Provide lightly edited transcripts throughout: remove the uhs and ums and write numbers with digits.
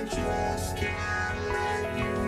just can't let you.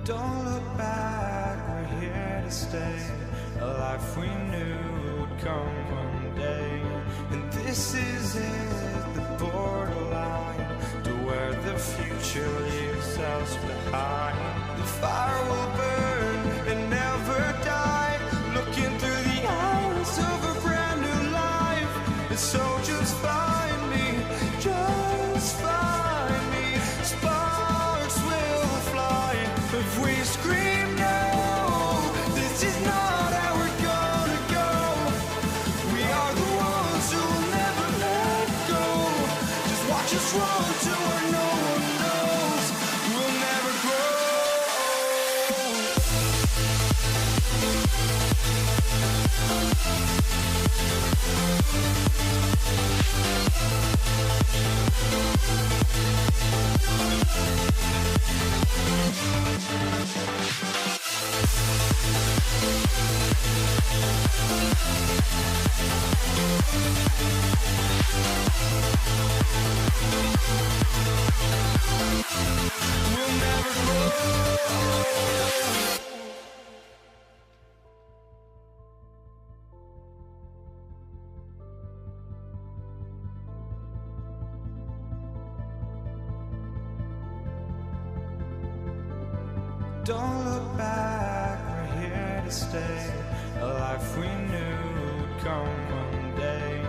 Don't look back, we're here to stay. A life we knew would come one day. And this is it, the borderline to where the future leaves us behind. The fire will burn and never die, looking through the eyes of a brand new life. And so just find me, just find me. Sparks will fly if we scream no. This is not how we're gonna go. We are the ones who will never let go. Just watch us run to where no one knows. We'll never grow. We'll never grow. Don't look back, we're here to stay. A life we knew would come one day.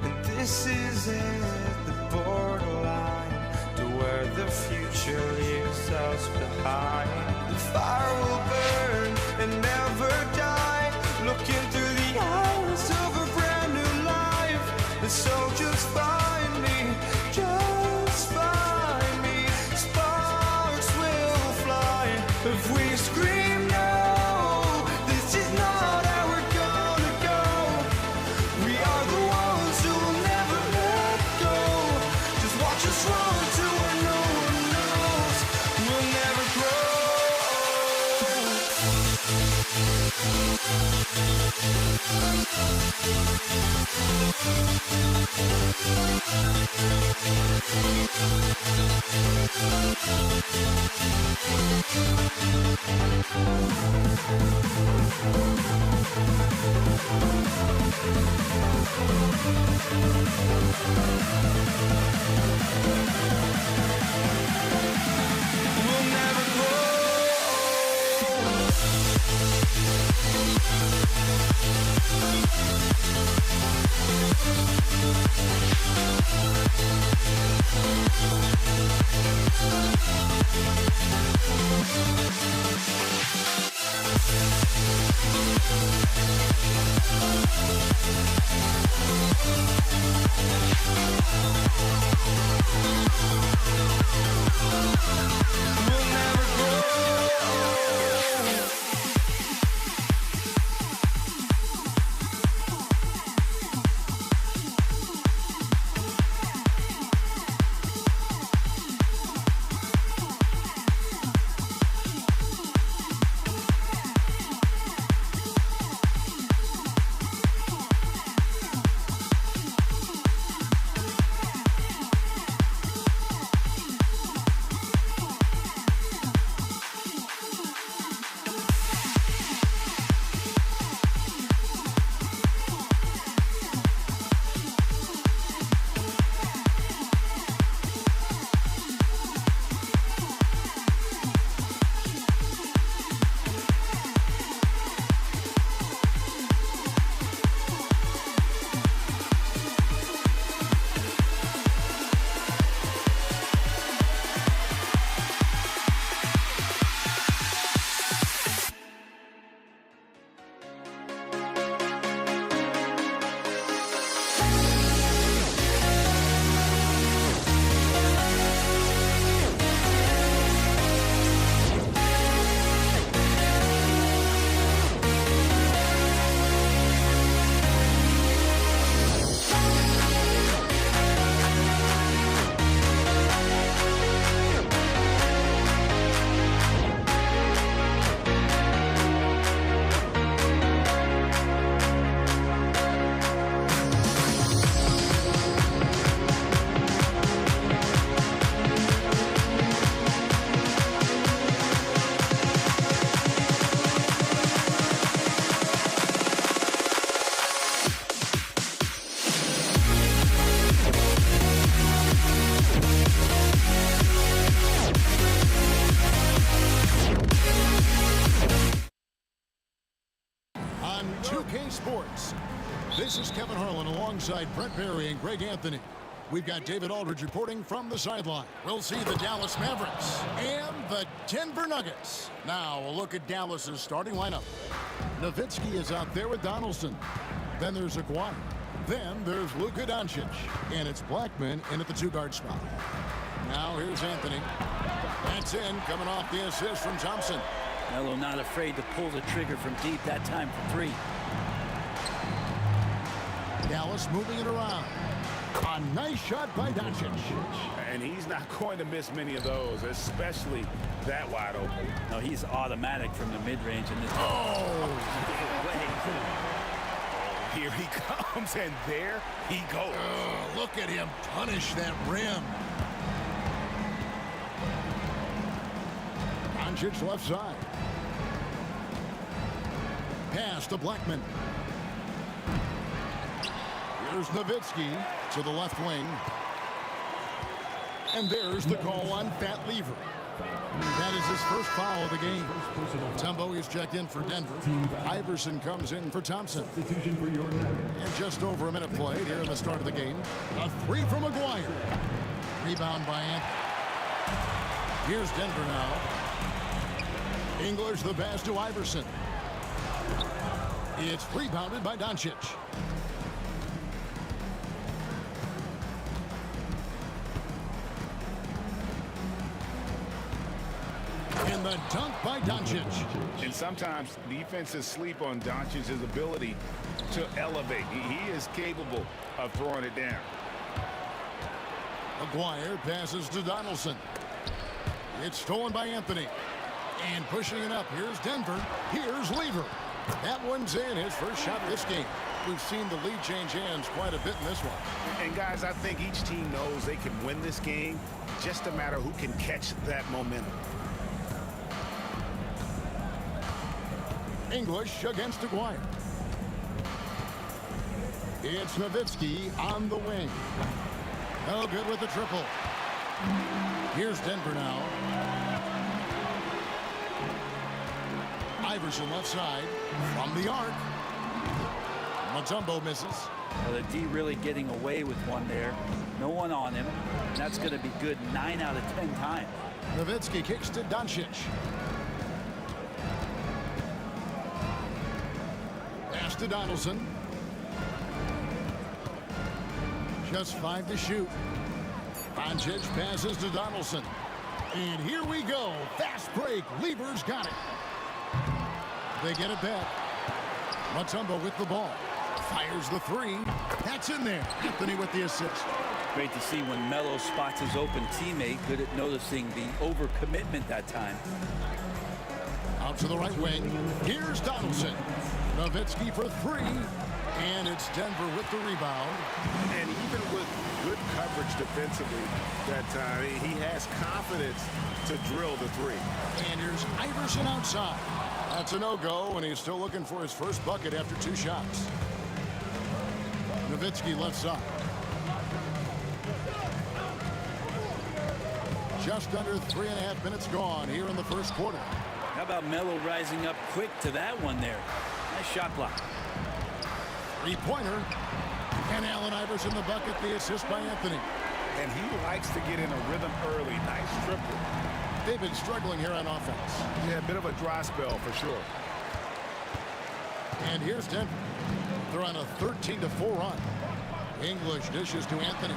And this is it, the borderline to where the future leaves us behind. The fire will burn and never die, looking through the eyes of a brand new life. And so just find me, just find me. Sparks will fly if we scream no. This is not how we're gonna go. We are the ones who will never let go. Just watch us run to where no one knows. We'll never grow. We'll never grow. We'll never grow. This is Kevin Harlan alongside Brett Barry and Greg Anthony. We've got David Aldridge reporting from the sideline. We'll see the Dallas Mavericks and the Denver Nuggets. Now a look at Dallas's starting lineup. Nowitzki is out there with Donaldson. Then there's Aguirre. Then there's Luka Doncic. And it's Blackman in at the two-guard spot. Now here's Anthony. That's in, coming off the assist from Thompson. Melo not afraid to pull the trigger from deep that time for three. Dallas moving it around. A nice shot by Doncic. And he's not going to miss many of those, especially that wide open. No, he's automatic from the mid-range in this. Oh! Here he comes, and there he goes. Look at him punish that rim. Doncic left side. Pass to Blackman. Here's Nowitzki to the left wing. And there's the call on Pat Lever. That is his first foul of the game. Tumbo is checked in for Denver. Iverson comes in for Thompson. And just over a minute played here in the start of the game. A three from Aguirre. Rebound by Anthony. Here's Denver now. English the pass to Iverson. It's rebounded by Doncic. And the dunk by Doncic. And sometimes defenses sleep on Doncic's ability to elevate. He is capable of throwing it down. Aguirre passes to Donaldson. It's stolen by Anthony. And pushing it up, here's Denver. Here's Lever. That one's in, his first shot this game. We've seen the lead change hands quite a bit in this one. And guys, I think each team knows they can win this game. Just a matter who can catch that momentum. English against Aguirre. It's Nowitzki on the wing. No good with the triple. Here's Denver now. Iverson left side from the arc. Mutombo misses. Well, the D really getting away with one there. No one on him. And that's going to be good 9 out of 10 times. Nowitzki kicks to Doncic. Pass to Donaldson. Just 5 to shoot. Doncic passes to Donaldson. And here we go. Fast break. Lever's got it. They get it back. Mutombo with the ball. Fires the three. That's in there. Anthony with the assist. Great to see when Melo spots his open teammate. Good at noticing the overcommitment that time. Out to the right wing. Here's Donaldson. Nowitzki for three. And it's Denver with the rebound. And even with good coverage defensively that time, he has confidence to drill the three. And here's Iverson outside. That's a no-go, and he's still looking for his first bucket after 2 shots. Nowitzki left side. Just under 3.5 minutes gone here in the first quarter. How about Melo rising up quick to that one there? Nice shot block. Three-pointer. And Allen Iverson the bucket, the assist by Anthony. And he likes to get in a rhythm early. Nice triple. They've been struggling here on offense. Yeah, a bit of a dry spell for sure. And here's Denver. They're on a 13-4 run. English dishes to Anthony.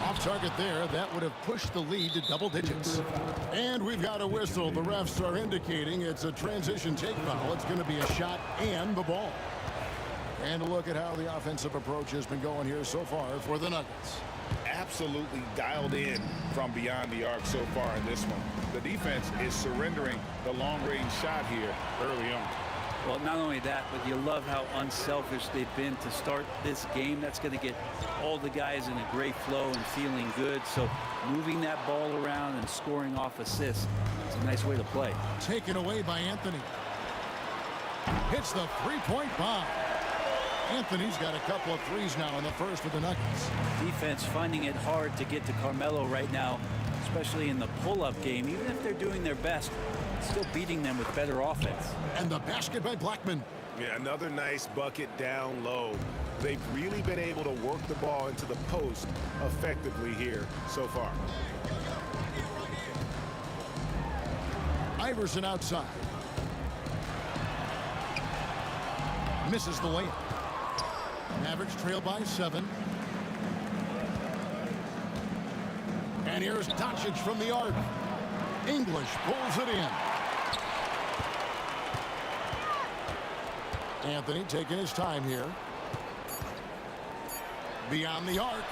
Off target there. That would have pushed the lead to double digits. And we've got a whistle. The refs are indicating it's a transition take foul. It's going to be a shot and the ball. And a look at how the offensive approach has been going here so far for the Nuggets. Absolutely dialed in from beyond the arc so far in this one. The defense is surrendering the long-range shot here early on. Well, not only that, but you love how unselfish they've been to start this game. That's going to get all the guys in a great flow and feeling good. So moving that ball around and scoring off assists is a nice way to play. Taken away by Anthony. Hits the three-point bomb. Anthony's got a couple of threes now in the first for the Nuggets. Defense finding it hard to get to Carmelo right now, especially in the pull-up game. Even if they're doing their best, still beating them with better offense. And the basket by Blackman. Yeah, another nice bucket down low. They've really been able to work the ball into the post effectively here so far. Iverson outside. Misses the layup. Mavericks trail by 7. And here's Doncic from the arc. English pulls it in. Anthony taking his time here. Beyond the arc.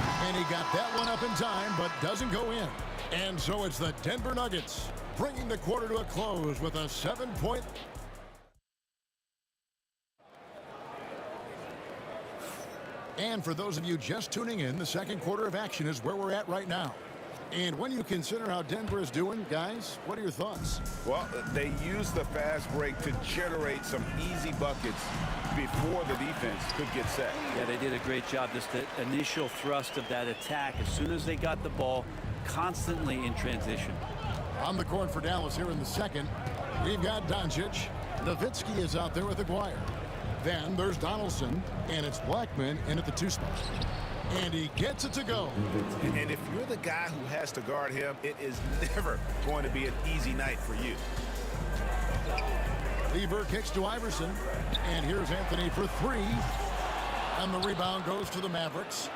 And he got that one up in time, but doesn't go in. And so it's the Denver Nuggets bringing the quarter to a close with a 7-point. And for those of you just tuning in, the second quarter of action is where we're at right now. And when you consider how Denver is doing, guys, what are your thoughts? Well, they used the fast break to generate some easy buckets before the defense could get set. Yeah, they did a great job. Just the initial thrust of that attack, as soon as they got the ball, constantly in transition. On the court for Dallas here in the second, we've got Doncic. Nowitzki is out there with Aguirre. Then there's Donaldson, and it's Blackman in at the 2 spot. And he gets it to go. And if you're the guy who has to guard him, it is never going to be an easy night for you. Lever kicks to Iverson. And here's Anthony for 3. And the rebound goes to the Mavericks.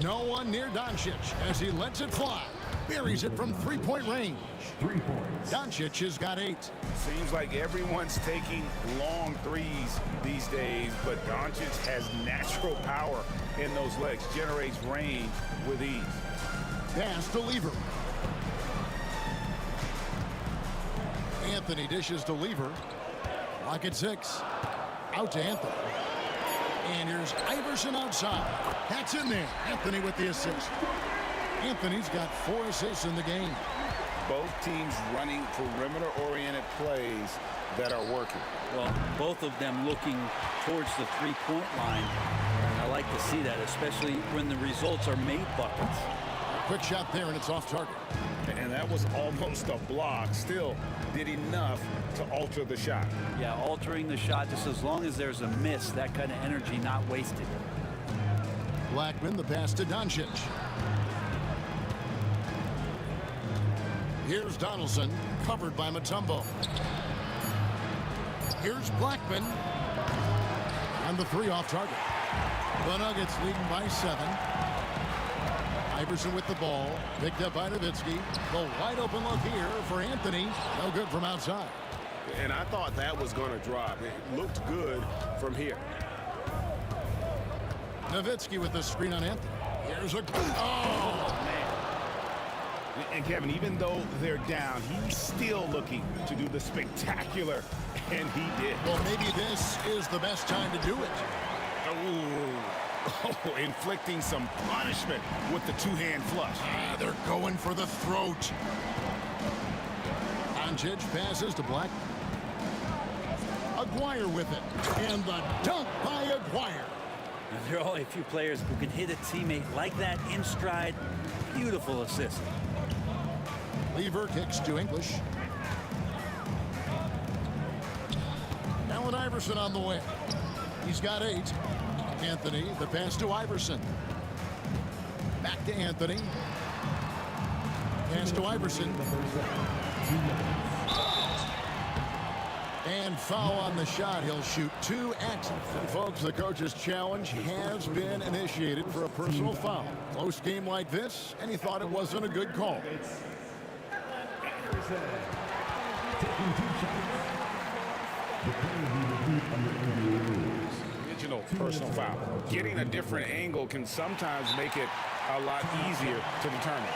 No one near Doncic as he lets it fly. Buries it from 3-point range. 3 points. Doncic has got 8. Seems like everyone's taking long threes these days, but Doncic has natural power in those legs, generates range with ease. Pass to Lever. Anthony dishes to Lever. Lock at 6. Out to Anthony. And here's Iverson outside. That's in there. Anthony with the assist. Anthony's got 4 assists in the game. Both teams running perimeter-oriented plays that are working. Well, both of them looking towards the 3-point line. And I like to see that, especially when the results are made buckets. Quick shot there, and it's off target. And that was almost a block. Still did enough to alter the shot. Yeah, altering the shot, just as long as there's a miss, that kind of energy not wasted. Blackman, the pass to Doncic. Here's Donaldson, covered by Mutombo. Here's Blackman. And the 3 off target. The Nuggets leading by 7. Iverson with the ball, picked up by Nowitzki. The wide open look here for Anthony. No good from outside. And I thought that was going to drop. It looked good from here. Nowitzki with the screen on Anthony. Here's a... Oh, man. And Kevin, even though they're down, he's still looking to do the spectacular, and he did. Well, maybe this is the best time to do it. Oh, inflicting some punishment with the 2-hand flush. They're going for the throat. Doncic passes to Black. Aguirre with it. And the dunk by Aguirre. There are only a few players who can hit a teammate like that in stride. Beautiful assist. Lever kicks to English. Allen Iverson on the way. He's got 8. Anthony, the pass to Iverson. Back to Anthony. Pass to Iverson. And foul on the shot. He'll shoot 2 at. And folks, the coach's challenge has been initiated for a personal foul. Close game like this, and he thought it wasn't a good call. Original personal foul. Getting a different angle can sometimes make it a lot easier to determine.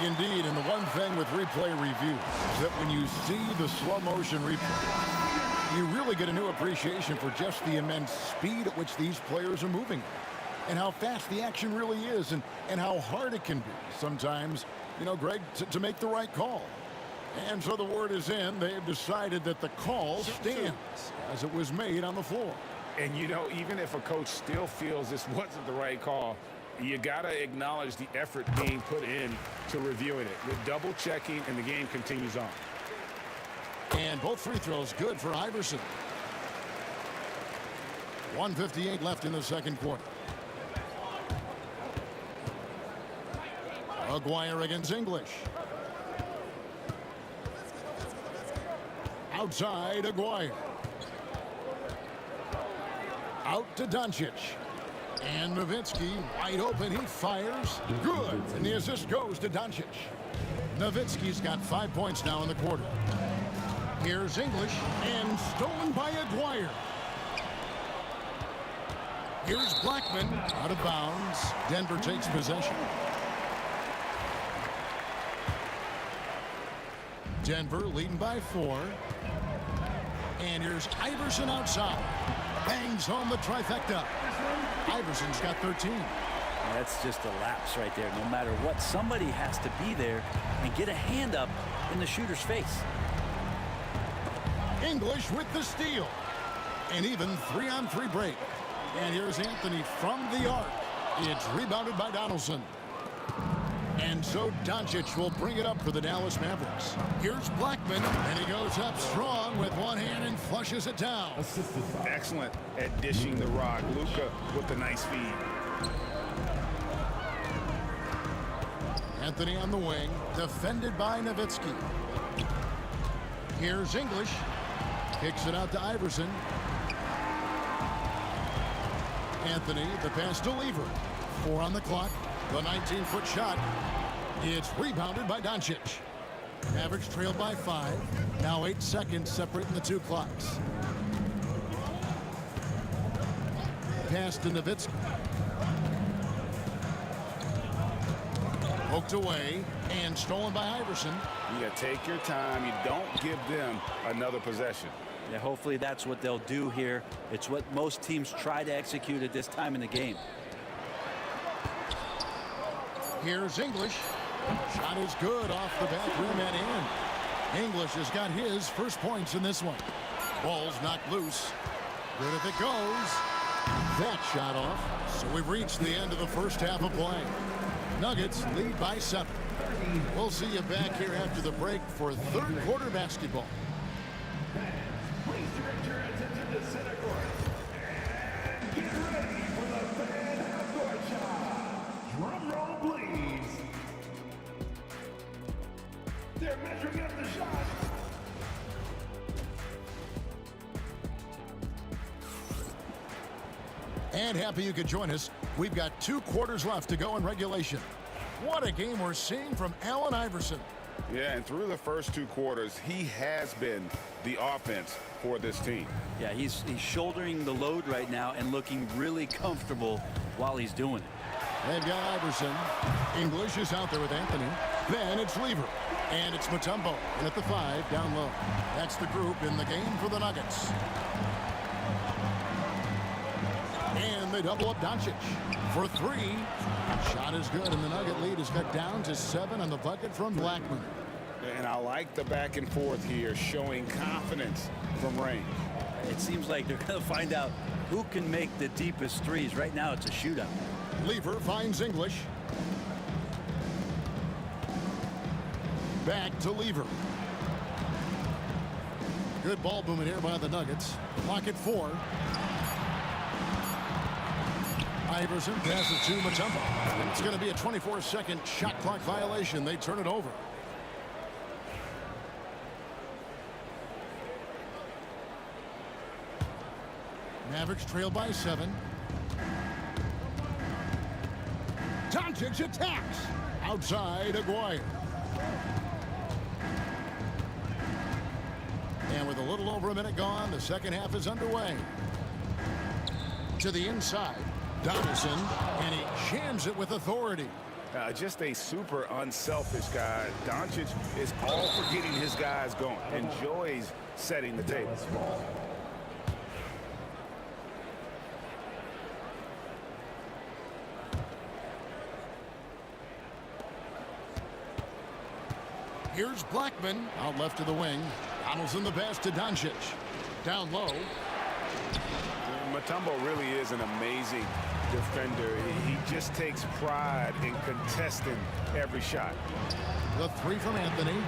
Indeed, and the one thing with replay review is that when you see the slow motion replay, you really get a new appreciation for just the immense speed at which these players are moving and how fast the action really is and how hard it can be sometimes, you know, Greg, to make the right call. And so the word is in. They've decided that the call stands as it was made on the floor. And, you know, even if a coach still feels this wasn't the right call, you got to acknowledge the effort being put in to reviewing it. With double checking, and the game continues on. And both free throws good for Iverson. 1:58 left in the second quarter. Aguirre against English. Outside, Aguirre. Out to Doncic. And Nowitzki wide open. He fires. Good. And the assist goes to Doncic. Nowitzki's got 5 points now in the quarter. Here's English. And stolen by Aguirre. Here's Blackman. Out of bounds. Denver takes possession. Denver leading by 4. And here's Iverson outside. Bangs home the trifecta. Iverson's got 13. That's just a lapse right there. No matter what, somebody has to be there and get a hand up in the shooter's face. English with the steal. An even 3-on-3 break. And here's Anthony from the arc. It's rebounded by Donaldson. And so Doncic will bring it up for the Dallas Mavericks. Here's Blackman, and he goes up strong with one hand and flushes it down. Excellent at dishing the rock. Luka with a nice feed. Anthony on the wing, defended by Nowitzki. Here's English. Kicks it out to Iverson. Anthony, the pass to Lever. 4 on the clock. The 19-foot shot. It's rebounded by Doncic. Mavericks trailed by 5. Now 8 seconds separating the two clocks. Pass to Nowitzki. Poked away and stolen by Iverson. You got to take your time. You don't give them another possession. Yeah, hopefully that's what they'll do here. It's what most teams try to execute at this time in the game. Here's English. Shot is good off the back rim and in. English has got his first points in this one. Ball's knocked loose. Good if it goes. That shot off. So we've reached the end of the first half of play. Nuggets lead by 7. We'll see you back here after the break for third quarter basketball. Please direct your attention to center court. And get ready for the fan half-court shot. Drum roll, please. They're measuring up the shot. And happy you could join us. We've got 2 quarters left to go in regulation. What a game we're seeing from Allen Iverson. Yeah, and through the first 2 quarters, he has been the offense for this team. Yeah, he's shouldering the load right now and looking really comfortable while he's doing it. They've got Iverson. English is out there with Anthony. Then it's Lever. And it's Mutombo. And at the 5, down low. That's the group in the game for the Nuggets. And they double up Doncic for 3. Shot is good, and the Nugget lead is cut down to 7 on the bucket from Blackman. And I like the back and forth here, showing confidence from Rain. It seems like they're going to find out who can make the deepest threes. Right now, it's a shootout. Lever finds English. Back to Lever. Good ball movement here by the Nuggets. Clock at 4. Iverson passes to Mutombo. It's going to be a 24-second shot clock violation. They turn it over. Mavericks trail by 7. Doncic attacks. Outside, Aguirre. And with a little over a minute gone, the second half is underway. To the inside. Donaldson, and he jams it with authority. Just a super unselfish guy. Doncic is all for getting his guys going. Enjoys setting the table. Here's Blackman out left of the wing. Donaldson the pass to Doncic. Down low. Mutombo really is an amazing defender. He just takes pride in contesting every shot. The 3 from Anthony.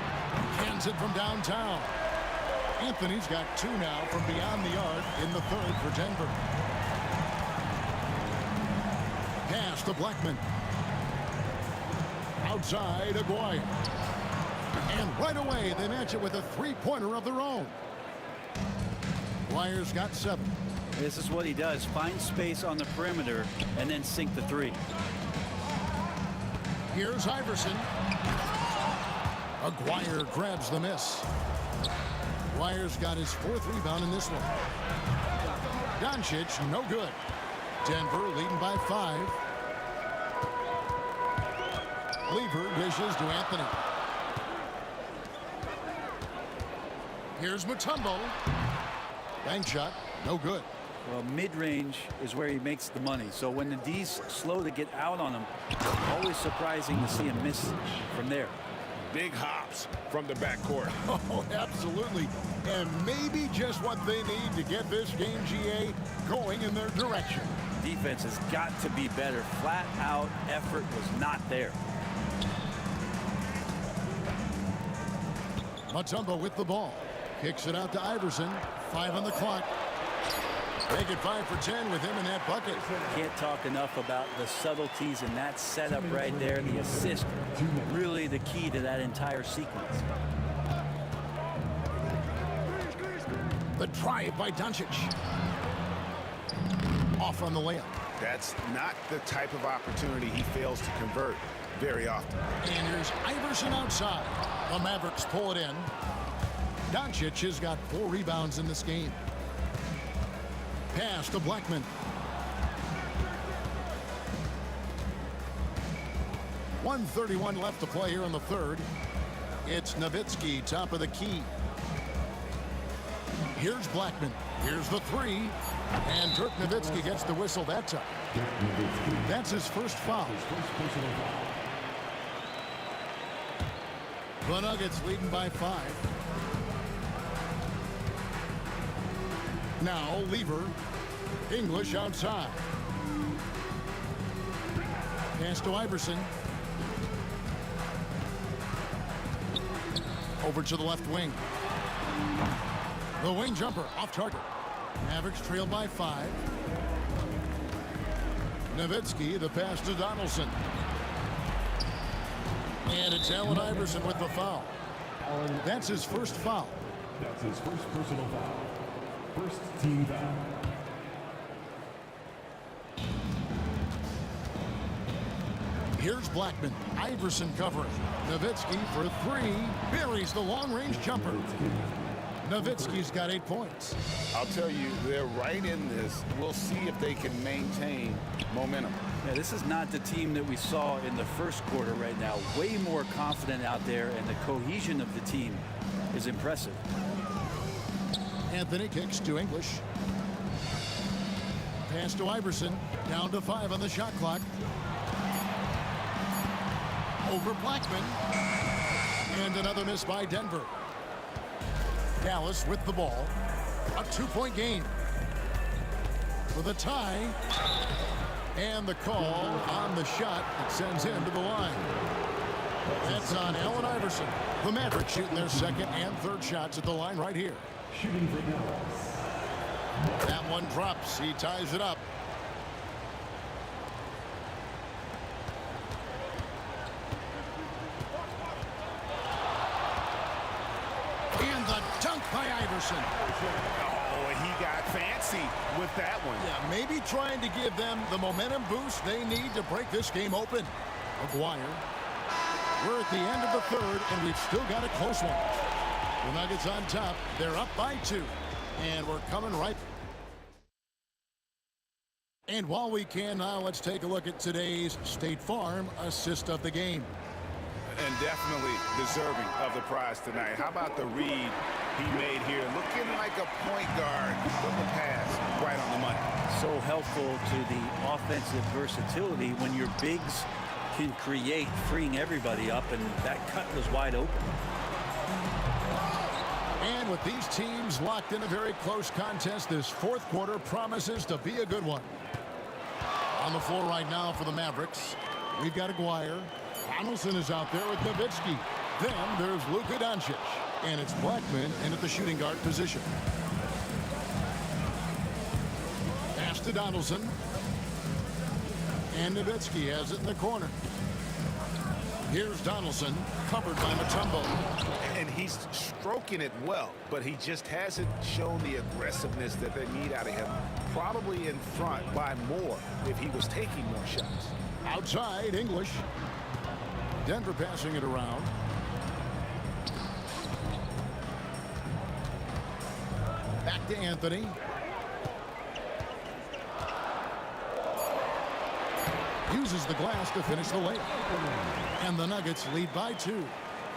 Hands it from downtown. Anthony's got 2 now from beyond the arc in the third for Denver. Pass to Blackman. Outside, Aguirre. And right away, they match it with a three-pointer of their own. Aguirre's got 7. This is what he does. Find space on the perimeter and then sink the three. Here's Iverson. Aguirre grabs the miss. Aguirre's got his 4th rebound in this one. Doncic, no good. Denver leading by 5. Lever dishes to Anthony. Here's Mutombo. Bank shot, no good. Well, mid-range is where he makes the money. So when the D's slow to get out on him, always surprising to see him miss from there. Big hops from the backcourt. Oh, absolutely. And maybe just what they need to get this game, GA, going in their direction. Defense has got to be better. Flat out effort was not there. Mutombo with the ball. Kicks it out to Iverson. 5 on the clock. Make it 5 for 10 with him in that bucket. Can't talk enough about the subtleties in that setup right there. The assist, really the key to that entire sequence. The drive by Doncic. Off on the layup. That's not the type of opportunity he fails to convert very often. And here's Iverson outside. The Mavericks pull it in. Doncic has got 4 rebounds in this game. Pass to Blackman. .131 left to play here in the third. It's Nowitzki, top of the key. Here's Blackman. Here's the 3. And Dirk Nowitzki gets the whistle that time. That's his first foul. The Nuggets leading by 5. Now, Lever. English outside. Pass to Iverson. Over to the left wing. The wing jumper off target. Mavericks trail by 5. Nowitzki, the pass to Donaldson. And it's Allen Iverson with the foul. That's his first foul. That's his first personal foul. First team foul. Here's Blackman. Iverson covering. Nowitzki for 3. Buries the long-range jumper. Nowitzki's got 8 points. I'll tell you, they're right in this. We'll see if they can maintain momentum. Yeah, this is not the team that we saw in the first quarter right now. Way more confident out there, and the cohesion of the team is impressive. Anthony kicks to English. Pass to Iverson. Down to 5 on the shot clock. Over Blackman. And another miss by Denver. Dallas with the ball. A 2-point game. For the tie. And the call on the shot that sends him to the line. That's on Allen Iverson. The Mavericks shooting their second and third shots at the line right here. Shooting for Dallas. That one drops. He ties it up. And the dunk by Iverson. Oh, he got fancy with that one. Yeah, maybe trying to give them the momentum boost they need to break this game open. Aguirre. We're at the end of the third, and we've still got a close one. The Nuggets on top. They're up by 2. And we're coming right. And while we can now, let's take a look at today's State Farm assist of the game. And definitely deserving of the prize tonight. How about the read he made here? Looking like a point guard with the pass right on the money. So helpful to the offensive versatility when your bigs can create, freeing everybody up, and that cut was wide open. And with these teams locked in a very close contest, this fourth quarter promises to be a good one. On the floor right now for the Mavericks, we've got Aguirre. Donaldson is out there with Nowitzki. Then there's Luka Doncic. And it's Blackman in at the shooting guard position. Pass to Donaldson. And Nowitzki has it in the corner. Here's Donaldson, covered by Mutombo. And he's stroking it well, but he just hasn't shown the aggressiveness that they need out of him. Probably in front by more if he was taking more shots. Outside, English. Denver passing it around. Back to Anthony. Uses the glass to finish the layup. And the Nuggets lead by 2.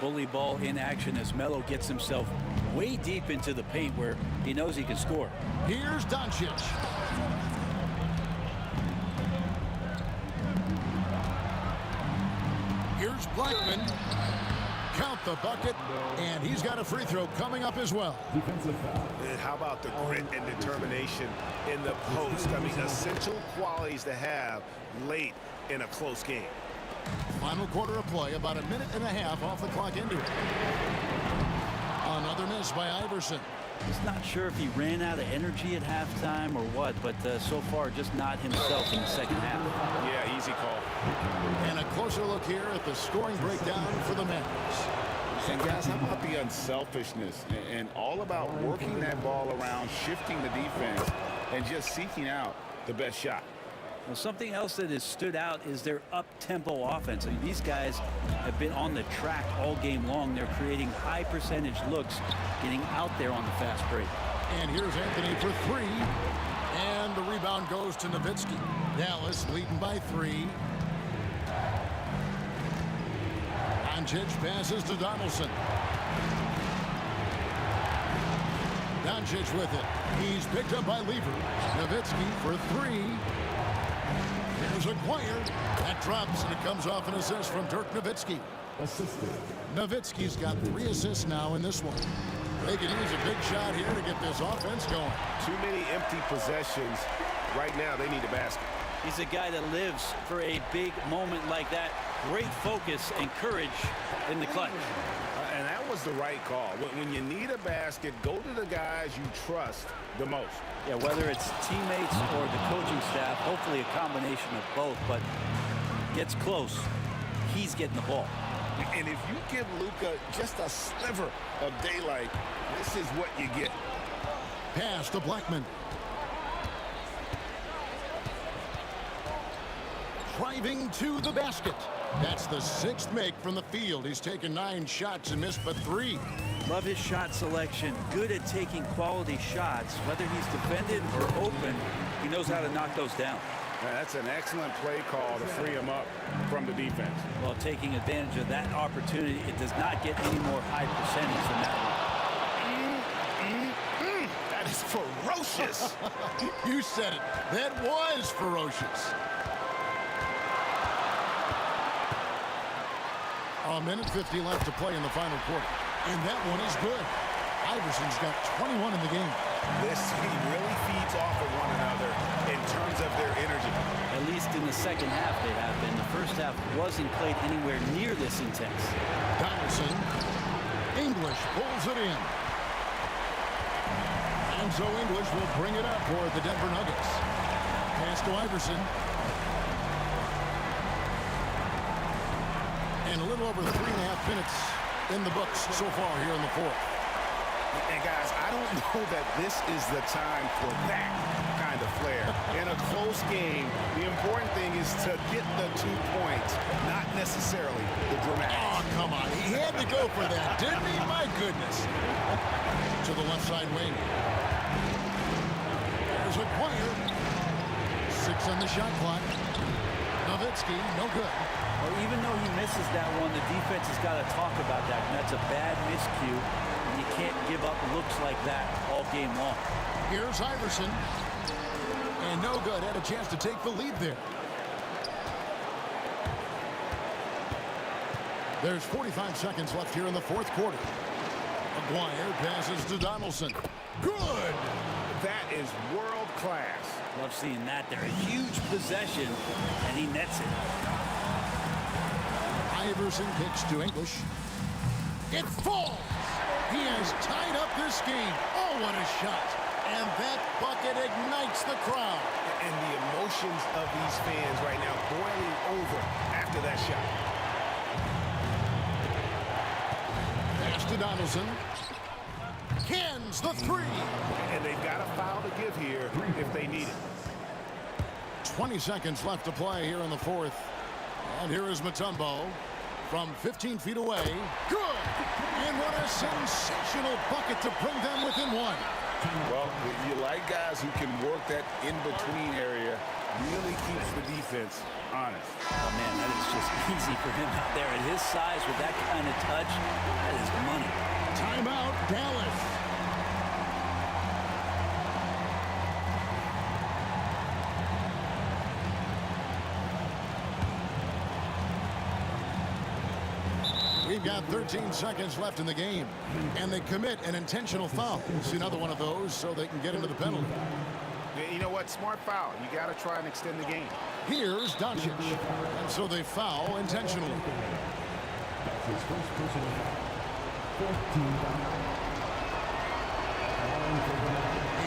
Bully ball in action as Melo gets himself way deep into the paint where he knows he can score. Here's Doncic. Here's Blackman. Count the bucket, and he's got a free throw coming up as well. And how about the grit and determination in the post? I mean, essential qualities to have late in a close game. Final quarter of play, about a minute and a half off the clock into it. Another miss by Iverson. Just not sure if he ran out of energy at halftime or what, but so far just not himself in the second half. Yeah, easy call. And a closer look here at the scoring breakdown for the Mavericks. And guys, how about the unselfishness and all about working that ball around, shifting the defense, and just seeking out the best shot? Well, something else that has stood out is their up-tempo offense. I mean, these guys have been on the track all game long. They're creating high percentage looks, getting out there on the fast break. And here's Anthony for 3. And the rebound goes to Nowitzki. Dallas leading by 3. Doncic passes to Donaldson. Doncic with it. He's picked up by Lever. Nowitzki for 3. There's Aguirre. That drops, and it comes off an assist from Dirk Nowitzki. Nowitzki's got 3 assists now in this one. They can use a big shot here to get this offense going. Too many empty possessions. Right now, they need a basket. He's a guy that lives for a big moment like that. Great focus and courage in the clutch. And that was the right call. When you need a basket, go to the guys you trust the most. Yeah, whether it's teammates or the coaching staff, hopefully a combination of both, but gets close, he's getting the ball. And if you give Luka just a sliver of daylight, this is what you get. Pass to Blackman. Driving to the basket. That's the 6th make from the field. He's taken 9 shots and missed but 3. Love his shot selection. Good at taking quality shots. Whether he's defended or open, he knows how to knock those down. That's an excellent play call to free him up from the defense. Well, taking advantage of that opportunity, it does not get any more high percentage than that one. That is ferocious. You said it. That was ferocious. A minute 50 left to play in the final quarter. And that one is good. Iverson's got 21 in the game. This team really feeds off of one another in terms of their energy. At least in the second half they have been. The first half wasn't played anywhere near this intense. Donaldson. English pulls it in. And so English will bring it up for the Denver Nuggets. Pass to Iverson. And a little over 3.5 minutes in the books so far here in the 4th. And guys, I don't know that this is the time for that kind of flair. In a close game, the important thing is to get the 2 points, not necessarily the dramatic. Oh, come on. He had to go for that, didn't he? My goodness. To the left side wing. There's Aguirre. 6 on the shot clock. Nowitzki, no good. Well, even though he misses that one, the defense has got to talk about that. And that's a bad miscue. And you can't give up looks like that all game long. Here's Iverson. And no good. Had a chance to take the lead there. There's 45 seconds left here in the 4th quarter. Aguirre passes to Donaldson. Good! That is world class. Love seeing that there. A huge possession, and he nets it. Iverson kicks to English. It falls. He has tied up this game. Oh, what a shot. And that bucket ignites the crowd. And the emotions of these fans right now boiling over after that shot. Pass to Donaldson. Cans the three. And they've got a foul to give here if they need it. 20 seconds left to play here in the fourth. And here is Mutombo from 15 feet away. Good! And what a sensational bucket to bring them within one. Well, you like guys who can work that in-between area. Really keeps the defense honest. Oh, man, that is just easy for him out there. At his size, with that kind of touch, that is money. Timeout, Dallas. We've got 13 seconds left in the game, and they commit an intentional foul. See another one of those so they can get into the penalty. Yeah, you know what? Smart foul. You got to try and extend the game. Here's Doncic, and so they foul intentionally. That's his first personal foul. 14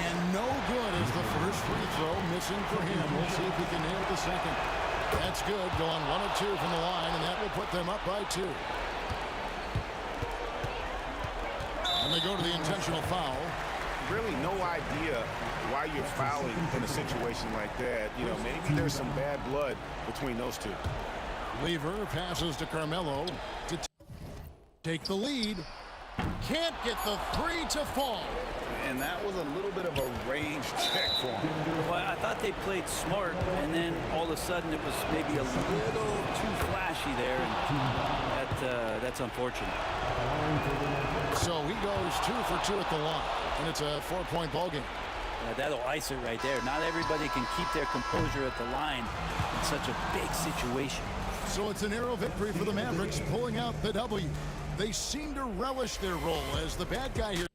And no good is the first free throw missing for him. We'll see if he can nail the second. That's good, going 1 of 2 from the line, and that will put them up by 2. And they go to the intentional foul. Really no idea why you're fouling in a situation like that. You know, maybe there's some bad blood between those two. Lever passes to Carmelo to take the lead. Can't get the three to fall. And that was a little bit of a range check for him. Well, I thought they played smart, and then all of a sudden it was maybe a little too flashy there, and that's unfortunate. So he goes 2 for 2 at the line, and it's a 4-point ball game. Yeah, that'll ice it right there. Not everybody can keep their composure at the line in such a big situation. So it's a narrow victory for the Mavericks, pulling out the W. They seem to relish their role as the bad guy here.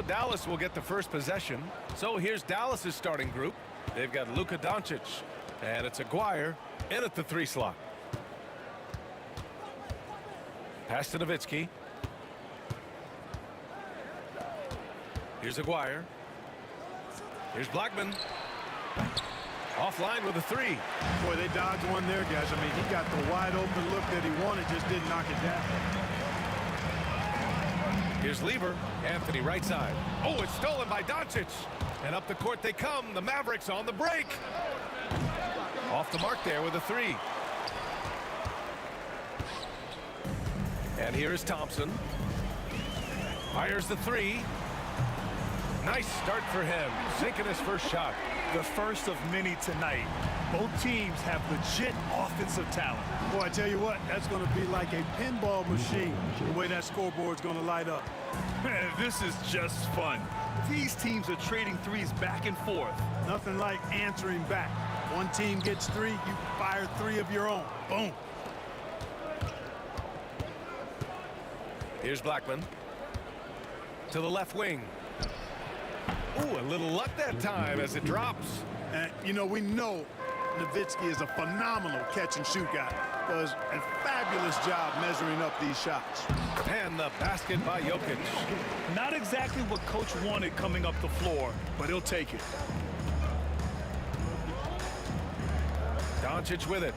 Dallas will get the first possession. So here's Dallas's starting group. They've got Luka Doncic, and it's Aguirre in at the 3 slot. Pass to Nowitzki. Here's Aguirre. Here's Blackman. Offline with a 3. Boy, they dodged one there, guys. I mean, he got the wide open look that he wanted, just didn't knock it down. Here's Lever. Anthony right side. Oh, it's stolen by Doncic. And up the court they come. The Mavericks on the break. Off the mark there with a 3. And here is Thompson. Fires the 3. Nice start for him. Sinking his first shot. The first of many tonight. Both teams have legit offensive talent. Boy, I tell you what, that's going to be like a pinball machine, the way that scoreboard's going to light up. Man, this is just fun. These teams are trading threes back and forth. Nothing like answering back. One team gets 3, you fire 3 of your own. Boom. Here's Blackman. To the left wing. Ooh, a little luck that time as it drops. And, you know, we know Nowitzki is a phenomenal catch-and-shoot guy. Does a fabulous job measuring up these shots. And the basket by Jokic. Not exactly what Coach wanted coming up the floor, but he'll take it. Doncic with it.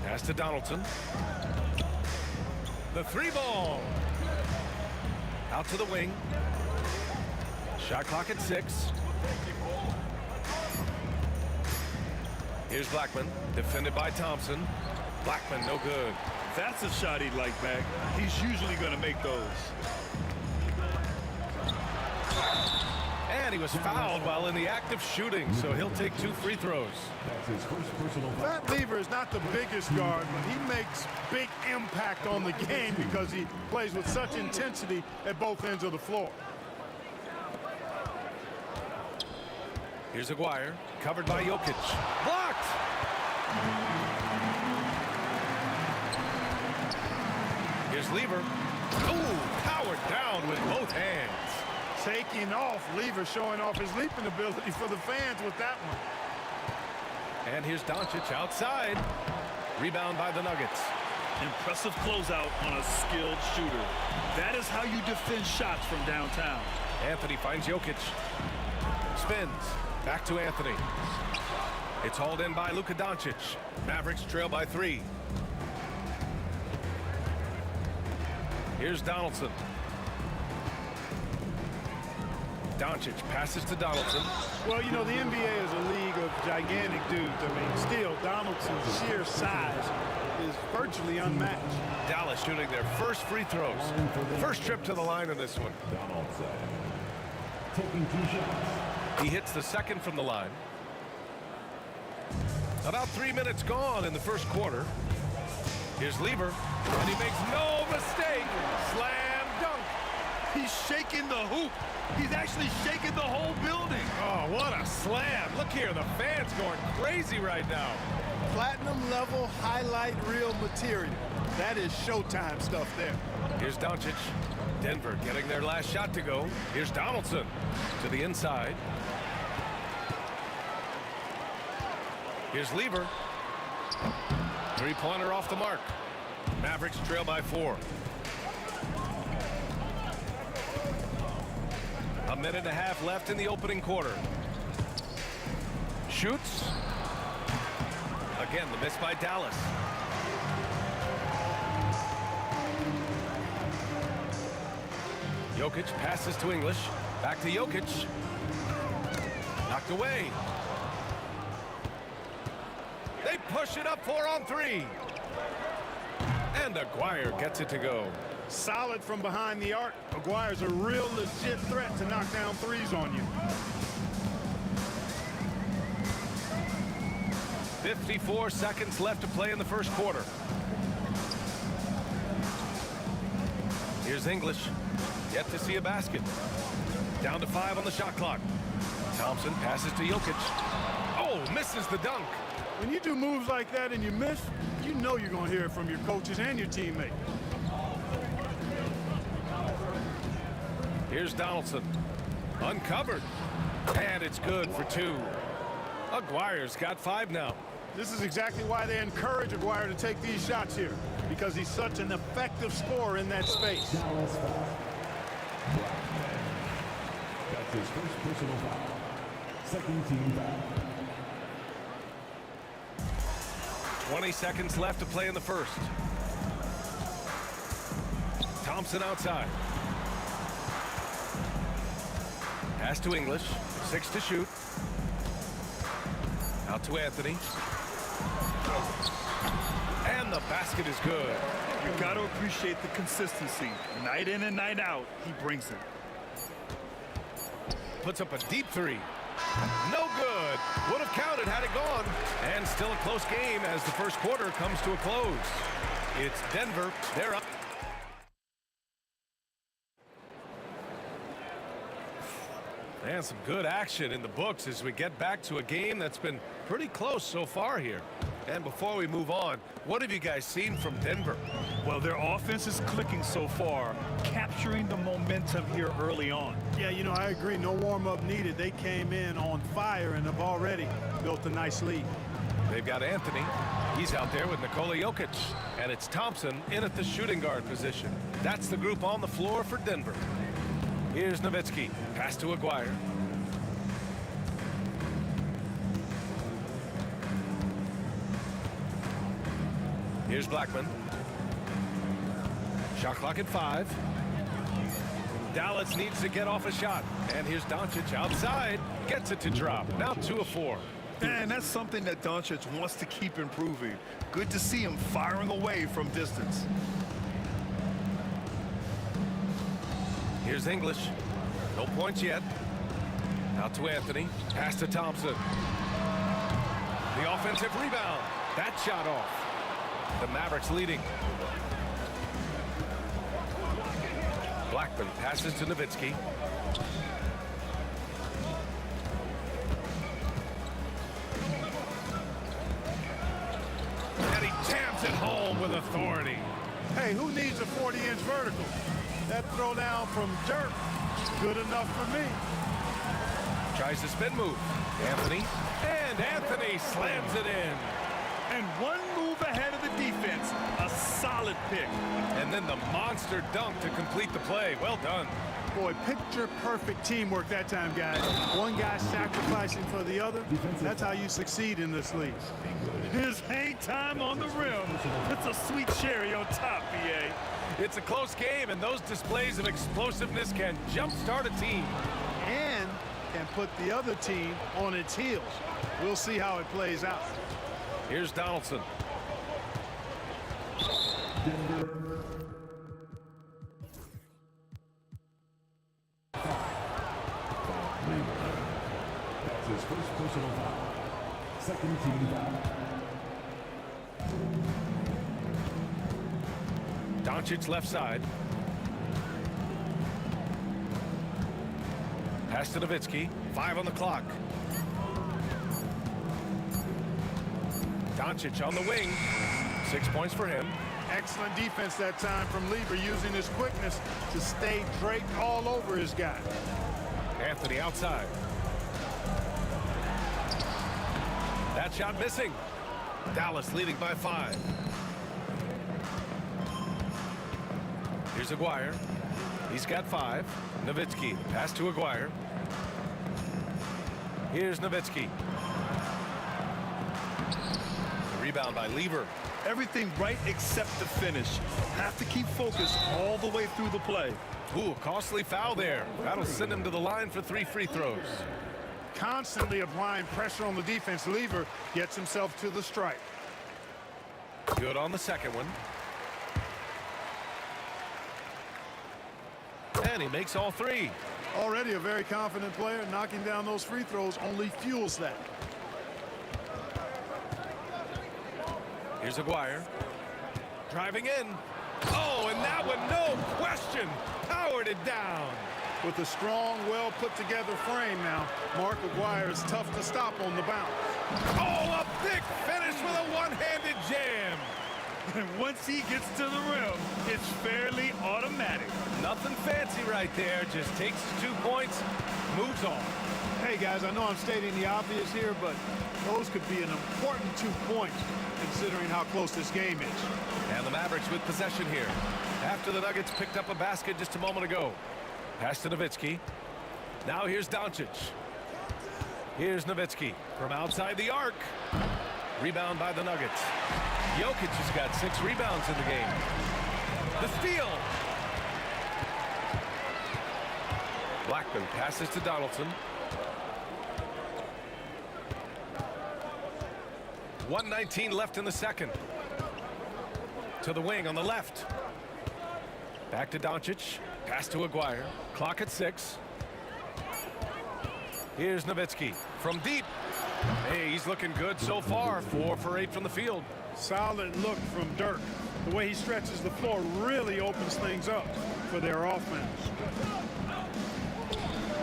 Pass to Donaldson. The 3 ball. Out to the wing. Shot clock at 6. Here's Blackman, defended by Thompson. Blackman, no good. That's a shot he'd like back. He's usually going to make those. And he was fouled while in the act of shooting, so he'll take 2 free throws. Matt Lever is not the biggest guard, but he makes big impact on the game because he plays with such intensity at both ends of the floor. Here's Aguirre, covered by Jokic. Blocked! Here's Lever. Ooh, powered down with both hands. Taking off, Lever showing off his leaping ability for the fans with that one. And here's Doncic outside. Rebound by the Nuggets. Impressive closeout on a skilled shooter. That is how you defend shots from downtown. Anthony finds Jokic. Spins. Back to Anthony. It's hauled in by Luka Doncic. Mavericks trail by 3. Here's Donaldson. Doncic passes to Donaldson. Well, you know, the NBA is a league of gigantic dudes. I mean, still, Donaldson's sheer size is virtually unmatched. Dallas shooting their first free throws. First trip to the line in this one. Taking 2 shots. He hits the second from the line. About 3 minutes gone in the first quarter. Here's Lever, and he makes no mistake. Slam dunk. He's shaking the hoop. He's actually shaking the whole building. Oh, what a slam. Look here, the fans going crazy right now. Platinum level highlight reel material. That is Showtime stuff there. Here's Doncic. Denver getting their last shot to go. Here's Donaldson to the inside. Here's Lever. 3-pointer off the mark. Mavericks trail by 4. A minute and a half left in the opening quarter. Shoots. Again, the miss by Dallas. Jokic passes to English. Back to Jokic. Knocked away. They push it up 4 on 3. And Aguirre gets it to go. Solid from behind the arc. Aguirre's a real legit threat to knock down threes on you. 54 seconds left to play in the first quarter. Here's English. Yet to see a basket. Down to 5 on the shot clock. Thompson passes to Jokic. Oh, misses the dunk. When you do moves like that and you miss, you know you're going to hear it from your coaches and your teammates. Here's Donaldson. Uncovered. And it's good for 2. Aguirre's got 5 now. This is exactly why they encourage Aguirre to take these shots here, because he's such an effective scorer in that space. That's his first personal foul. Second team foul. 20 seconds left to play in the first. Thompson outside. Pass to English. 6 to shoot. Out to Anthony. And the basket is good. You got to appreciate the consistency. Night in and night out, he brings it. Puts up a deep 3. No good. Would have counted had it gone. And still a close game as the first quarter comes to a close. It's Denver. They're up. And some good action in the books as we get back to a game that's been pretty close so far here. And before we move on, what have you guys seen from Denver? Well, their offense is clicking so far, capturing the momentum here early on. Yeah, you know, I agree. No warm-up needed. They came in on fire and have already built a nice lead. They've got Anthony. He's out there with Nikola Jokic. And it's Thompson in at the shooting guard position. That's the group on the floor for Denver. Here's Nowitzki. Pass to Aguirre. Here's Blackman. Shot clock at 5. Dallas needs to get off a shot. And here's Doncic outside. Gets it to drop. Now 2 of 4. And that's something that Doncic wants to keep improving. Good to see him firing away from distance. Here's English. No points yet. Out to Anthony. Pass to Thompson. The offensive rebound. That shot off. The Mavericks leading. Blackman passes to Nowitzki. And he jams it home with authority. Hey, who needs a 40-inch vertical? That throw down from Dirk, good enough for me. Tries the spin move. Anthony. And Anthony slams it in. And one move ahead of the defense. A solid pick. And then the monster dunk to complete the play. Well done. Boy, picture-perfect teamwork that time, guys. One guy sacrificing for the other. That's how you succeed in this league. His hang time on the rim. It's a sweet cherry on top, BA. It's a close game, and those displays of explosiveness can jumpstart a team. And can put the other team on its heels. We'll see how it plays out. Here's Donaldson. Denver. That's his first personal foul. Second team foul. Doncic left side. Pass to Nowitzki. 5 on the clock. Doncic on the wing. 6 points for him. Excellent defense that time from Lieber, using his quickness to stay draped all over his guy. Anthony outside. That shot missing. Dallas leading by 5. Here's Aguirre. He's got 5. Nowitzki. Pass to Aguirre. Here's Nowitzki. Rebound by Lieber. Everything right except the finish. Have to keep focused all the way through the play. Ooh, costly foul there. That'll send him to the line for 3 free throws. Constantly applying pressure on the defense, Lieber gets himself to the stripe. Good on the second one. And he makes all 3. Already a very confident player. Knocking down those free throws only fuels that. Here's Aguirre. Driving in. Oh, and that one, no question, powered it down. With a strong, well-put-together frame now, Mark Aguirre is tough to stop on the bounce. Oh, a big finish with a one-handed jam. And once he gets to the rim, it's fairly automatic. Nothing fancy right there. Just takes his 2 points, moves on. Hey, guys, I know I'm stating the obvious here, but those could be an important 2 points considering how close this game is. And the Mavericks with possession here. After the Nuggets picked up a basket just a moment ago. Pass to Nowitzki. Now here's Doncic. Here's Nowitzki from outside the arc. Rebound by the Nuggets. Jokic has got 6 rebounds in the game. The steal. Blackman passes to Donaldson. 1:19 left in the second. To the wing on the left. Back to Doncic. Pass to Aguirre. Clock at 6. Here's Nowitzki from deep. Hey, he's looking good so far. 4 for 8 from the field. Solid look from Dirk. The way he stretches the floor really opens things up for their offense.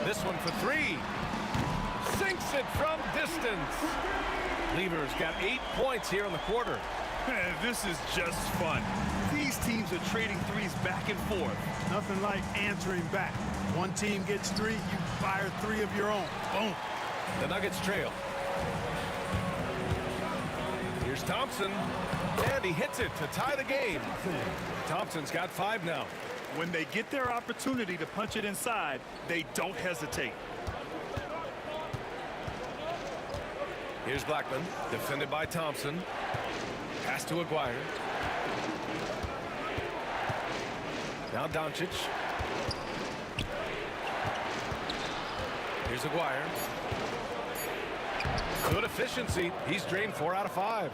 This one for 3. Sinks it from distance. Lever's got 8 points here in the quarter. This is just fun. These teams are trading threes back and forth. Nothing like answering back. One team gets 3, you fire 3 of your own. Boom. The Nuggets trail. Here's Thompson. And he hits it to tie the game. Thompson's got 5 now. When they get their opportunity to punch it inside, they don't hesitate. Here's Blackman, defended by Thompson. Pass to Aguirre. Now Doncic. Here's Aguirre. Good efficiency. He's drained 4 out of 5.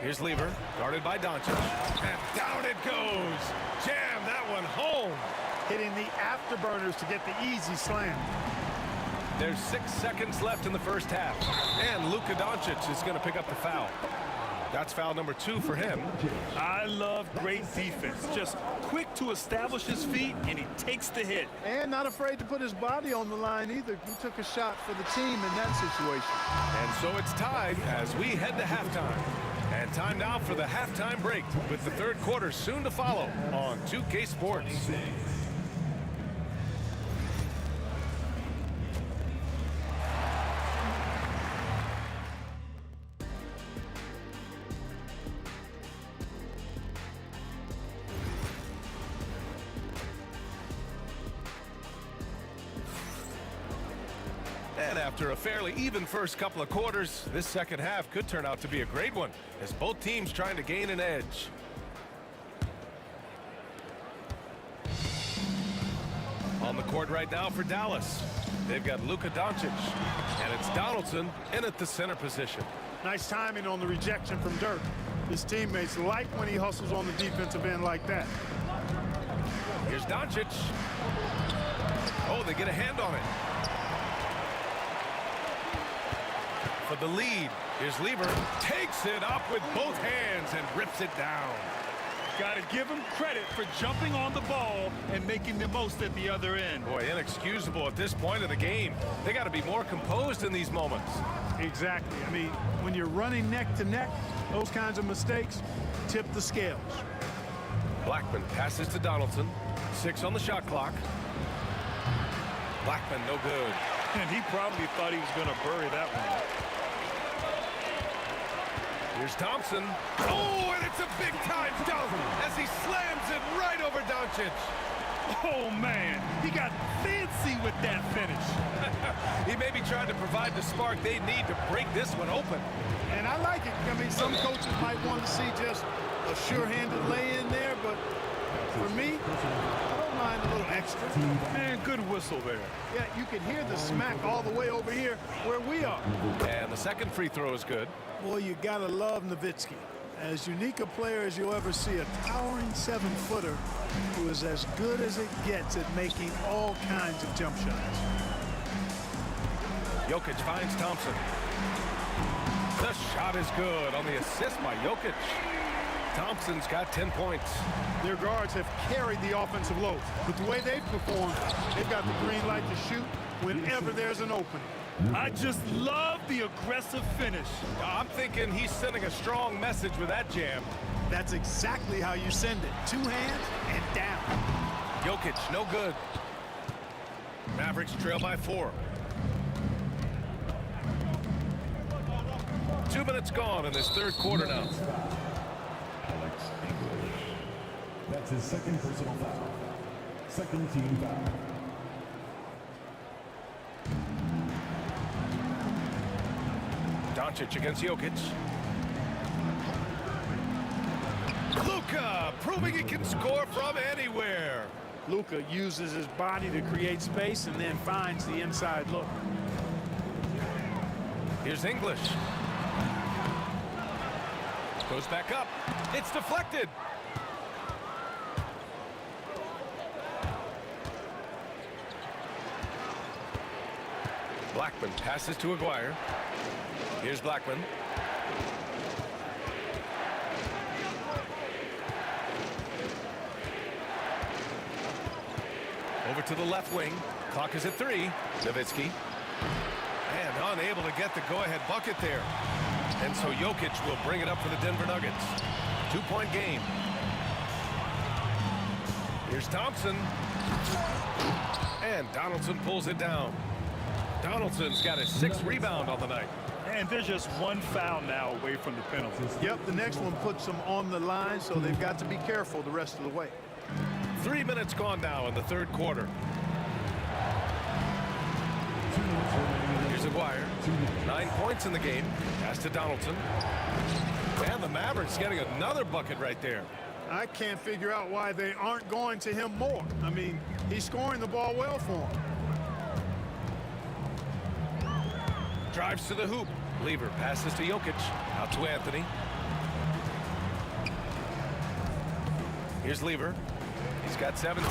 Here's Lever, guarded by Doncic. And down it goes. Jam that one home. Hitting the afterburners to get the easy slam. There's 6 seconds left in the first half. And Luka Doncic is going to pick up the foul. That's foul number 2 for him. I love great defense. Just quick to establish his feet, and he takes the hit. And not afraid to put his body on the line either. He took a shot for the team in that situation. And so it's tied as we head to halftime. And time now for the halftime break with the third quarter soon to follow on 2K Sports. And after a fairly even first couple of quarters, this second half could turn out to be a great one as both teams trying to gain an edge. On the court right now for Dallas, they've got Luka Doncic, and it's Donaldson in at the center position. Nice timing on the rejection from Dirk. His teammates like when he hustles on the defensive end like that. Here's Doncic. Oh, they get a hand on it. For the lead, here's Lever. Takes it up with both hands and rips it down. Got to give him credit for jumping on the ball and making the most at the other end. Boy, inexcusable at this point of the game. They got to be more composed in these moments. Exactly. I mean, when you're running neck to neck, those kinds of mistakes tip the scales. Blackman passes to Donaldson. 6 on the shot clock. Blackman, no good. And he probably thought he was going to bury that one. Here's Thompson. Oh, and it's a big-time dunk as he slams it right over Doncic. Oh, man. He got fancy with that finish. He maybe tried to provide the spark they need to break this one open. And I like it. I mean, some coaches might want to see just a sure-handed lay-in there, but for me, I don't mind a little extra. Man, good whistle there. Yeah, you can hear the smack all the way over here where we are. And the second free throw is good. Boy, you gotta love Nowitzki. As unique a player as you'll ever see, a towering 7-footer who is as good as it gets at making all kinds of jump shots. Jokic finds Thompson. The shot is good on the assist by Jokic. Thompson's got 10 points. Their guards have carried the offensive load. But the way they've performed, they've got the green light to shoot whenever there's an opening. I just love the aggressive finish. I'm thinking he's sending a strong message with that jam. That's exactly how you send it. 2 hands and down. Jokic, no good. Mavericks trail by 4. 2 minutes gone in this third quarter now. Alex English. That's his second personal foul. Second team foul. Doncic against Jokic. Luka proving he can score from anywhere. Luka uses his body to create space and then finds the inside look. Here's English. Goes back up. It's deflected. Blackman passes to Aguirre. Here's Blackman. Over to the left wing. Clock is at 3. Nowitzki. And unable to get the go-ahead bucket there. And so Jokic will bring it up for the Denver Nuggets. 2-point game. Here's Thompson. And Donaldson pulls it down. Donaldson's got his 6th rebound on the night. And they're just 1 foul now away from the penalty. Yep, the next one puts them on the line, so they've got to be careful the rest of the way. 3 minutes gone now in the third quarter. Here's Aguirre. 9 points in the game. Pass to Donaldson. And the Mavericks getting another bucket right there. I can't figure out why they aren't going to him more. I mean, he's scoring the ball well for him. Drives to the hoop. Lever passes to Jokic. Out to Anthony. Here's Lever. He's got 17.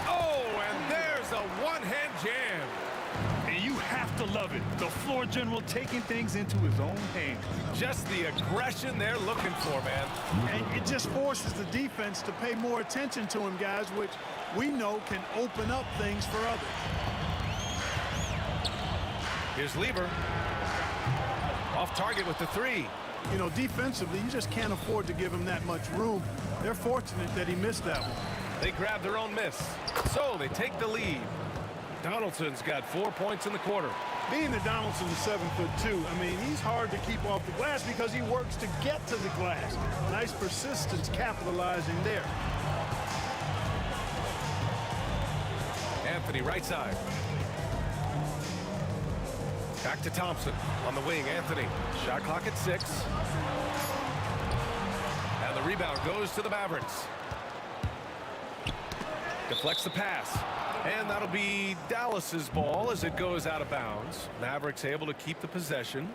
Oh, and there's a one-hand jam. And you have to love it. The floor general taking things into his own hands. Just the aggression they're looking for, man. And it just forces the defense to pay more attention to him, guys, which we know can open up things for others. Here's Lever. Off target with the 3. You know, defensively, you just can't afford to give him that much room. They're fortunate that he missed that one. They grab their own miss. So they take the lead. Donaldson's got 4 points in the quarter. Being that Donaldson is 7'2", I mean, he's hard to keep off the glass because he works to get to the glass. Nice persistence capitalizing there. Anthony right side. Back to Thompson on the wing. Anthony. Shot clock at 6. And the rebound goes to the Mavericks. Deflects the pass. And that'll be Dallas's ball as it goes out of bounds. Mavericks able to keep the possession.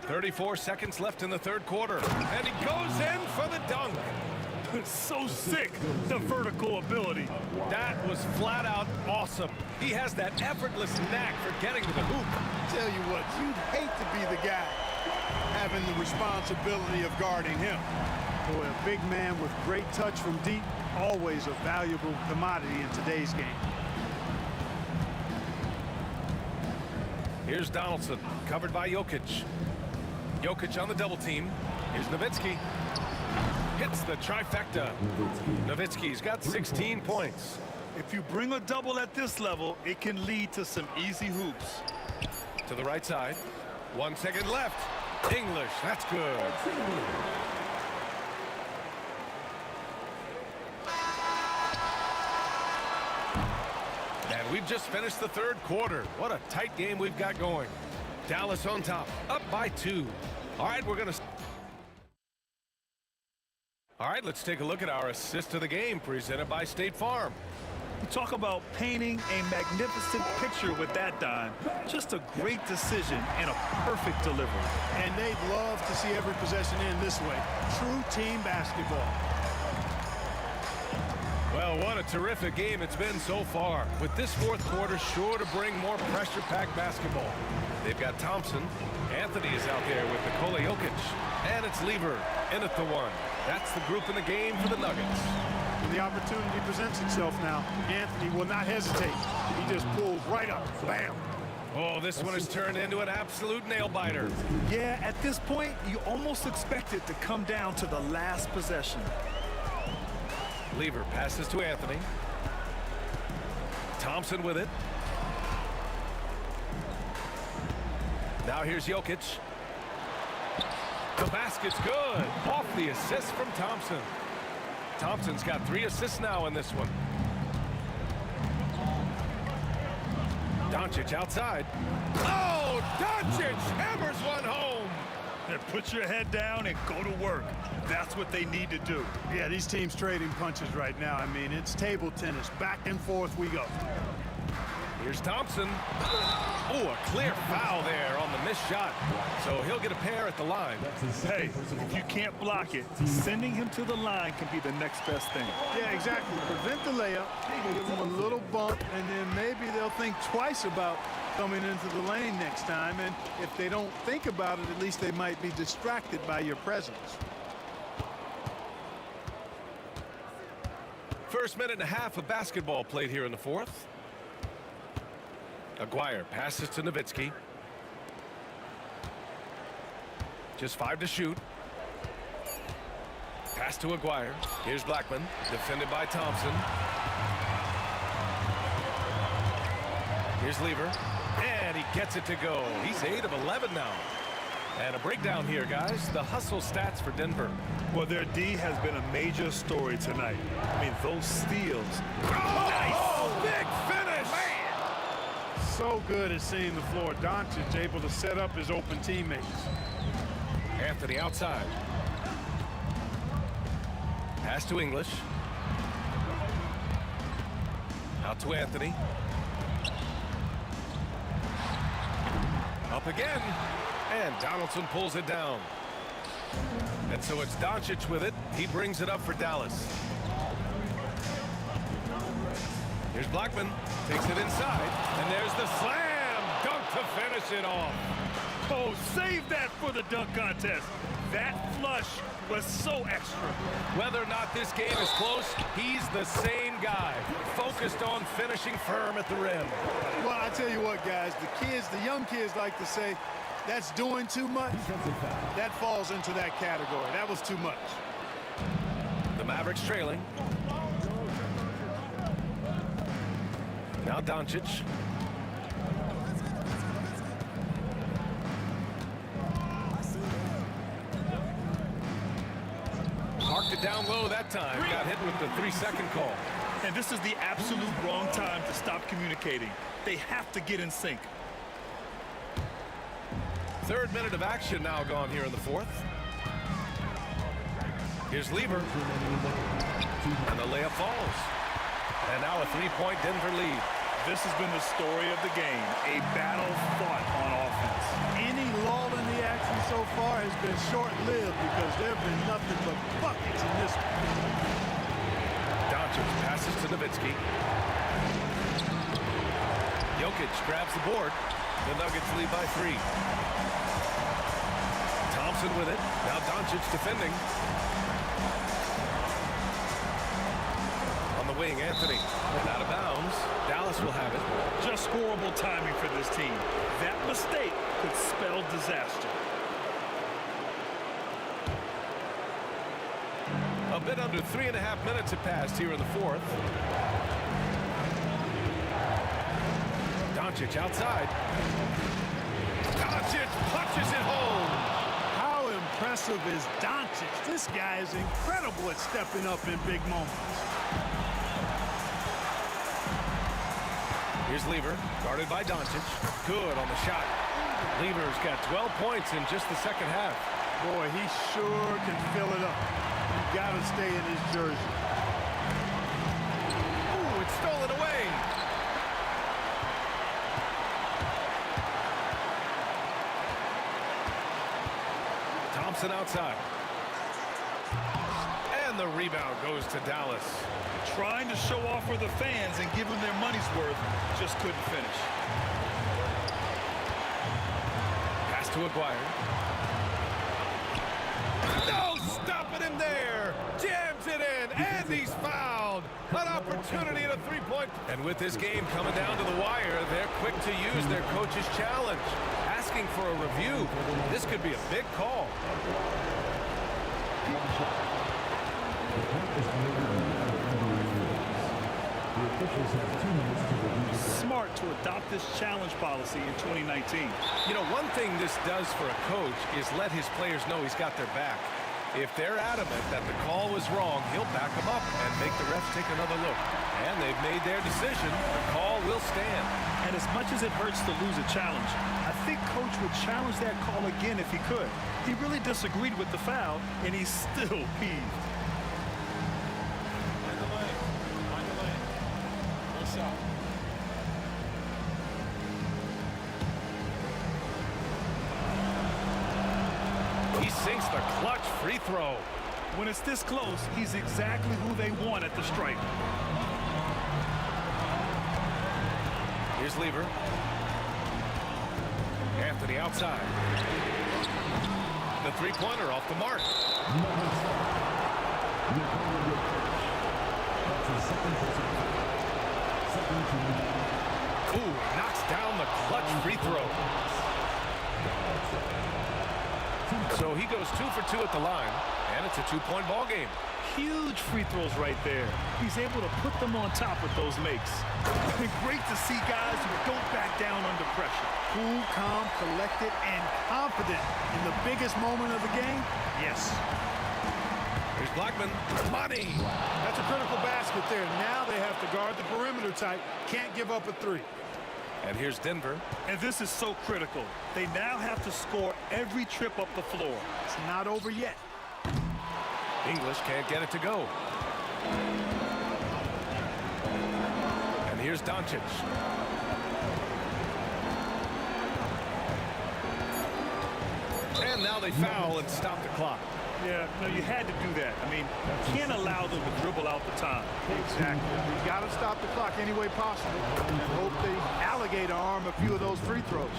34 seconds left in the third quarter. And he goes in for the dunk. So sick, the vertical ability. That was flat out awesome. He has that effortless knack for getting to the hoop. Tell you what, you'd hate to be the guy having the responsibility of guarding him. Boy, a big man with great touch from deep, always a valuable commodity in today's game. Here's Donaldson, covered by Jokic. Jokic on the double team. Here's Nowitzki. Hits the trifecta. Nowitzki's got 16 points. If you bring a double at this level, it can lead to some easy hoops. To the right side. 1 second left. English, that's good. And we've just finished the third quarter. What a tight game we've got going. Dallas on top, up by 2. All right, let's take a look at our assist of the game presented by State Farm. Talk about painting a magnificent picture with that, Don. Just a great decision and a perfect delivery. And they'd love to see every possession end this way. True team basketball. Well, what a terrific game it's been so far. With this fourth quarter sure to bring more pressure-packed basketball. They've got Thompson. Anthony is out there with Nikola Jokic. And it's Lever in at the 1. That's the group in the game for the Nuggets. When the opportunity presents itself now, Anthony will not hesitate. He just pulls right up. Bam! Oh, this one has turned into an absolute nail-biter. Yeah, at this point, you almost expect it to come down to the last possession. Lever passes to Anthony. Thompson with it. Now here's Jokic. The basket's good. Off the assist from Thompson. Thompson's got 3 assists now in this one. Doncic outside. Oh, Doncic hammers one home. Then put your head down and go to work. That's what they need to do. Yeah, these teams trading punches right now. I mean, it's table tennis. Back and forth we go. Here's Thompson. Oh, a clear foul there on the missed shot. So he'll get a pair at the line. Hey, if you can't block it, sending him to the line can be the next best thing. Yeah, exactly. Prevent the layup, give them a little bump, and then maybe they'll think twice about coming into the lane next time. And if they don't think about it, at least they might be distracted by your presence. First minute and a half of basketball played here in the fourth. Aguirre passes to Nowitzki. Just 5 to shoot. Pass to Aguirre. Here's Blackman, defended by Thompson. Here's Lever, and he gets it to go. He's 8 of 11 now. And a breakdown here, guys. The hustle stats for Denver. Well, their D has been a major story tonight. I mean, those steals. Oh, big finish! So good at seeing the floor. Doncic able to set up his open teammates. Anthony outside. Pass to English. Out to Anthony. Up again. And Donaldson pulls it down. And so it's Doncic with it. He brings it up for Dallas. Here's Blackman. Takes it inside. And there's the slam dunk to finish it off. Oh, save that for the dunk contest. That flush was so extra. Whether or not this game is close, he's the same guy. Focused on finishing firm at the rim. Well, I tell you what, guys, the young kids like to say, that's doing too much. That falls into that category. That was too much. The Mavericks trailing. Now Doncic. Parked it down low that time. Got hit with the 3-second call. And this is the absolute wrong time to stop communicating. They have to get in sync. Third minute of action now gone here in the fourth. Here's Lever. And the layup falls. And now a 3-point Denver lead. This has been the story of the game, a battle fought on offense. Any lull in the action so far has been short-lived because there have been nothing but buckets in this one. Doncic passes to Nowitzki. Jokic grabs the board. The Nuggets lead by 3. Thompson with it. Now Doncic defending. On the wing, Anthony. And out of bounds. Dallas will have it. Just horrible timing for this team. That mistake could spell disaster. A bit under 3.5 minutes have passed here in the fourth. Doncic outside. Doncic punches it home. How impressive is Doncic? This guy is incredible at stepping up in big moments. Here's Lever, guarded by Doncic. Good on the shot. Lever's got 12 points in just the second half. Boy, he sure can fill it up. You got to stay in his jersey. Ooh, it's stolen away. Thompson outside. And the rebound goes to Dallas. Trying to show off for the fans and give them their money's worth, just couldn't finish. Pass to Aguirre. No stopping him there. Jams it in and he's fouled. An opportunity at a three-point. And with this game coming down to the wire, they're quick to use their coach's challenge. Asking for a review. This could be a big call. Smart to adopt this challenge policy in 2019. You know, one thing this does for a coach is let his players know he's got their back. If they're adamant that the call was wrong, he'll back them up and make the refs take another look. And they've made their decision. The call will stand. And as much as it hurts to lose a challenge, I think Coach would challenge that call again if he could. He really disagreed with the foul, and he's still peeved. He sinks the clutch free throw. When it's this close, he's exactly who they want at the stripe. Here's Lever. Anthony outside. The three-pointer off the mark. Ooh, knocks down the clutch free throw. So he goes 2 for 2 at the line, and it's a two-point ball game. Huge free throws right there. He's able to put them on top with those makes. Great to see guys who don't back down under pressure. Cool, calm, collected, and confident in the biggest moment of the game? Yes. Here's Blackman. Money! That's a critical basket there. Now they have to guard the perimeter tight. Can't give up a three. And here's Denver. And this is so critical. They now have to score every trip up the floor. It's not over yet. English can't get it to go. And here's Doncic. And now they foul and stop the clock. Yeah, no, you had to do that. I mean, you can't allow them to dribble out the time. Exactly. You got to stop the clock any way possible and hope they alligator arm a few of those free throws.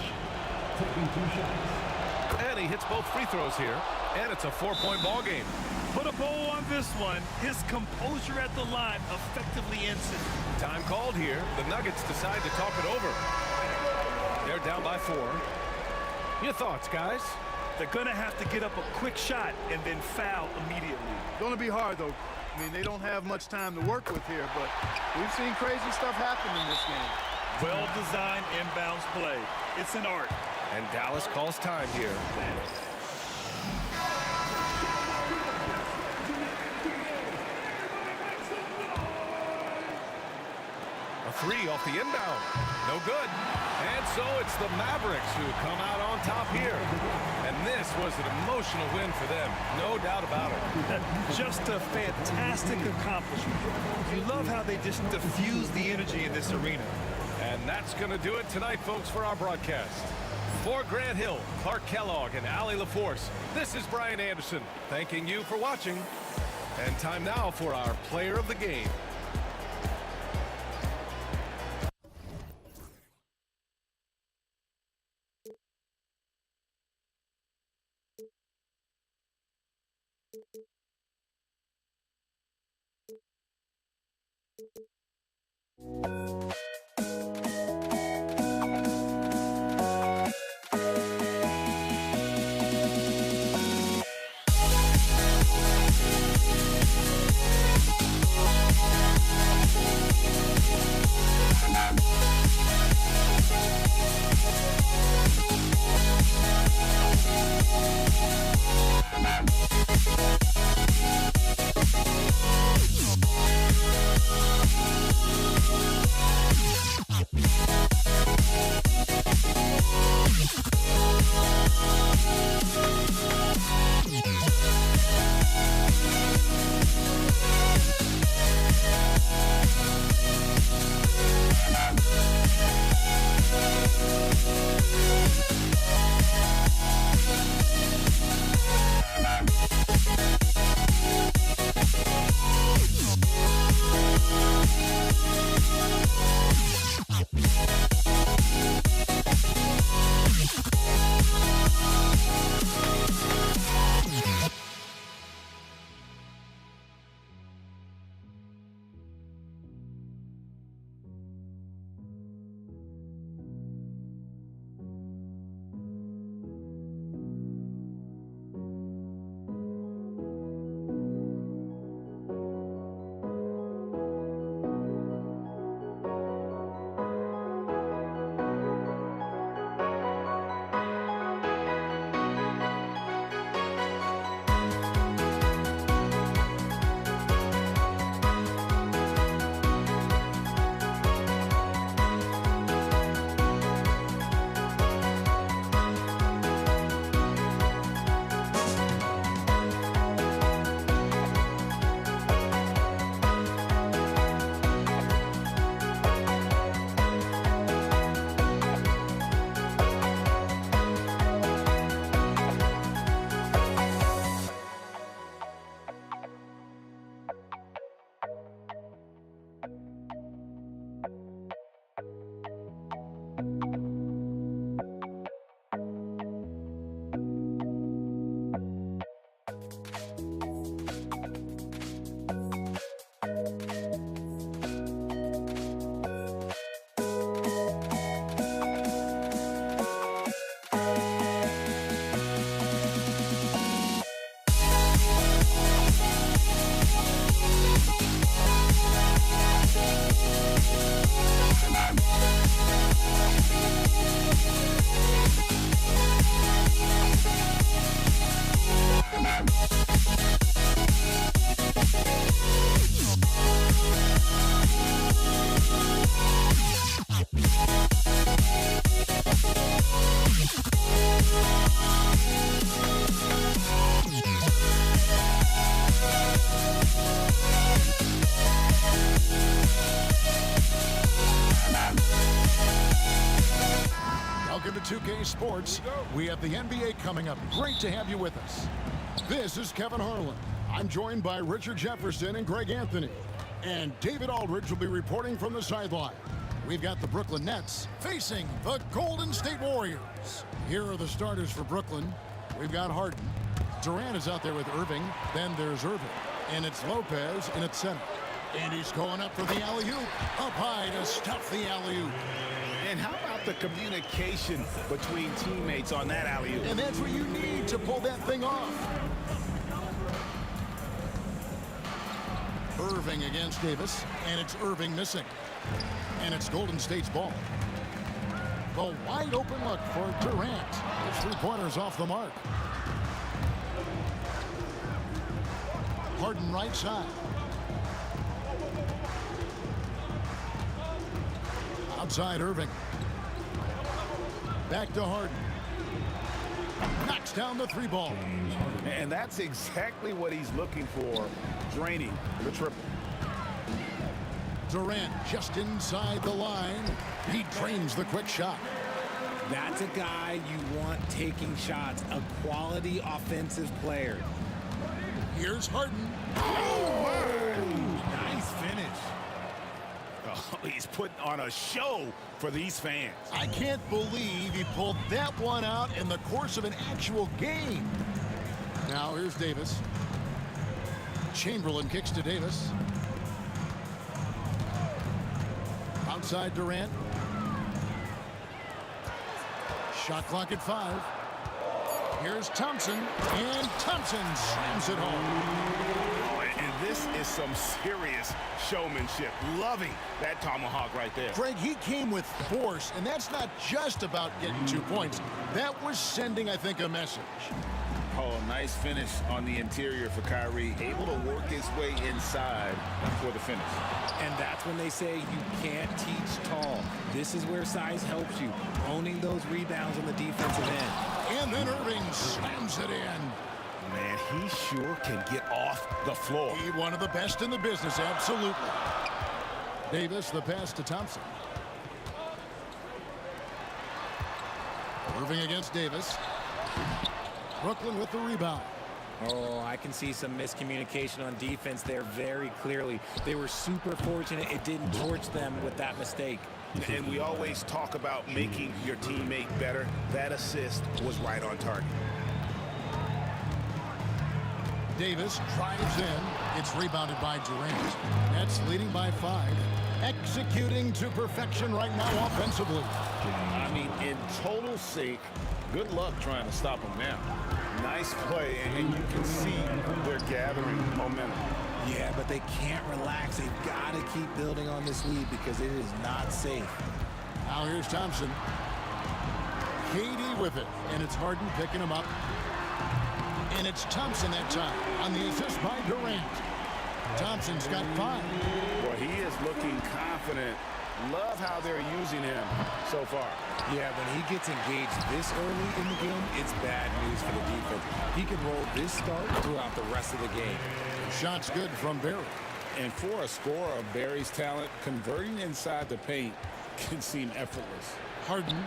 And he hits both free throws here. And it's a 4-point ball game. Put a bow on this one. His composure at the line effectively ends it. Time called here. The Nuggets decide to talk it over. They're down by 4. Your thoughts, guys? They're going to have to get up a quick shot and then foul immediately. Going to be hard, though. I mean, they don't have much time to work with here, but we've seen crazy stuff happen in this game. Well-designed inbounds play. It's an art. And Dallas calls time here. A three off the inbound. No good. And so it's the Mavericks who come out on top here. And this was an emotional win for them. No doubt about it. Just a fantastic accomplishment. You love how they just diffuse the energy in this arena. And that's going to do it tonight, folks, for our broadcast. For Grant Hill, Clark Kellogg, and Allie LaForce, this is Brian Anderson thanking you for watching. And time now for our player of the game. 2K Sports. We have the NBA coming up. Great to have you with us. This is Kevin Harlan. I'm joined by Richard Jefferson and Greg Anthony. And David Aldridge will be reporting from the sideline. We've got the Brooklyn Nets facing the Golden State Warriors. Here are the starters for Brooklyn. We've got Harden. Durant is out there with Irving. Then there's Irving. And it's Lopez in its center. And he's going up for the alley-oop. Up high to stuff the alley-oop. And how about the communication between teammates on that alley-oop? And that's what you need to pull that thing off. Irving against Davis, and it's Irving missing. And it's Golden State's ball. The wide open look for Durant. His three-pointers off the mark. Harden right side. Outside Irving. Back to Harden. Knocks down the three ball. And that's exactly what he's looking for, draining the triple. Durant just inside the line. He drains the quick shot. That's a guy you want taking shots, a quality offensive player. Here's Harden. Nice finish. Oh, he's putting on a show for these fans. I can't believe he pulled that one out in the course of an actual game. Now here's Davis. Chamberlain kicks to Davis. Outside Durant. Shot clock at 5. Here's Thompson, and Thompson slams it home. And this is some serious showmanship. Loving that tomahawk right there. Greg, he came with force, and that's not just about getting 2 points. That was sending, I think, a message. Oh, nice finish on the interior for Kyrie. Able to work his way inside for the finish. And that's when they say you can't teach tall. This is where size helps you, owning those rebounds on the defensive end. And then Irving slams it in. Man, he sure can get off the floor. He one of the best in the business, absolutely. Davis, the pass to Thompson. Irving against Davis. Brooklyn with the rebound. Oh, I can see some miscommunication on defense there very clearly. They were super fortunate it didn't torch them with that mistake. And we always talk about making your teammate better. That assist was right on target. Davis drives in. It's rebounded by Durant. Nets leading by 5. Executing to perfection right now offensively. I mean, in total sync. Good luck trying to stop him now. Nice play, and you can see they're gathering momentum. Yeah, but they can't relax. They've got to keep building on this lead because it is not safe. Now here's Thompson. Katie with it, and it's Harden picking him up. And it's Thompson that time on the assist by Durant. Thompson's got 5. Well, he is looking confident. Love how they're using him so far. Yeah, when he gets engaged this early in the game, it's bad news for the defense. He can roll this start throughout the rest of the game. Shot's good from Barry. And for a scorer of Barry's talent, converting inside the paint can seem effortless. Harden.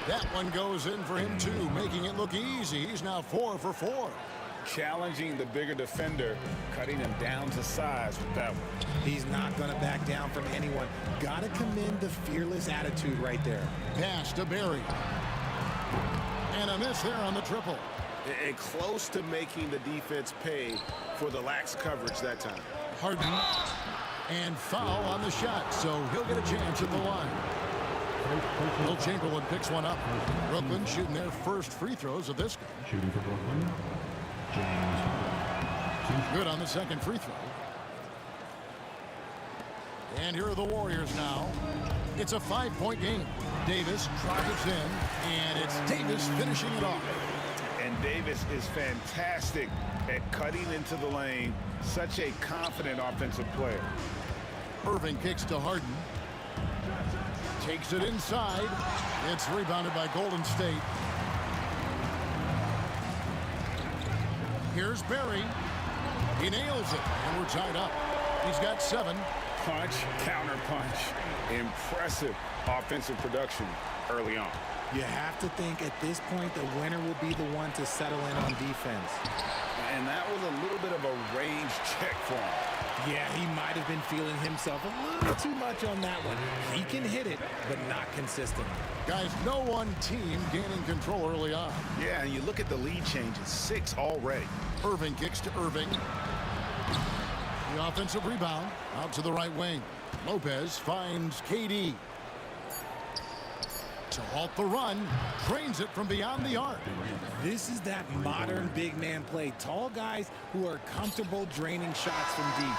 That one goes in for him too, making it look easy. He's now 4 for 4. Challenging the bigger defender, cutting him down to size with that one. He's not going to back down from anyone. Got to commend the fearless attitude right there. Pass to Barry. And a miss there on the triple. And close to making the defense pay for the lax coverage that time. Harden. And foul on the shot, so he'll get a chance at the line. Will Chamberlain picks one up. Brooklyn shooting their first free throws of this game. Shooting for Brooklyn, James. Good on the second free throw. And here are the Warriors now. It's a 5-point game. Davis drives in, and it's Davis finishing it off. And Davis is fantastic at cutting into the lane. Such a confident offensive player. Irving kicks to Harden. Takes it inside. It's rebounded by Golden State. Here's Barry. He nails it, and we're tied up. He's got 7. Punch, counter punch. Impressive offensive production early on. You have to think at this point the winner will be the one to settle in on defense. And that was a little bit of a range check for him. Yeah, he might have been feeling himself a little too much on that one. He can hit it, but not consistent. Guys, no one team gaining control early on. Yeah, and you look at the lead changes, 6 already. Irving kicks to Irving. The offensive rebound out to the right wing. Lopez finds KD. To halt the run, drains it from beyond the arc. This is that modern big man play. Tall guys who are comfortable draining shots from deep.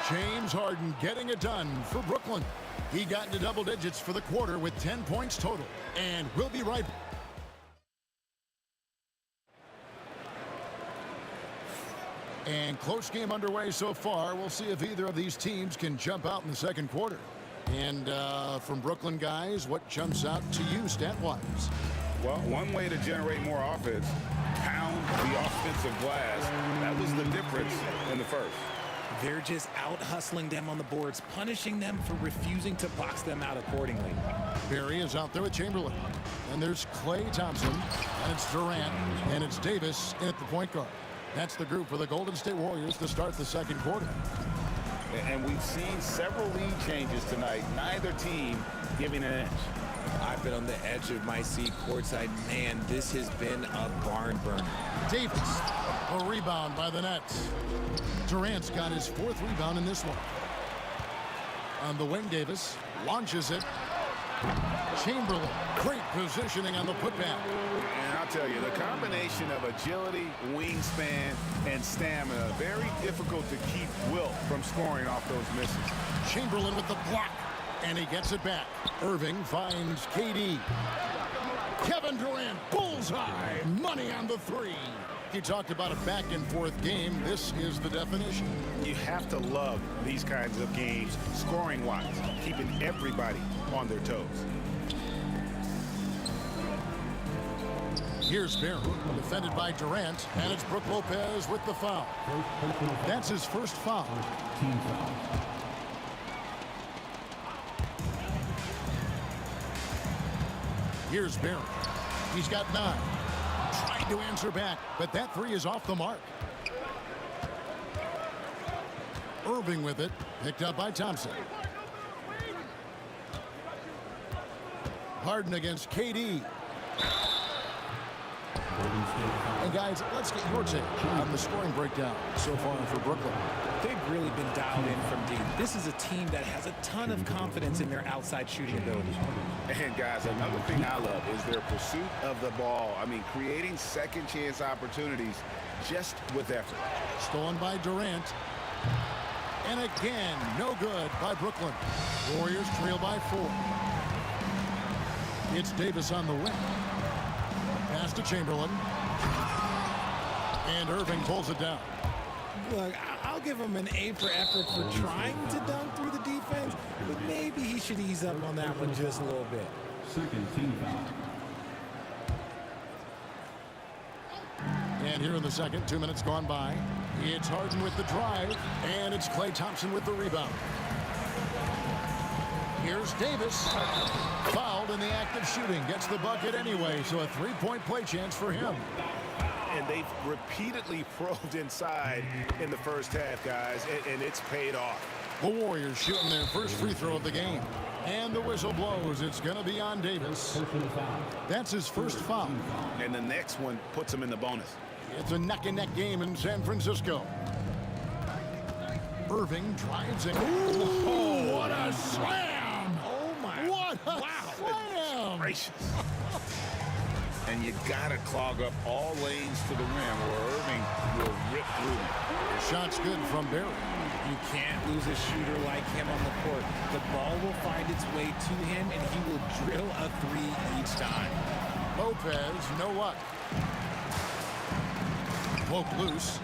James Harden getting it done for Brooklyn. He got into double digits for the quarter with 10 points total. And we'll be right back. And close game underway so far. We'll see if either of these teams can jump out in the second quarter. And from Brooklyn, guys, what jumps out to you stat-wise? Well, one way to generate more offense, pound the offensive glass. That was the difference in the first. They're just out hustling them on the boards, punishing them for refusing to box them out accordingly. Barry is out there with Chamberlain. And there's Klay Thompson, and it's Durant, and it's Davis in at the point guard. That's the group for the Golden State Warriors to start the second quarter. And we've seen several lead changes tonight. Neither team giving an edge. I've been on the edge of my seat courtside. Man, this has been a barn burner. Davis, a rebound by the Nets. Durant's got his 4th rebound in this one. On the wing, Davis launches it. Chamberlain, great positioning on the putback. And I'll tell you, the combination of agility, wingspan, and stamina, very difficult to keep Wilt from scoring off those misses. Chamberlain with the block, and he gets it back. Irving finds KD. Kevin Durant, bullseye, money on the 3. He talked about a back-and-forth game. This is the definition. You have to love these kinds of games, scoring-wise, keeping everybody on their toes. Here's Barry, defended by Durant, and it's Brook Lopez with the foul. That's his first foul. Team foul. Here's Barry. He's got 9. Trying to answer back, but that 3 is off the mark. Irving with it, picked up by Thompson. Harden against KD. And guys, let's get your take on the scoring breakdown so far for Brooklyn. They've really been dialed in from deep. This is a team that has a ton of confidence in their outside shooting ability. And guys, another thing I love is their pursuit of the ball. I mean, creating second chance opportunities just with effort. Stolen by Durant. And again, no good by Brooklyn. Warriors trail by 4. It's Davis on the wing. Pass to Chamberlain. And Irving pulls it down. Look, I'll give him an A for effort for trying to dunk through the defense, but maybe he should ease up on that one just a little bit. Second team foul. And here in the second, 2 minutes gone by. It's Harden with the drive, and it's Klay Thompson with the rebound. Here's Davis. Fouled in the act of shooting. Gets the bucket anyway, so a 3-point play chance for him. And they've repeatedly probed inside in the first half, guys, and it's paid off. The Warriors shooting their first free throw of the game. And the whistle blows. It's going to be on Davis. That's his first foul. And the next one puts him in the bonus. It's a neck-and-neck game in San Francisco. Irving drives it. Ooh, what a slam! Oh, my. What a slam! Gracious. And you got to clog up all lanes to the rim or Irving will rip through them. The shot's good from Barry. You can't lose a shooter like him on the court. The ball will find its way to him, and he will drill a 3 each time. Lopez, no luck. Poke loose.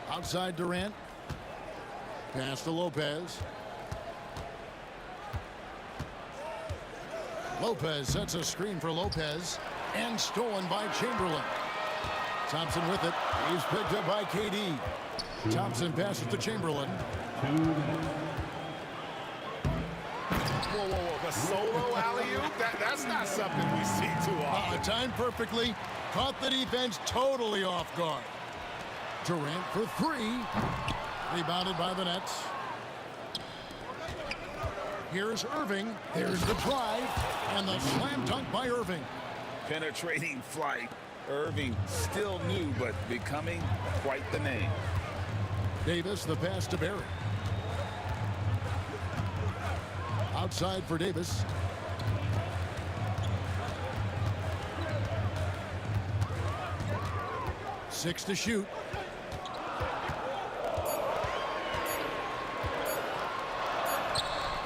Outside Durant. Pass to Lopez. Lopez sets a screen for Lopez. And stolen by Chamberlain. Thompson with it. He's picked up by KD. Thompson passes to Chamberlain. Whoa, whoa, whoa. The solo alley-oop? That's not something we see too often. Timed perfectly. Caught the defense totally off guard. Durant for three. Rebounded by the Nets. Here's Irving. There's the drive. And the slam dunk by Irving. Penetrating flight. Irving still new, but becoming quite the name. Davis, the pass to Barry. Outside for Davis. Six to shoot.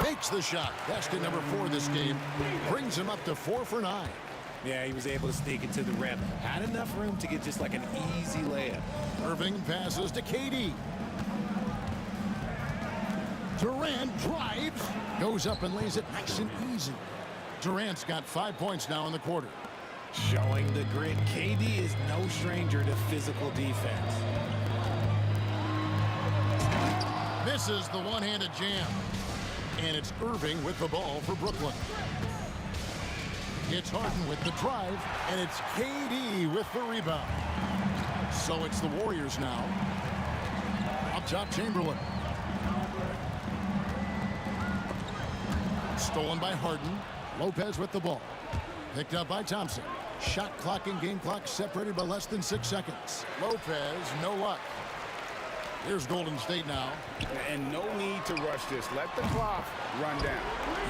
Makes the shot. Basket number 4 this game. Brings him up to 4 for 9. Yeah, he was able to sneak it to the rim. Had enough room to get just like an easy layup. Irving passes to KD. Durant drives. Goes up and lays it nice and easy. Durant's got 5 points now in the quarter. Showing the grit. KD is no stranger to physical defense. This is the one-handed jam. And it's Irving with the ball for Brooklyn. It's Harden with the drive, and it's KD with the rebound. So it's the Warriors now. Up top, Chamberlain. Stolen by Harden. Lopez with the ball. Picked up by Thompson. Shot clock and game clock separated by less than 6 seconds. Lopez, no luck. Here's Golden State now. And no need to rush this. Let the clock run down.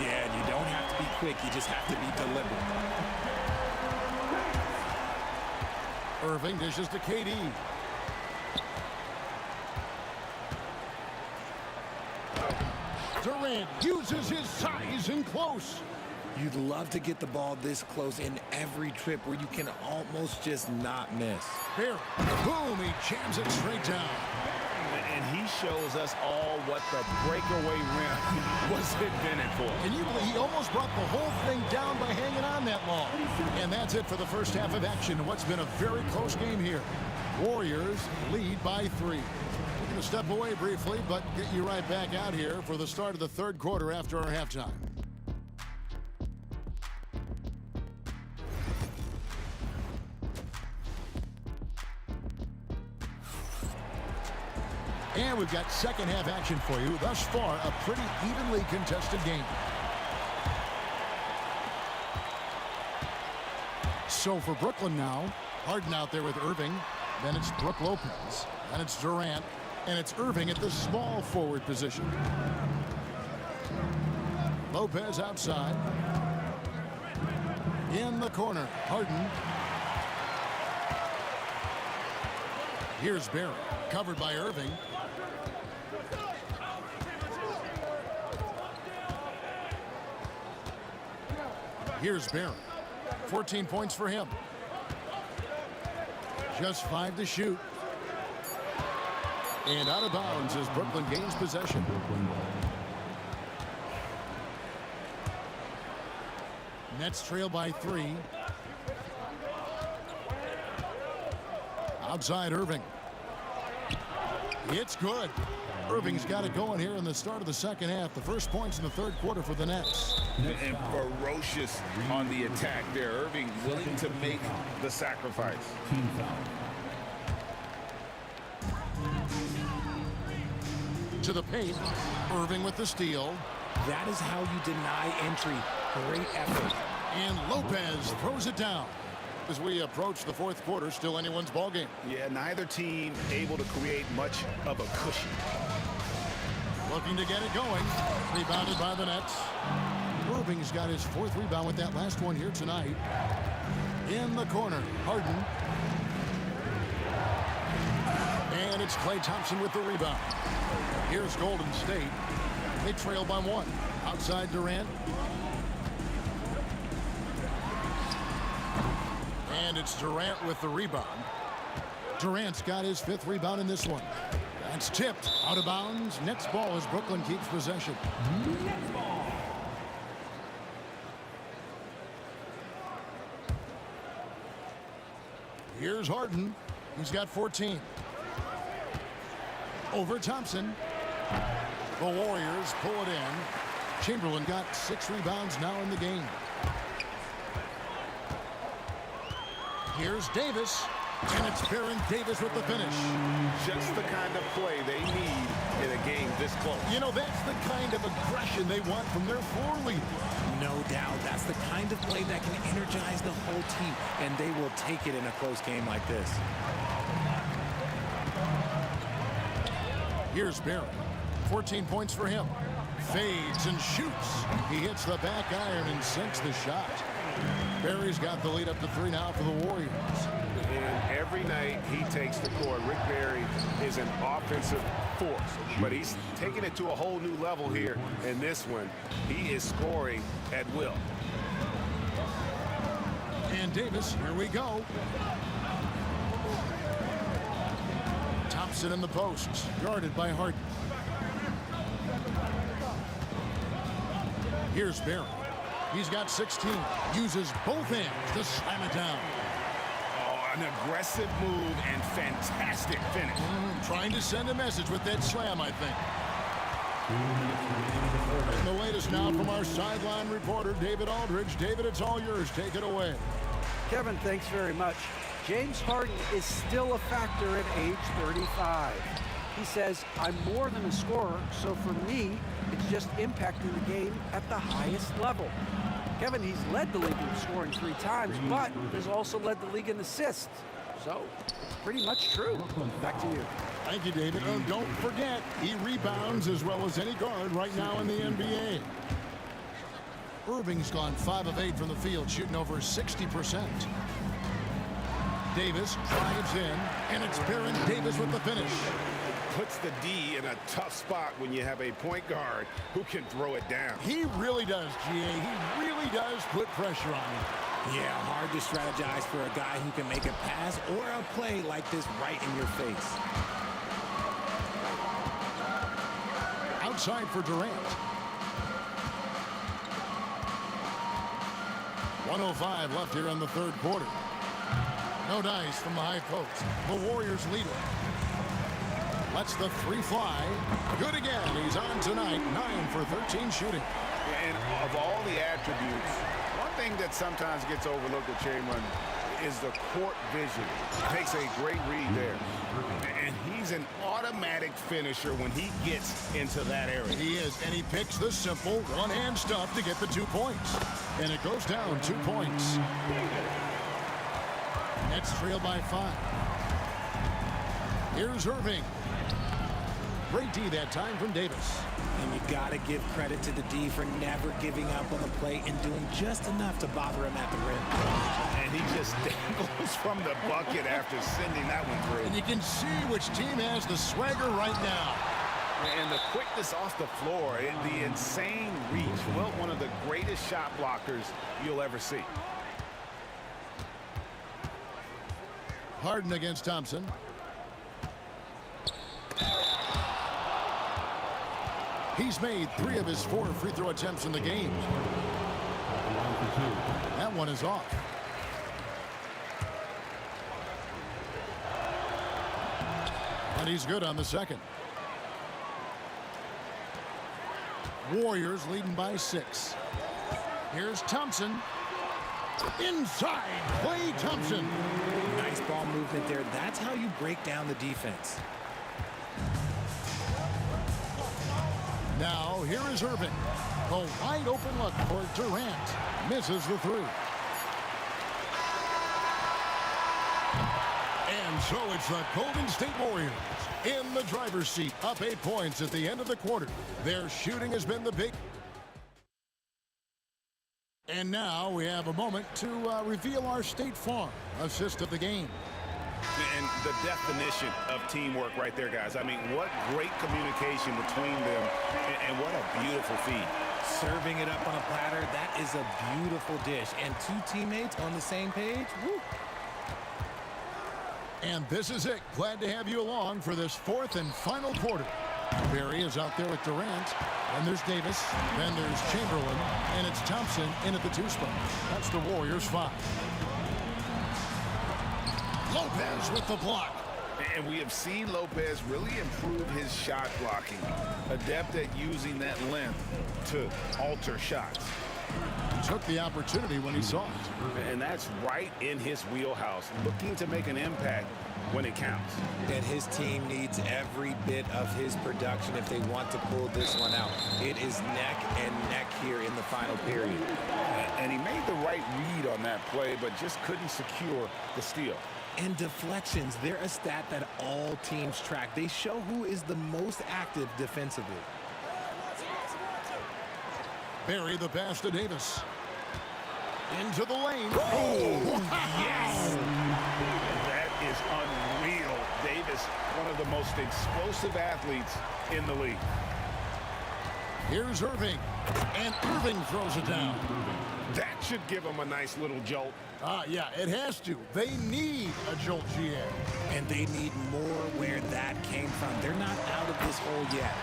Yeah, and you don't have to be quick. You just have to be deliberate. Irving dishes to KD. Durant uses his size and close. You'd love to get the ball this close in every trip where you can almost just not miss. Barry, boom, he jams it straight down. And he shows us all what the breakaway rim was invented for. Can you believe he almost brought the whole thing down by hanging on that long? And that's it for the first half of action. What's been a very close game here. Warriors lead by 3. We're going to step away briefly, but get you right back out here for the start of the third quarter after our halftime. And we've got second half action for you. Thus far, a pretty evenly contested game. So for Brooklyn now, Harden out there with Irving. Then it's Brook Lopez. Then it's Durant. And it's Irving at the small forward position. Lopez outside. In the corner, Harden. Here's Barry, covered by Irving. Here's Barry. 14 points for him. Just 5 to shoot. And out of bounds as Brooklyn gains possession. Nets trail by 3. Outside Irving. It's good. Irving's got it going here in the start of the second half. The first points in the third quarter for the Nets. And ferocious on the attack there. Irving willing to make the sacrifice. To the paint. Irving with the steal. That is how you deny entry. Great effort. And Lopez throws it down. As we approach the fourth quarter, still anyone's ball game. Yeah, neither team able to create much of a cushion. Looking to get it going. Rebounded by the Nets. Irving's got his 4th rebound with that last one here tonight. In the corner, Harden. And it's Klay Thompson with the rebound. Here's Golden State. They trail by 1. Outside Durant. And it's Durant with the rebound. Durant's got his 5th rebound in this one. That's tipped out of bounds. Nets ball as Brooklyn keeps possession. Here's Harden. He's got 14. Over Thompson. The Warriors pull it in. Chamberlain got 6 rebounds now in the game. Here's Davis. And it's Baron Davis with the finish. Just the kind of play they need in a game this close. You know, that's the kind of aggression they want from their floor leader. No doubt. That's the kind of play that can energize the whole team, and they will take it in a close game like this. Here's Barry. 14 points for him. Fades and shoots. He hits the back iron and sinks the shot. Barry's got the lead up to 3 now for the Warriors. And every night he takes the court, Rick Barry is an offensive force. But he's taking it to a whole new level here in this one. He is scoring at will. And Davis, here we go. Thompson in the post, guarded by Harden. Here's Barry. He's got 16. Uses both hands to slam it down. Oh, an aggressive move and fantastic finish. Trying to send a message with that slam, I think. And the latest now from our sideline reporter, David Aldridge. David, it's all yours. Take it away. Kevin, thanks very much. James Harden is still a factor at age 35. He says, I'm more than a scorer, so for me, it's just impacting the game at the highest level. Kevin, he's led the league in scoring 3 times, but has also led the league in assists. So, it's pretty much true. Back to you. Thank you, David. Oh, don't forget, he rebounds as well as any guard right now in the NBA. Irving's gone 5 of 8 from the field, shooting over 60%. Davis drives in, and it's Baron Davis with the finish. Puts the D in a tough spot when you have a point guard who can throw it down. He really does, GA. He really does put pressure on him. Yeah, hard to strategize for a guy who can make a pass or a play like this right in your face. Outside for Durant. 1:05 left here in the 3rd quarter. No dice from the high post. The Warriors lead it. Lets the 3 fly. Good again. He's on tonight. 9 for 13 shooting. And of all the attributes, one thing that sometimes gets overlooked at Chamberlain is the court vision. Takes a great read there. And he's an automatic finisher when he gets into that area. He is, and he picks the simple one-hand stuff to get the 2 points. And it goes down 2 points. Nets trail by 5. Here's Irving. Great D that time from Davis. And you got to give credit to the D for never giving up on the play and doing just enough to bother him at the rim. And he just dangles from the bucket after sending that one through. And you can see which team has the swagger right now. And the quickness off the floor, and the insane reach. Well, one of the greatest shot blockers you'll ever see. Harden against Thompson. He's made 3 of his 4 free throw attempts in the game. That one is off. And he's good on the second. Warriors leading by 6. Here's Thompson. Inside, Klay Thompson. Nice ball movement there. That's how you break down the defense. Now, here is Irving. A wide open look for Durant. Misses the 3. And so it's the Golden State Warriors in the driver's seat, up 8 points at the end of the quarter. Their shooting has been the big. And now we have a moment to reveal our State Farm assist of the game. And the definition of teamwork right there, guys. I mean, what great communication between them, and what a beautiful feed. Serving it up on a platter, that is a beautiful dish. And 2 teammates on the same page, woo. And this is it. Glad to have you along for this 4th and final quarter. Barry is out there with Durant. And there's Davis. Then there's Chamberlain. And it's Thompson in at the 2 spot. That's the Warriors 5. Lopez with the block. And we have seen Lopez really improve his shot blocking, adept at using that length to alter shots. Took the opportunity when he saw it. And that's right in his wheelhouse, looking to make an impact when it counts. And his team needs every bit of his production if they want to pull this one out. It is neck and neck here in the final period. And he made the right read on that play, but just couldn't secure the steal. And deflections, they're a stat that all teams track. They show who is the most active defensively. Barry the pass to Davis. Into the lane. Oh, yes! That is unreal. Davis, one of the most explosive athletes in the league. Here's Irving. And Irving throws it down. That should give him a nice little jolt. Yeah, it has to. They need a jolt, GA. And they need more where that came from. They're not out of this hole yet.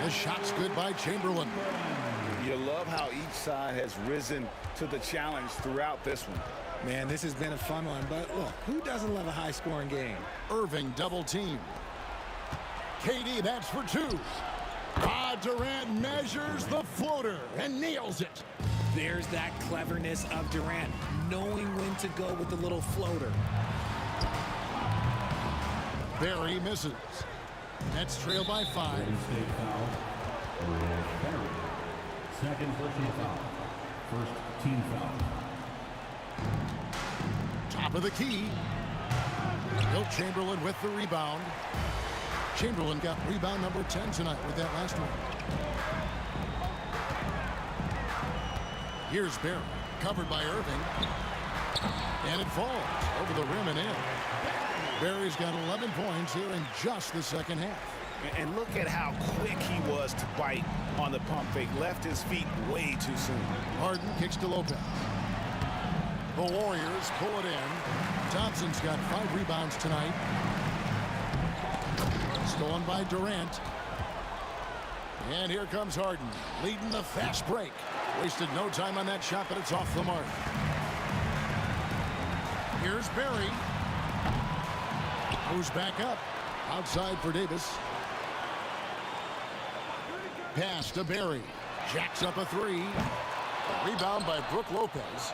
The shot's good by Chamberlain. You love how each side has risen to the challenge throughout this one. Man, this has been a fun one, but look, who doesn't love a high-scoring game? Irving double team. KD, that's for two. Durant measures the floater and nails it. There's that cleverness of Durant, knowing when to go with the little floater. Barry misses. Nets trail by 5. Second personal foul. First team foul. Top of the key. Wilt Chamberlain with the rebound. Chamberlain got rebound number 10 tonight with that last one. Here's Barry, covered by Irving. And it falls over the rim and in. Barry's got 11 points here in just the second half. And look at how quick he was to bite on the pump fake. Left his feet way too soon. Harden kicks to Lopez. The Warriors pull it in. Thompson's got 5 rebounds tonight. Stolen by Durant. And here comes Harden, leading the fast break. Wasted no time on that shot, but it's off the mark. Here's Barry. Moves back up. Outside for Davis. Pass to Barry. Jacks up a 3. Rebound by Brook Lopez.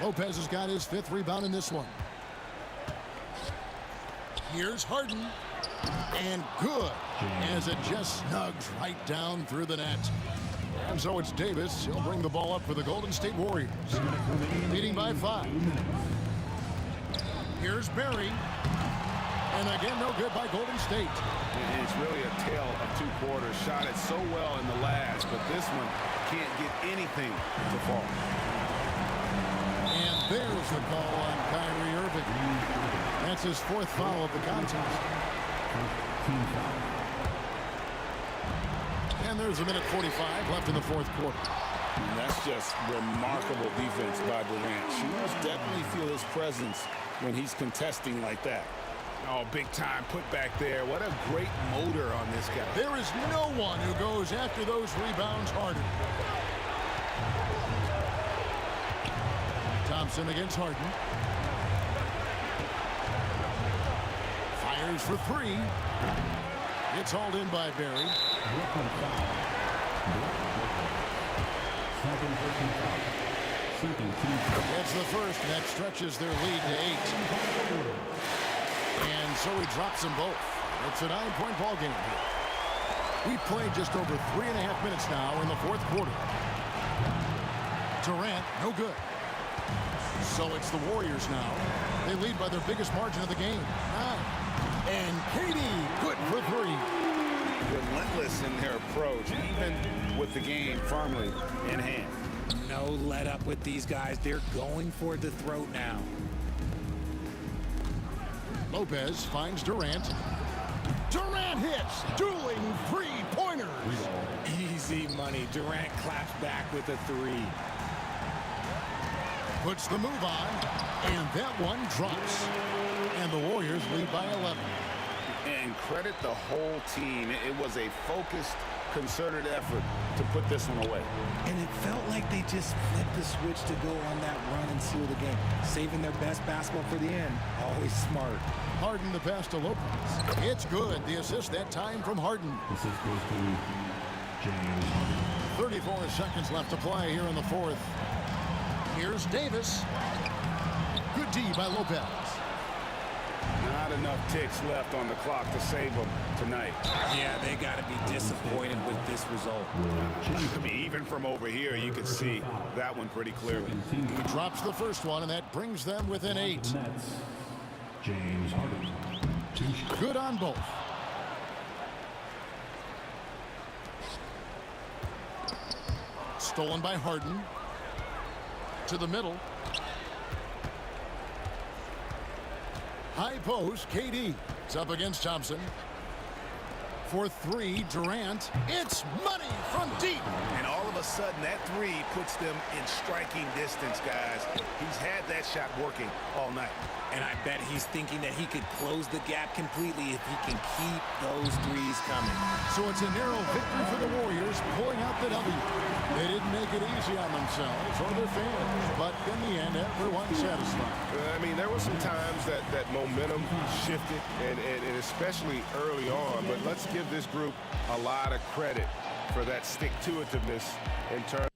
Lopez has got his 5th rebound in this one. Here's Harden. And good, as it just snugs right down through the net. And so it's Davis. He'll bring the ball up for the Golden State Warriors. Leading by 5. Here's Barry. And again, no good by Golden State. It's really a tale of 2 quarters. Shot it so well in the last, but this one can't get anything to fall. And there's the call on Kyrie Irving. That's his 4th foul of the contest. Team foul. And there's a minute 45 left in the 4th quarter. And that's just remarkable defense by Durant. Shooters definitely feel his presence when he's contesting like that. Oh, big time put back there. What a great motor on this guy. There is no one who goes after those rebounds harder. Thompson against Harden. Fires for 3. It's hauled in by Barry. Second personal foul. Second team foul. That's the first. That stretches their lead to 8. And so he drops them both. It's a 9-point ball game here. We've played just over 3.5 minutes now in the 4th quarter. Durant, no good. So it's the Warriors now. They lead by their biggest margin of the game, 9. And KD, good for 3. Relentless in their approach, even with the game firmly in hand. No let up with these guys. They're going for the throat now. Lopez finds Durant. Durant hits, dueling 3-pointers. Easy money. Durant claps back with a 3. Puts the move on, and that one drops. And the Warriors lead by 11. And credit the whole team. It was a focused concerted effort to put this one away. And it felt like they just flipped the switch to go on that run and seal the game. Saving their best basketball for the end. Always smart. Harden the pass to Lopez. It's good. The assist that time from Harden. Assist goes to James Harden. 34 seconds left to play here in the fourth. Here's Davis. Good D by Lopez. Not enough ticks left on the clock to save them tonight. Yeah, they got to be disappointed with this result. I mean, even from over here, you could see that one pretty clearly. He drops the first one, and that brings them within 8. Nets, James Harden. 2 shots. Good on both. Stolen by Harden. To the middle. High post, KD. It's up against Thompson. For 3, Durant. It's money from deep. And all of a sudden, that 3 puts them in striking distance, guys. He's had that shot working all night. And I bet he's thinking that he could close the gap completely if he can keep those threes coming. So it's a narrow victory for the Warriors, pulling out the W. They didn't make it easy on themselves or their fans, but in the end, everyone's satisfied. I mean, there were some times that momentum shifted, and especially early on, but let's give this group a lot of credit for that stick-to-itiveness in terms.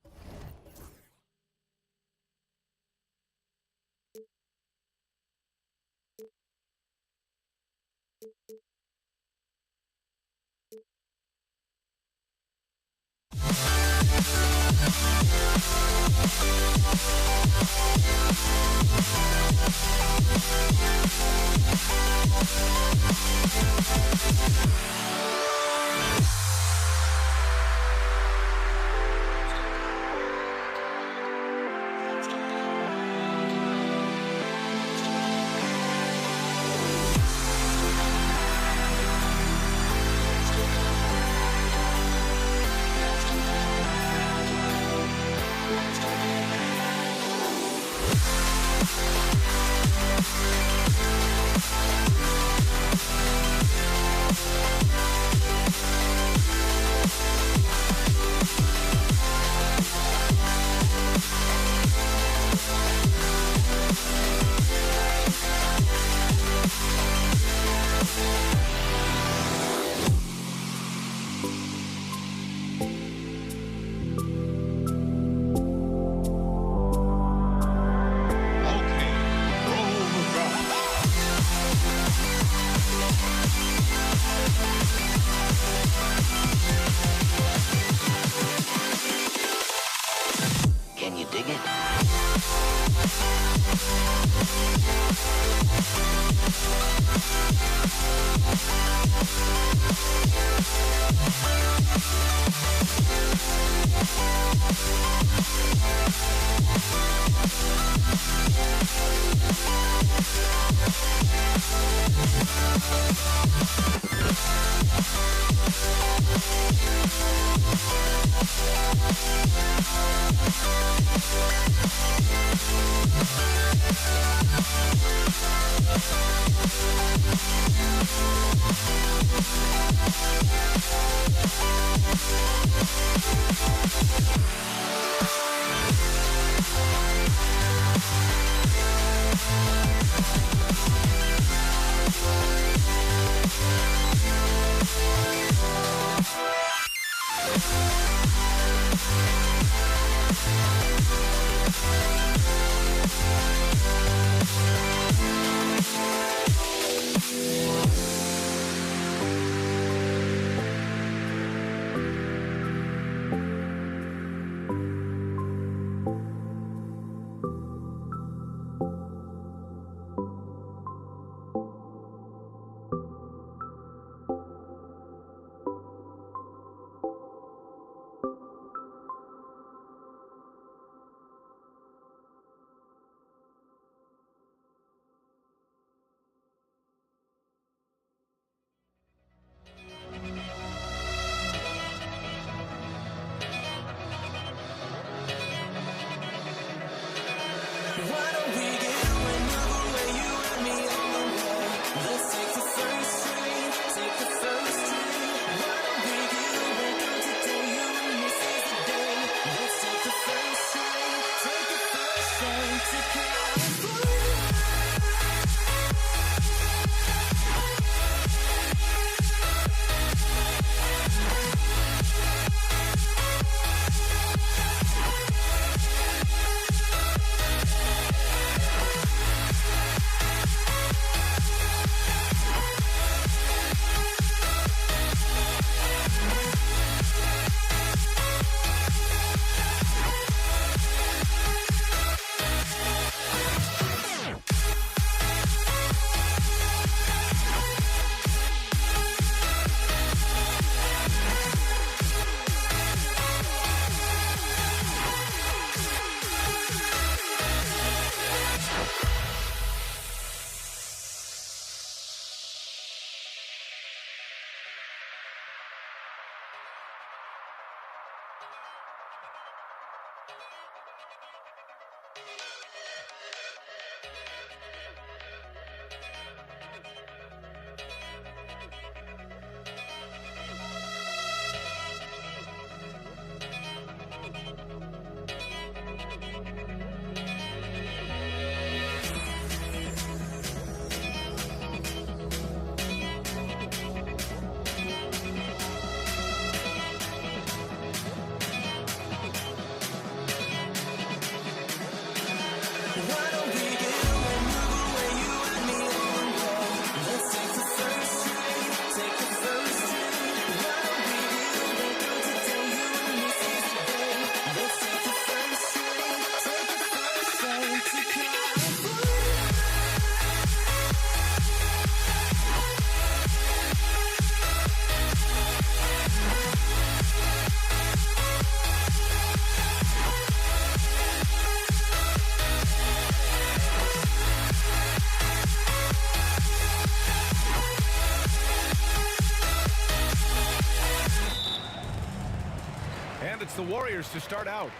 It's the Warriors to start out.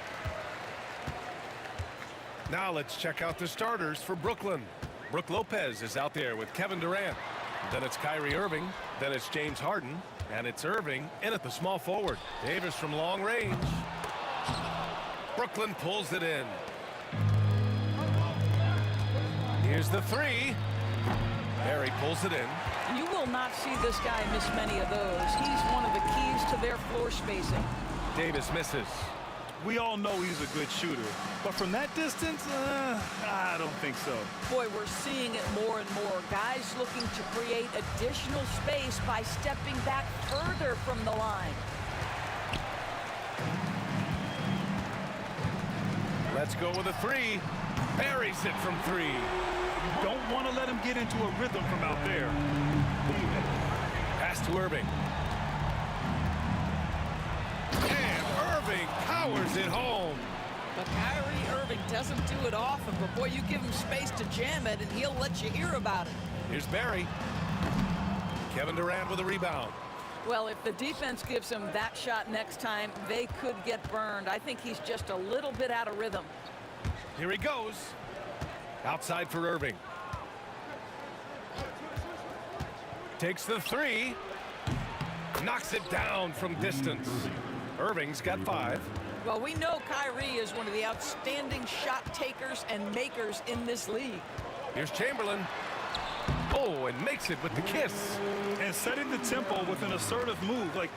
Now let's check out the starters for Brooklyn. Brook Lopez is out there with Kevin Durant. Then it's Kyrie Irving. Then it's James Harden. And it's Irving in at the small forward. Davis from long range. Brooklyn pulls it in. Here's the three. Barry pulls it in. You will not see this guy miss many of those. He's one of the keys to their floor spacing. Davis misses. We all know he's a good shooter, but from that distance, I don't think so. Boy, we're seeing it more and more. Guys looking to create additional space by stepping back further from the line. Let's go with a three. Buries it from three. Don't want to let him get into a rhythm from out there. Pass to Irving. And Irving powers it home. But Kyrie Irving doesn't do it often, but boy, you give him space to jam it and he'll let you hear about it. Here's Barry. Kevin Durant with a rebound. Well, if the defense gives him that shot next time, they could get burned. I think he's just a little bit out of rhythm. Here he goes. Outside for Irving. Takes the three. Knocks it down from distance. Irving's got 5. Well, we know Kyrie is one of the outstanding shot takers and makers in this league. Here's Chamberlain. Oh, and makes it with the kiss. And setting the tempo with an assertive move. Like,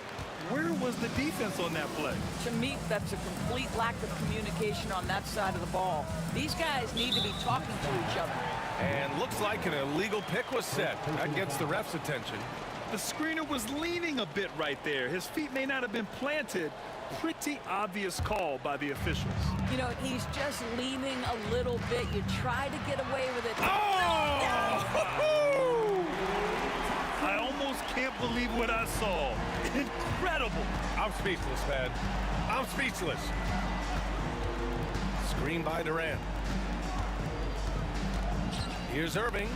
where was the defense on that play? To me, that's a complete lack of communication on that side of the ball. These guys need to be talking to each other. And looks like an illegal pick was set. That gets the ref's attention. The screener was leaning a bit right there. His feet may not have been planted. Pretty obvious call by the officials. You know, he's just leaning a little bit. You try to get away with it. Oh! I almost can't believe what I saw. Incredible. I'm speechless, man. I'm speechless. Screen by Durant. Here's Irving.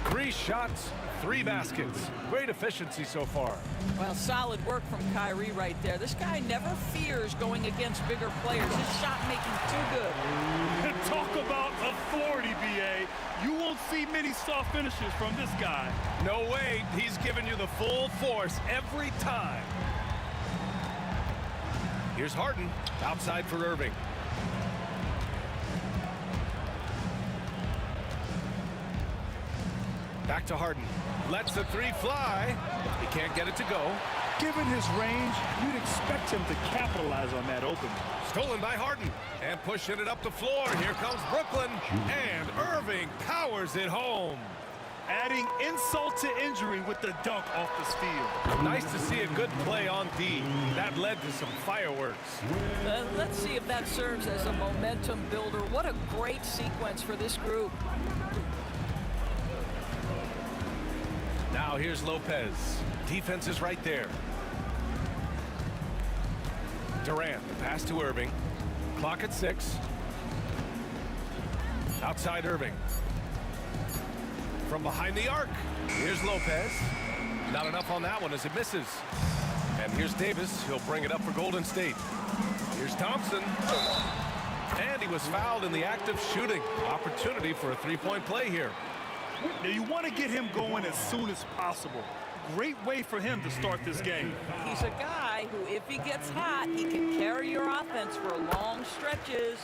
3 shots, 3 baskets. Great efficiency so far. Well, solid work from Kyrie right there. This guy never fears going against bigger players. His shot making too good. Talk about authority, BA. You won't see many soft finishes from this guy. No way. He's giving you the full force every time. Here's Harden. Outside for Irving. Back to Harden. Lets the 3 fly. He can't get it to go. Given his range, you'd expect him to capitalize on that opening. Stolen by Harden. And pushing it up the floor. Here comes Brooklyn. And Irving powers it home. Adding insult to injury with the dunk off the steal. Nice to see a good play on D. That led to some fireworks. Let's see if that serves as a momentum builder. What a great sequence for this group. Now here's Lopez. Defense is right there. Durant, pass to Irving. Clock at 6. Outside Irving. From behind the arc. Here's Lopez. Not enough on that one as it misses. And here's Davis. He'll bring it up for Golden State. Here's Thompson. And he was fouled in the act of shooting. Opportunity for a three-point play here. Now you want to get him going as soon as possible. Great way for him to start this game. He's a guy who, if he gets hot, he can carry your offense for long stretches.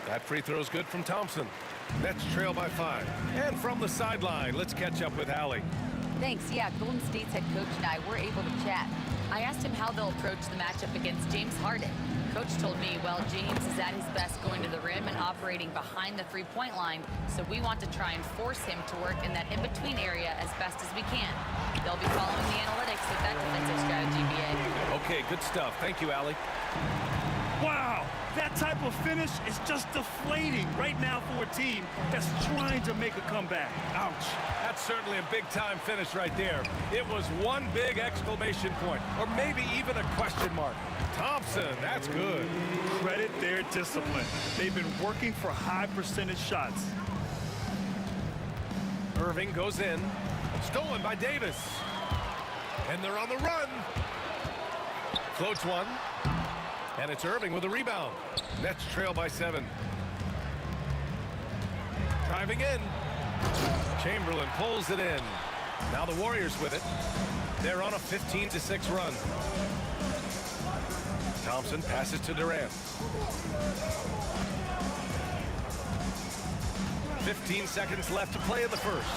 That free throw is good from Thompson. Nets trail by 5. And from the sideline, let's catch up with Allie. Thanks. Yeah, Golden State's head coach and I were able to chat. I asked him how they'll approach the matchup against James Harden. Coach told me, well, James is at his best going to the rim and operating behind the three-point line, so we want to try and force him to work in that in-between area as best as we can. They'll be following the analytics of that defensive strategy, BA. Okay, good stuff. Thank you, Allie. Wow, that type of finish is just deflating right now for a team that's trying to make a comeback. Ouch. That's certainly a big-time finish right there. It was one big exclamation point, or maybe even a question mark. Thompson, that's good. Credit their discipline. They've been working for high percentage shots. Irving goes in. Stolen by Davis. And they're on the run. Floats one. And it's Irving with a rebound. Nets trail by 7. Driving in. Chamberlain pulls it in. Now the Warriors with it. They're on a 15-6 run. Thompson passes to Durant. 15 seconds left to play in the first.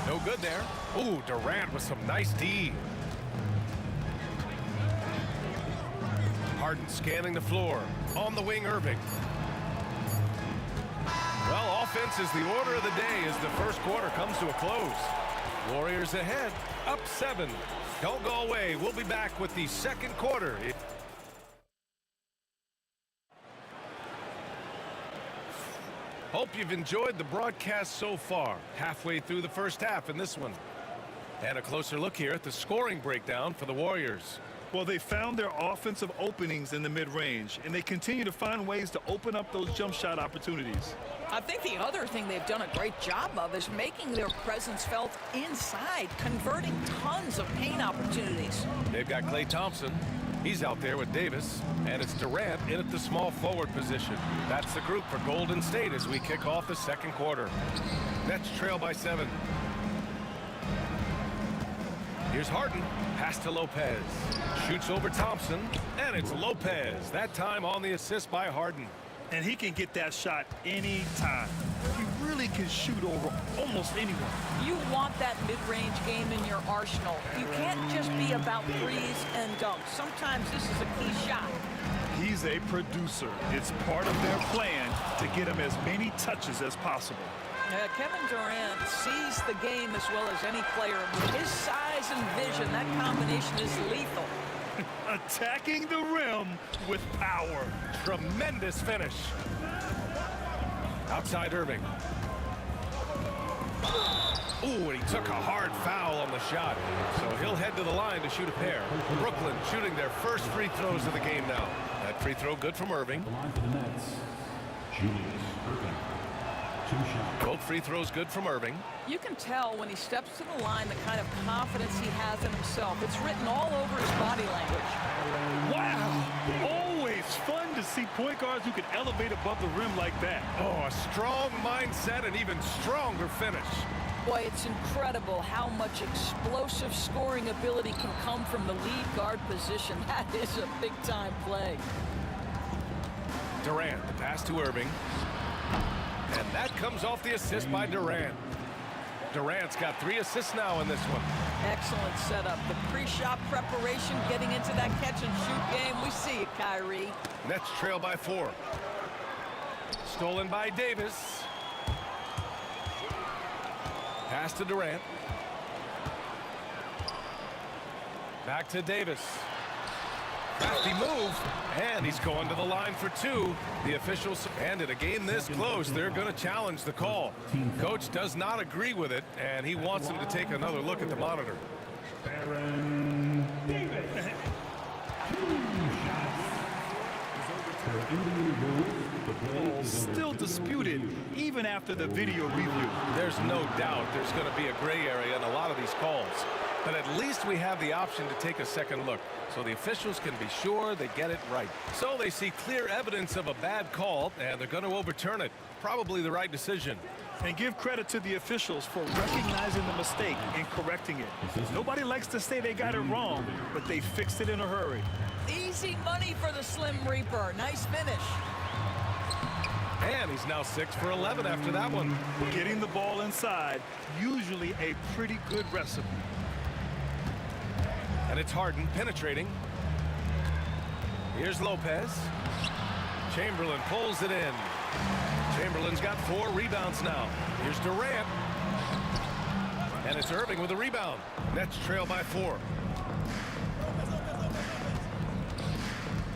No good there. Ooh, Durant with some nice D. Harden scanning the floor. On the wing, Irving. Well, offense is the order of the day as the first quarter comes to a close. Warriors ahead, up 7. Don't go away. We'll be back with the second quarter. Hope you've enjoyed the broadcast so far. Halfway through the first half in this one. And a closer look here at the scoring breakdown for the Warriors. Well, they found their offensive openings in the mid-range, and they continue to find ways to open up those jump shot opportunities. I think the other thing they've done a great job of is making their presence felt inside, converting tons of paint opportunities. They've got Klay Thompson. He's out there with Davis, and it's Durant in at the small forward position. That's the group for Golden State as we kick off the second quarter. Nets trail by 7. Here's Harden. Pass to Lopez. Shoots over Thompson, and it's Lopez. That time on the assist by Harden. And he can get that shot anytime. He really can shoot over almost anyone. You want that mid-range game in your arsenal. You can't just be about threes and dunks. Sometimes this is a key shot. He's a producer. It's part of their plan to get him as many touches as possible. Kevin Durant sees the game as well as any player. With his size and vision, that combination is lethal. Attacking the rim with power. Tremendous finish. Outside Irving. Ooh, and he took a hard foul on the shot. So he'll head to the line to shoot a pair. Brooklyn shooting their first free throws of the game now. That free throw good from Irving. The line for the Nets, Julius Irving. 2 shots. Both free throws good from Irving. You can tell when he steps to the line the kind of confidence he has in himself. It's written all over his body language. Wow! Always fun to see point guards who can elevate above the rim like that. Oh, a strong mindset and even stronger finish. Boy, it's incredible how much explosive scoring ability can come from the lead guard position. That is a big-time play. Durant, the pass to Irving. And that comes off the assist by Durant. Durant's got 3 assists now in this one. Excellent setup. The pre-shot preparation getting into that catch-and-shoot game. We see it, Kyrie. Nets trail by 4. Stolen by Davis. Pass to Durant. Back to Davis. Crafty move, and he's going to the line for 2. The officials, and in a game this close, they're going to challenge the call. Coach does not agree with it, and he wants him to take another look at the monitor. Baron Davis. 2 shots. For Indian Bulls, the ball is Still disputed, even after the video review. There's no doubt there's going to be a gray area in a lot of these calls. But at least we have the option to take a second look, so the officials can be sure they get it right. So they see clear evidence of a bad call, and they're going to overturn it. Probably the right decision. And give credit to the officials for recognizing the mistake and correcting it. Nobody likes to say they got it wrong, but they fixed it in a hurry. Easy money for the Slim Reaper. Nice finish. And he's now 6 for 11 after that one. Getting the ball inside, usually a pretty good recipe. And it's Harden penetrating. Here's Lopez. Chamberlain pulls it in. Chamberlain's got 4 rebounds now. Here's Durant. And it's Irving with a rebound. Nets trail by 4.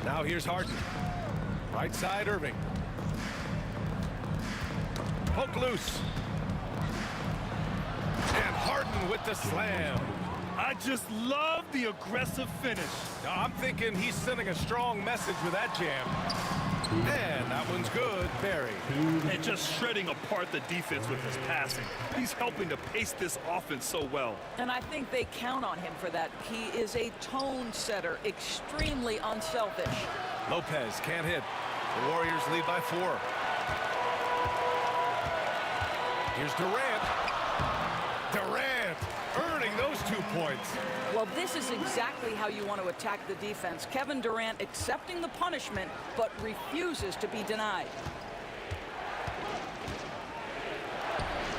Now here's Harden. Right side, Irving. Poke loose. And Harden with the slam. I just love the aggressive finish. I'm thinking he's sending a strong message with that jam. And that one's good, Barry. And just shredding apart the defense with his passing. He's helping to pace this offense so well. And I think they count on him for that. He is a tone setter, extremely unselfish. Lopez can't hit. The Warriors lead by 4. Here's Durant. Durant earning those 2 points. Well, this is exactly how you want to attack the defense. Kevin Durant accepting the punishment, but refuses to be denied.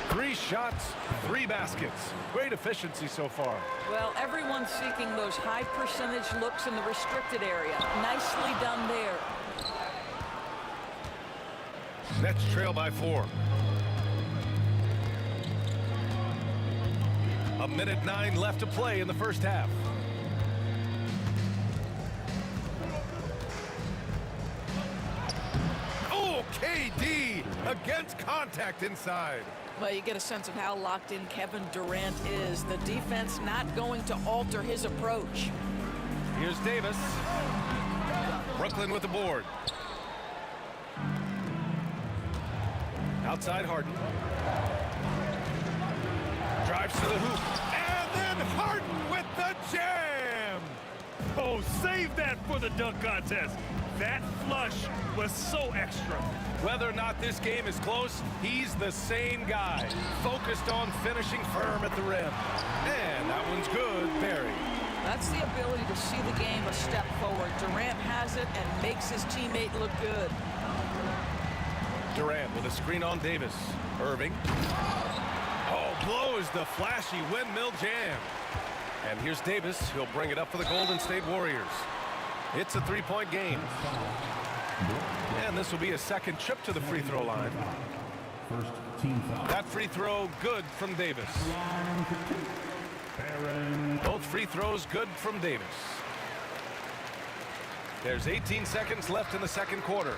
3 shots, 3 baskets. Great efficiency so far. Well, everyone's seeking those high percentage looks in the restricted area. Nicely done there. Nets trail by 4. A minute 9 left to play in the first half. Oh, KD against contact inside. Well, you get a sense of how locked in Kevin Durant is. The defense not going to alter his approach. Here's Davis. Brooklyn with the board. Outside Harden. Drives to the hoop. And then Harden with the jam. Oh, save that for the dunk contest. That flush was so extra. Whether or not this game is close, he's the same guy. Focused on finishing firm at the rim. And that one's good, Barry. That's the ability to see the game a step forward. Durant has it and makes his teammate look good. Durant with a screen on Davis. Irving. Oh, blows the flashy windmill jam. And here's Davis. He'll bring it up for the Golden State Warriors. It's a 3-point game. And this will be a second trip to the free throw line. That free throw good from Davis. Both free throws good from Davis. There's 18 seconds left in the second quarter.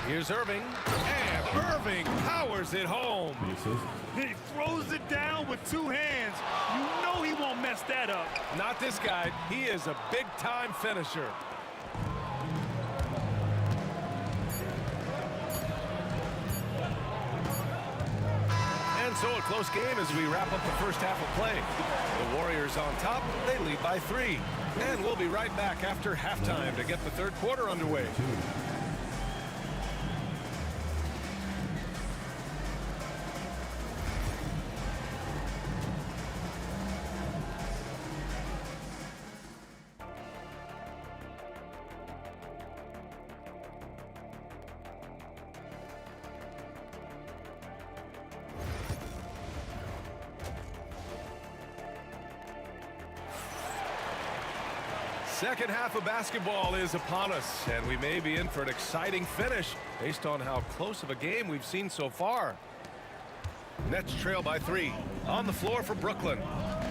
Here's Irving. And Irving powers it home. He throws it down with 2 hands. You know he won't mess that up. Not this guy. He is a big-time finisher. And so a close game as we wrap up the first half of play. The Warriors on top. They lead by 3. And we'll be right back after halftime to get the third quarter underway. Second half of basketball is upon us, and we may be in for an exciting finish based on how close of a game we've seen so far. Nets trail by 3. On the floor for Brooklyn.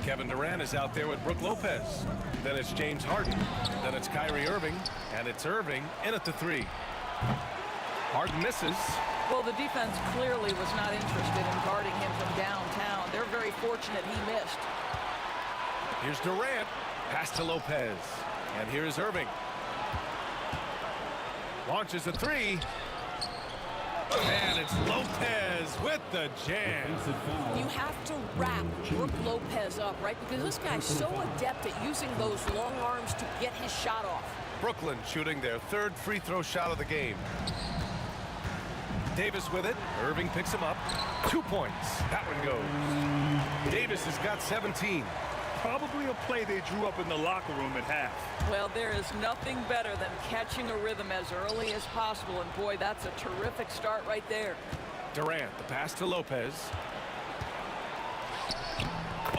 Kevin Durant is out there with Brook Lopez. Then it's James Harden. Then it's Kyrie Irving. And it's Irving in at the 3. Harden misses. Well, the defense clearly was not interested in guarding him from downtown. They're very fortunate he missed. Here's Durant. Pass to Lopez. And here's Irving. Launches a 3. And it's Lopez with the jam. You have to wrap Brook Lopez up, right? Because this guy's so adept at using those long arms to get his shot off. Brooklyn shooting their third free throw shot of the game. Davis with it. Irving picks him up. 2 points. That one goes. Davis has got 17. Probably a play they drew up in the locker room at half. Well, there is nothing better than catching a rhythm as early as possible, and boy, that's a terrific start right there. Durant, the pass to Lopez.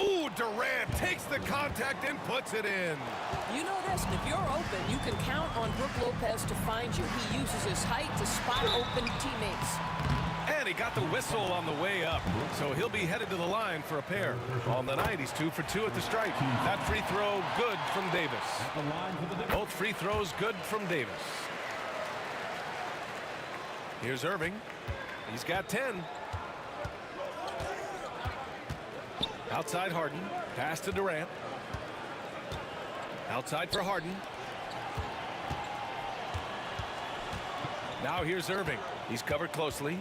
Ooh, Durant takes the contact and puts it in. You know this, if you're open, you can count on Brook Lopez to find you. He uses his height to spot open teammates. And he got the whistle on the way up, so he'll be headed to the line for a pair. On the night, he's 2 for 2 at the stripe. That free throw good from Davis. Both free throws good from Davis. Here's Irving. He's got 10. Outside Harden. Pass to Durant. Outside for Harden. Now here's Irving. He's covered closely.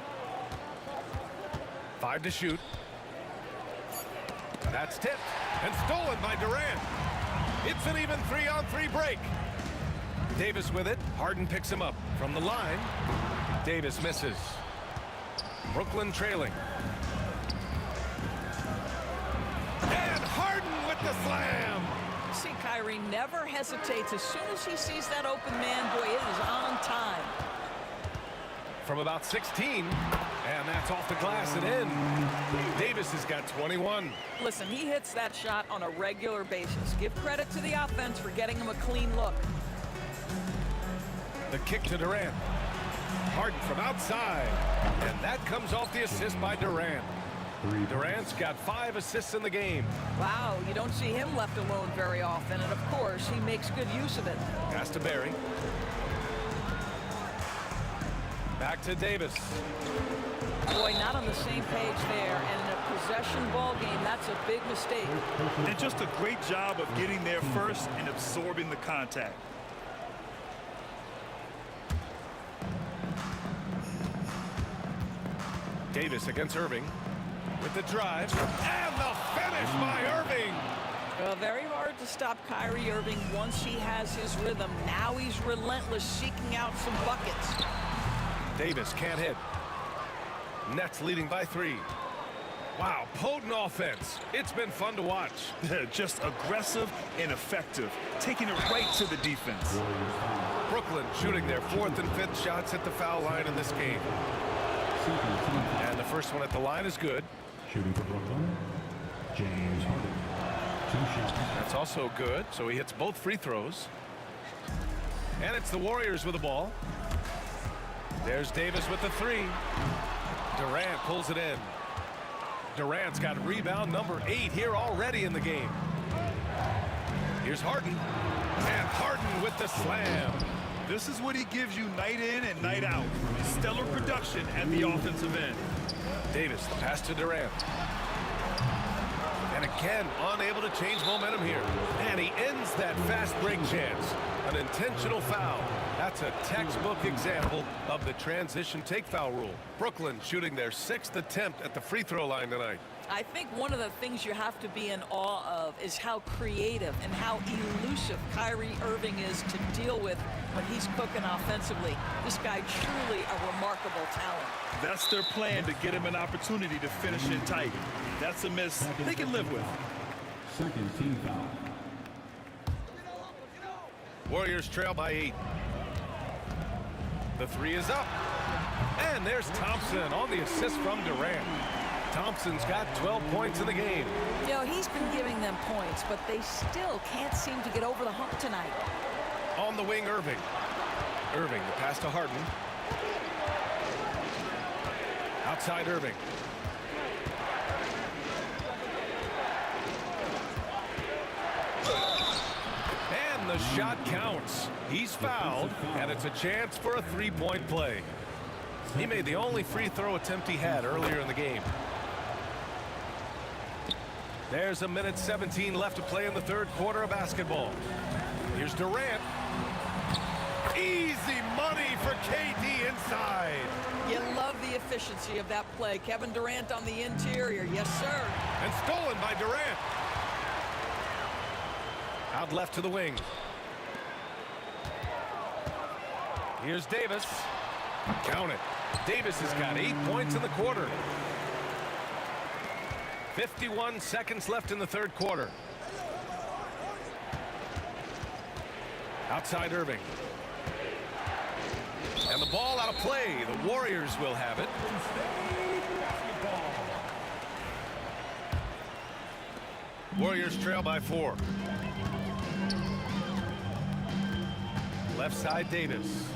5 to shoot. That's tipped and stolen by Durant. It's an even 3-on-3 break. Davis with it. Harden picks him up from the line. Davis misses. Brooklyn trailing. And Harden with the slam. See, Kyrie never hesitates. As soon as he sees that open man, boy, it is on time. From about 16, and that's off the glass and in. Davis has got 21. Listen, he hits that shot on a regular basis. Give credit to the offense for getting him a clean look. The kick to Durant. Harden from outside, and that comes off the assist by Durant. Durant's got 5 assists in the game. Wow, you don't see him left alone very often, and of course, he makes good use of it. Pass to Barry. Back to Davis. Boy, not on the same page there, and in a possession ball game, that's a big mistake. And just a great job of getting there first and absorbing the contact. Davis against Irving with the drive, and the finish by Irving. Well, very hard to stop Kyrie Irving once he has his rhythm. Now he's relentless, seeking out some buckets. Davis can't hit. Nets leading by 3. Wow, potent offense. It's been fun to watch. Just aggressive and effective, taking it right to the defense. Brooklyn shooting their 4th and 5th shots at the foul line in this game. And the first one at the line is good. Shooting for Brooklyn, James Harden. 2 shots. That's also good, so he hits both free throws. And it's the Warriors with the ball. There's Davis with the 3. Durant pulls it in. Durant's got rebound number 8 here already in the game. Here's Harden. And Harden with the slam. This is what he gives you night in and night out. Stellar production at the offensive end. Davis, the pass to Durant. And again, unable to change momentum here. And he ends that fast break chance. An intentional foul. That's a textbook example of the transition take foul rule. Brooklyn shooting their 6th attempt at the free throw line tonight. I think one of the things you have to be in awe of is how creative and how elusive Kyrie Irving is to deal with when he's cooking offensively. This guy truly a remarkable talent. That's their plan, to get him an opportunity to finish in tight. That's a miss they can live with. Second team foul. Warriors trail by 8. The 3 is up. And there's Thompson on the assist from Durant. Thompson's got 12 points in the game. You know, he's been giving them points, but they still can't seem to get over the hump tonight. On the wing, Irving. Irving, the pass to Harden. Outside Irving. And the shot counts. He's fouled, and it's a chance for a 3-point play. He made the only free throw attempt he had earlier in the game. There's 1:17 left to play in the 3rd quarter of basketball. Here's Durant. Easy money for KD inside. You love the efficiency of that play. Kevin Durant on the interior. Yes, sir. And stolen by Durant. Out left to the wing. Here's Davis. Count it. Davis has got 8 points in the quarter. 51 seconds left in the third quarter. Outside Irving. And the ball out of play. The Warriors will have it. Warriors trail by 4. Left side Davis.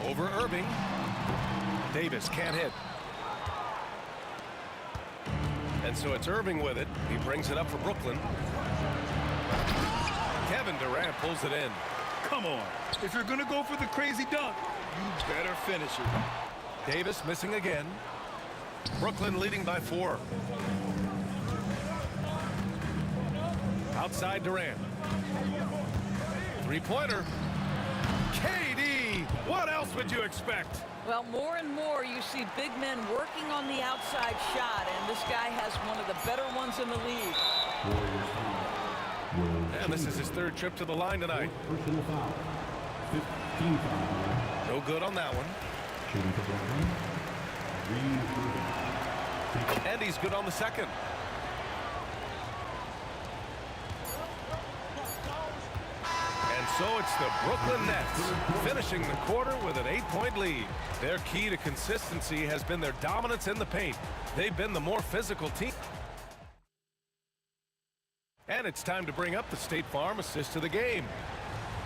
Over Irving. Davis can't hit. And so it's Irving with it. He brings it up for Brooklyn. Kevin Durant pulls it in. Come on. If you're going to go for the crazy dunk, you better finish it. Davis missing again. Brooklyn leading by 4. Outside Durant. Three-pointer. KD! What else would you expect? Well, more and more you see big men working on the outside shot, and this guy has one of the better ones in the league. And this is his third trip to the line tonight. No good on that one. And he's good on the second. And so it's the Brooklyn Nets finishing the quarter with an 8-point lead. Their key to consistency has been their dominance in the paint. They've been the more physical team. And it's time to bring up the State Farm assist to the game.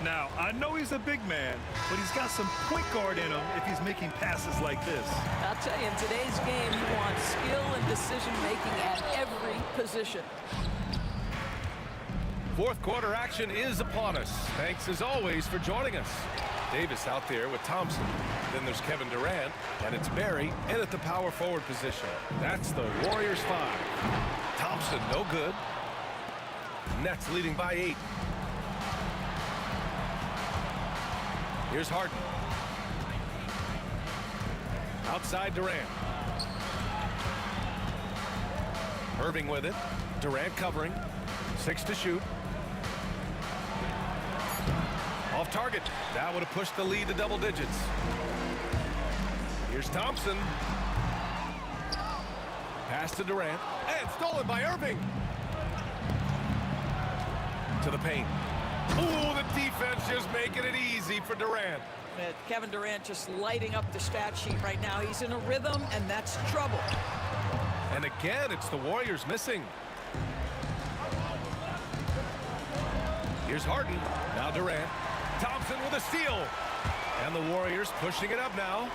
Now, I know he's a big man, but he's got some point guard in him if he's making passes like this. I'll tell you, in today's game, you want skill and decision-making at every position. Fourth quarter action is upon us. Thanks, as always, for joining us. Davis out there with Thompson. Then there's Kevin Durant, and it's Barry in at the power forward position. That's the Warriors 5. Thompson, no good. Nets leading by 8. Here's Harden. Outside Durant. Irving with it. Durant covering. 6 to shoot. Off target. That would have pushed the lead to double digits. Here's Thompson. Pass to Durant. And stolen by Irving. To the paint. Ooh, the defense just making it easy for Durant. Kevin Durant just lighting up the stat sheet right now. He's in a rhythm, and that's trouble. And again, it's the Warriors missing. Here's Harden. Now Durant. Thompson with a steal. And the Warriors pushing it up now.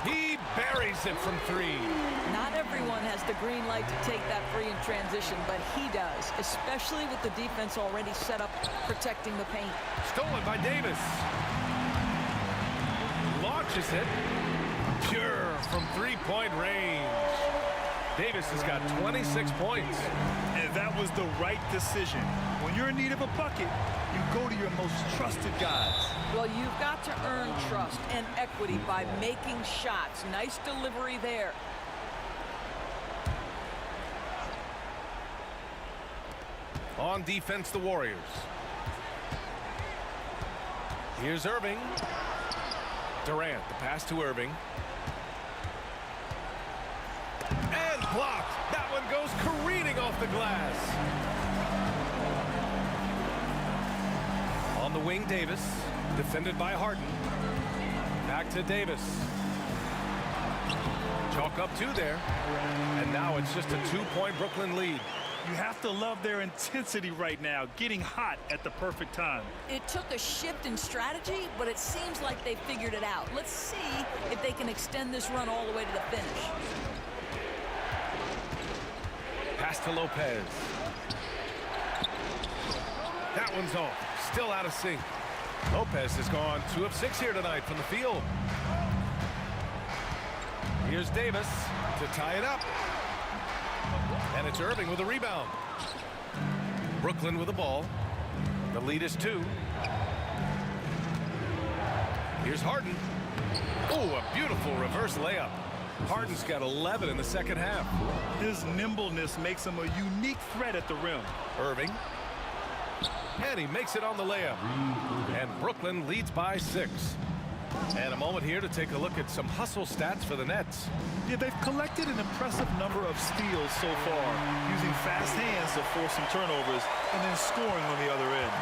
He buries it from 3. Not everyone has the green light to take that free in transition, but he does, especially with the defense already set up protecting the paint. Stolen by Davis. Launches it. Pure from 3-point range. Davis has got 26 points. And that was the right decision. When you're in need of a bucket, you go to your most trusted guys. Well, you've got to earn trust and equity by making shots. Nice delivery there. On defense, the Warriors. Here's Irving. Durant, the pass to Irving. And blocked. That one goes careening off the glass. On the wing, Davis. Defended by Harden. Back to Davis. Chalk up 2 there. And now it's just a 2-point Brooklyn lead. You have to love their intensity right now, getting hot at the perfect time. It took a shift in strategy, but it seems like they figured it out. Let's see if they can extend this run all the way to the finish. Pass to Lopez. That one's off. Still out of sync. Lopez has gone 2 of 6 here tonight from the field. Here's Davis to tie it up. And it's Irving with a rebound. Brooklyn with the ball. The lead is 2. Here's Harden. Oh, a beautiful reverse layup. Harden's got 11 in the second half. His nimbleness makes him a unique threat at the rim. Irving. And he makes it on the layup. And Brooklyn leads by 6. And a moment here to take a look at some hustle stats for the Nets. Yeah, they've collected an impressive number of steals so far, using fast hands to force some turnovers and then scoring on the other end.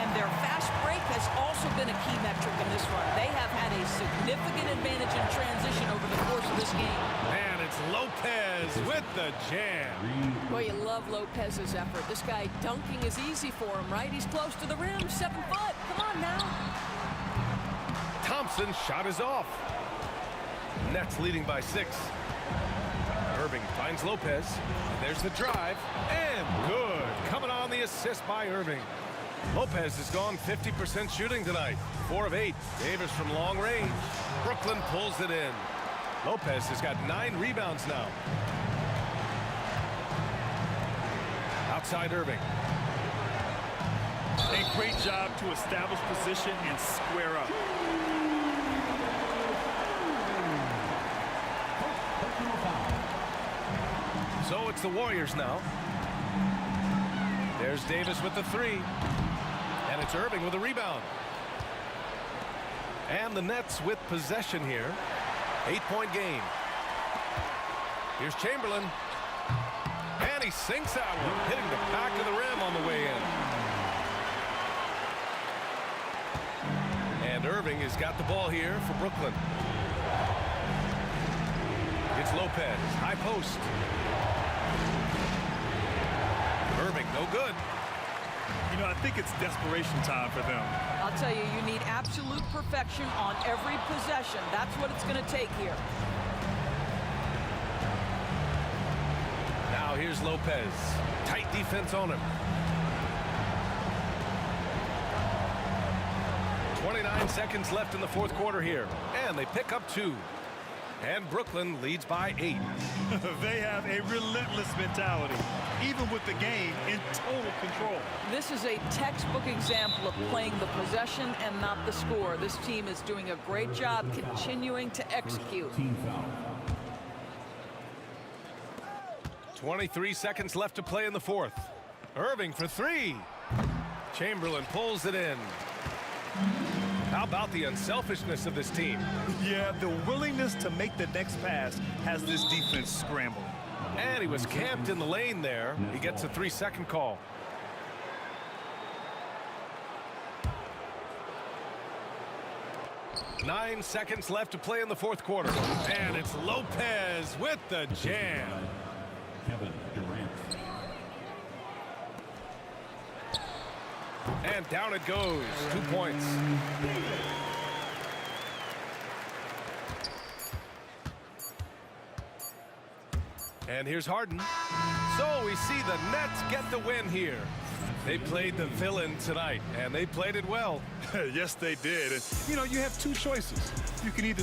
And their fast break has also been a key metric in this run. They have had a significant advantage in transition over the course of this game. And it's Lopez with the jam. Boy, you love Lopez's effort. This guy dunking is easy for him, right? He's close to the rim, 7 foot. Come on now. Thompson's shot is off. Nets leading by 6. Irving finds Lopez. There's the drive. And good. Coming on the assist by Irving. Lopez has gone 50% shooting tonight. 4 of 8. Davis from long range. Brooklyn pulls it in. Lopez has got 9 rebounds now. Outside Irving. A great job to establish position and square up. So it's the Warriors now. There's Davis with the 3. And it's Irving with a rebound. And the Nets with possession here. 8-point game. Here's Chamberlain. And he sinks that one, hitting the back of the rim on the way in. And Irving has got the ball here for Brooklyn. It's Lopez, high post. Irving, no good. You know, I think it's desperation time for them. I'll tell you, you need absolute perfection on every possession. That's what it's going to take here. Now here's Lopez. Tight defense on him. 29 seconds left in the fourth quarter here. And they pick up 2. And Brooklyn leads by 8. They have a relentless mentality, even with the game in total control. This is a textbook example of playing the possession and not the score. This team is doing a great job continuing to execute. 23 seconds left to play in the fourth. Irving for 3. Chamberlain pulls it in. How about the unselfishness of this team? Yeah, the willingness to make the next pass has this defense scrambling. And he was camped in the lane there. He gets a 3-second call. Nine seconds left to play in the fourth quarter. And it's Lopez with the jam. Kevin Durant. And down it goes. 2 points. And here's Harden. So we see the Nets get the win here. They played the villain tonight, and they played it well. Yes, they did. And, you know, you have 2 choices. You can either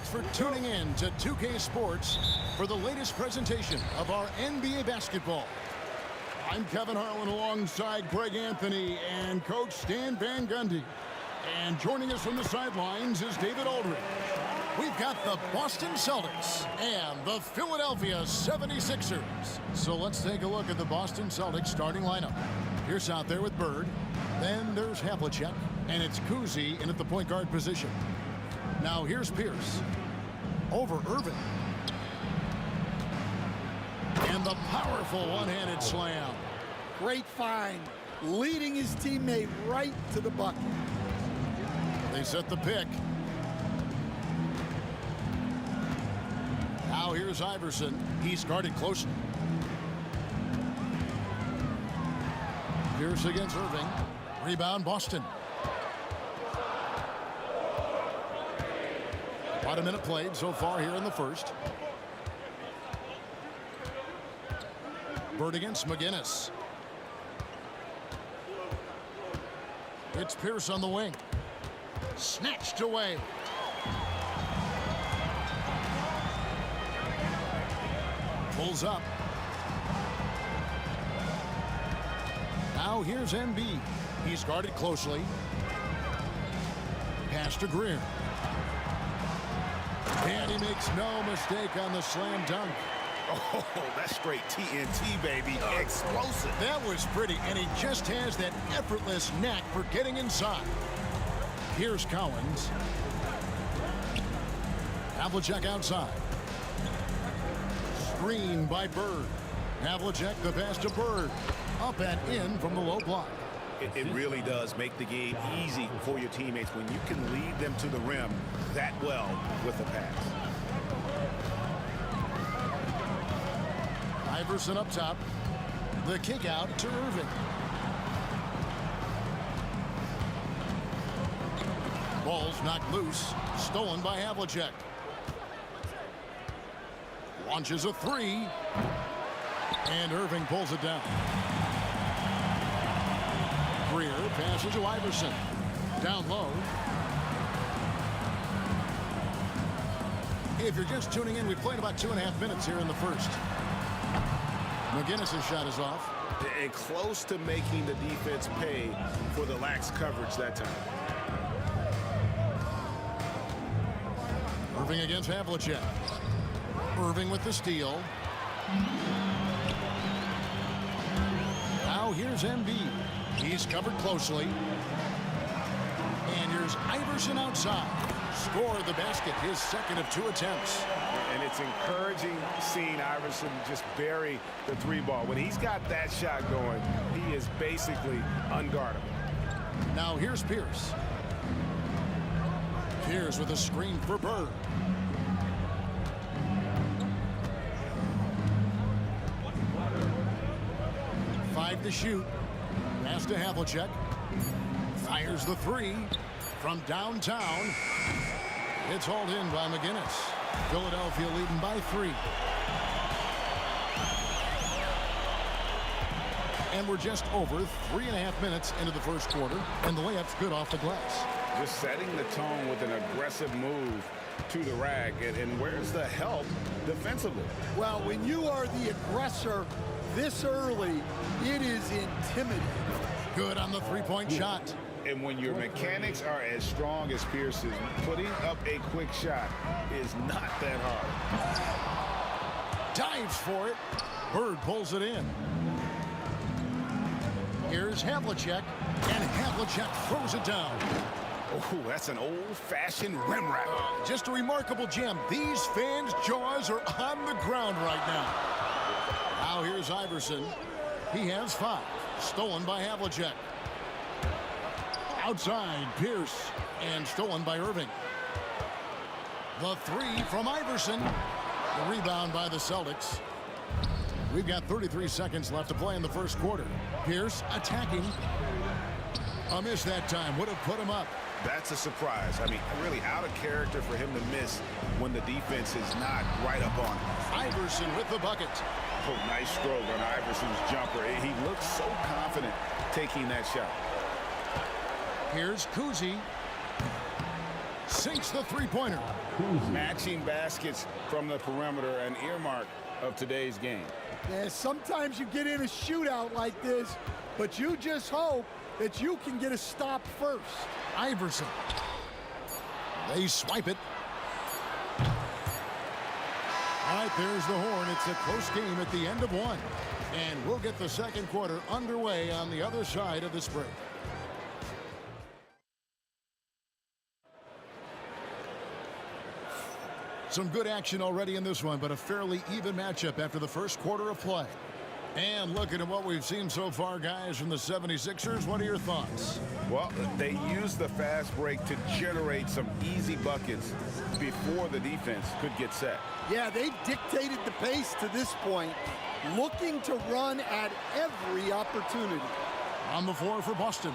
Thanks for tuning in to 2K Sports for the latest presentation of our NBA basketball. I'm Kevin Harlan alongside Greg Anthony and Coach Stan Van Gundy. And joining us from the sidelines is David Aldridge. We've got the Boston Celtics and the Philadelphia 76ers. So let's take a look at the Boston Celtics starting lineup. Pierce out there with Bird. Then there's Havlicek. And it's Kuzi in at the point guard position. Now here's Pierce. Over Irving. And the powerful one-handed slam. Great find. Leading his teammate right to the bucket. They set the pick. Now here's Iverson. He's guarded closely. Pierce against Irving. Rebound Boston. About a minute played so far here in the first. Bird against McGinnis. It's Pierce on the wing. Snatched away. Pulls up. Now here's Embiid. He's guarded closely. Pass to Greer. And he makes no mistake on the slam dunk. Oh, that's straight TNT, baby. Explosive. That was pretty, and he just has that effortless knack for getting inside. Here's Collins. Havlicek outside. Screen by Bird. Havlicek the pass to Bird. Up and in from the low block. It really does make the game easy for your teammates when you can lead them to the rim that well with a pass. Iverson up top. The kick out to Irving. Ball's knocked loose. Stolen by Havlicek. Launches a three. And Irving pulls it down. Greer passes to Iverson. Down low. If you're just tuning in, we've played about 2.5 minutes here in the first. McGinnis' shot is off. And close to making the defense pay for the lax coverage that time. Irving against Havlicek. Irving with the steal. Now here's Embiid. He's covered closely. And here's Iverson outside. Scored the basket, his second of 2 attempts. And it's encouraging seeing Iverson just bury the 3-ball. When he's got that shot going, he is basically unguardable. Now here's Pierce. Pierce with a screen for Bird. Five to shoot. Pass to Havlicek. Fires the 3 from downtown. It's hauled in by McGinnis. Philadelphia leading by 3. And we're just over 3.5 minutes into the first quarter, and the layup's good off the glass. Just setting the tone with an aggressive move to the rack. And where's the help defensively? Well, when you are the aggressor this early, it is intimidating. Good on the three-point shot. And when your mechanics are as strong as Pierce's, putting up a quick shot is not that hard. Dives for it. Bird pulls it in. Here's Havlicek, and Havlicek throws it down. Oh, that's an old-fashioned rim wrap. Just a remarkable gem. These fans' jaws are on the ground right now. Now here's Iverson. He has 5. Stolen by Havlicek. Outside, Pierce. And stolen by Irving. The 3 from Iverson. The rebound by the Celtics. We've got 33 seconds left to play in the first quarter. Pierce attacking. A miss that time. Would have put him up. That's a surprise. I mean, really out of character for him to miss when the defense is not right up on him. Iverson with the bucket. Oh, nice stroke on Iverson's jumper. He looks so confident taking that shot. Here's Kuzi. sinks the three-pointer. Matching baskets from the perimeter, an earmark of today's game. Yeah, sometimes you get in a shootout like this, but you just hope that you can get a stop first. Iverson. They swipe it. All right, there's the horn. It's a close game at the end of one. And we'll get the second quarter underway on the other side of this break. Some good action already in this one, but a fairly even matchup after the first quarter of play. And looking at what we've seen so far, guys, from the 76ers, what are your thoughts? Well, they used the fast break to generate some easy buckets before the defense could get set. Yeah, they've dictated the pace to this point, looking to run at every opportunity. On the floor for Boston,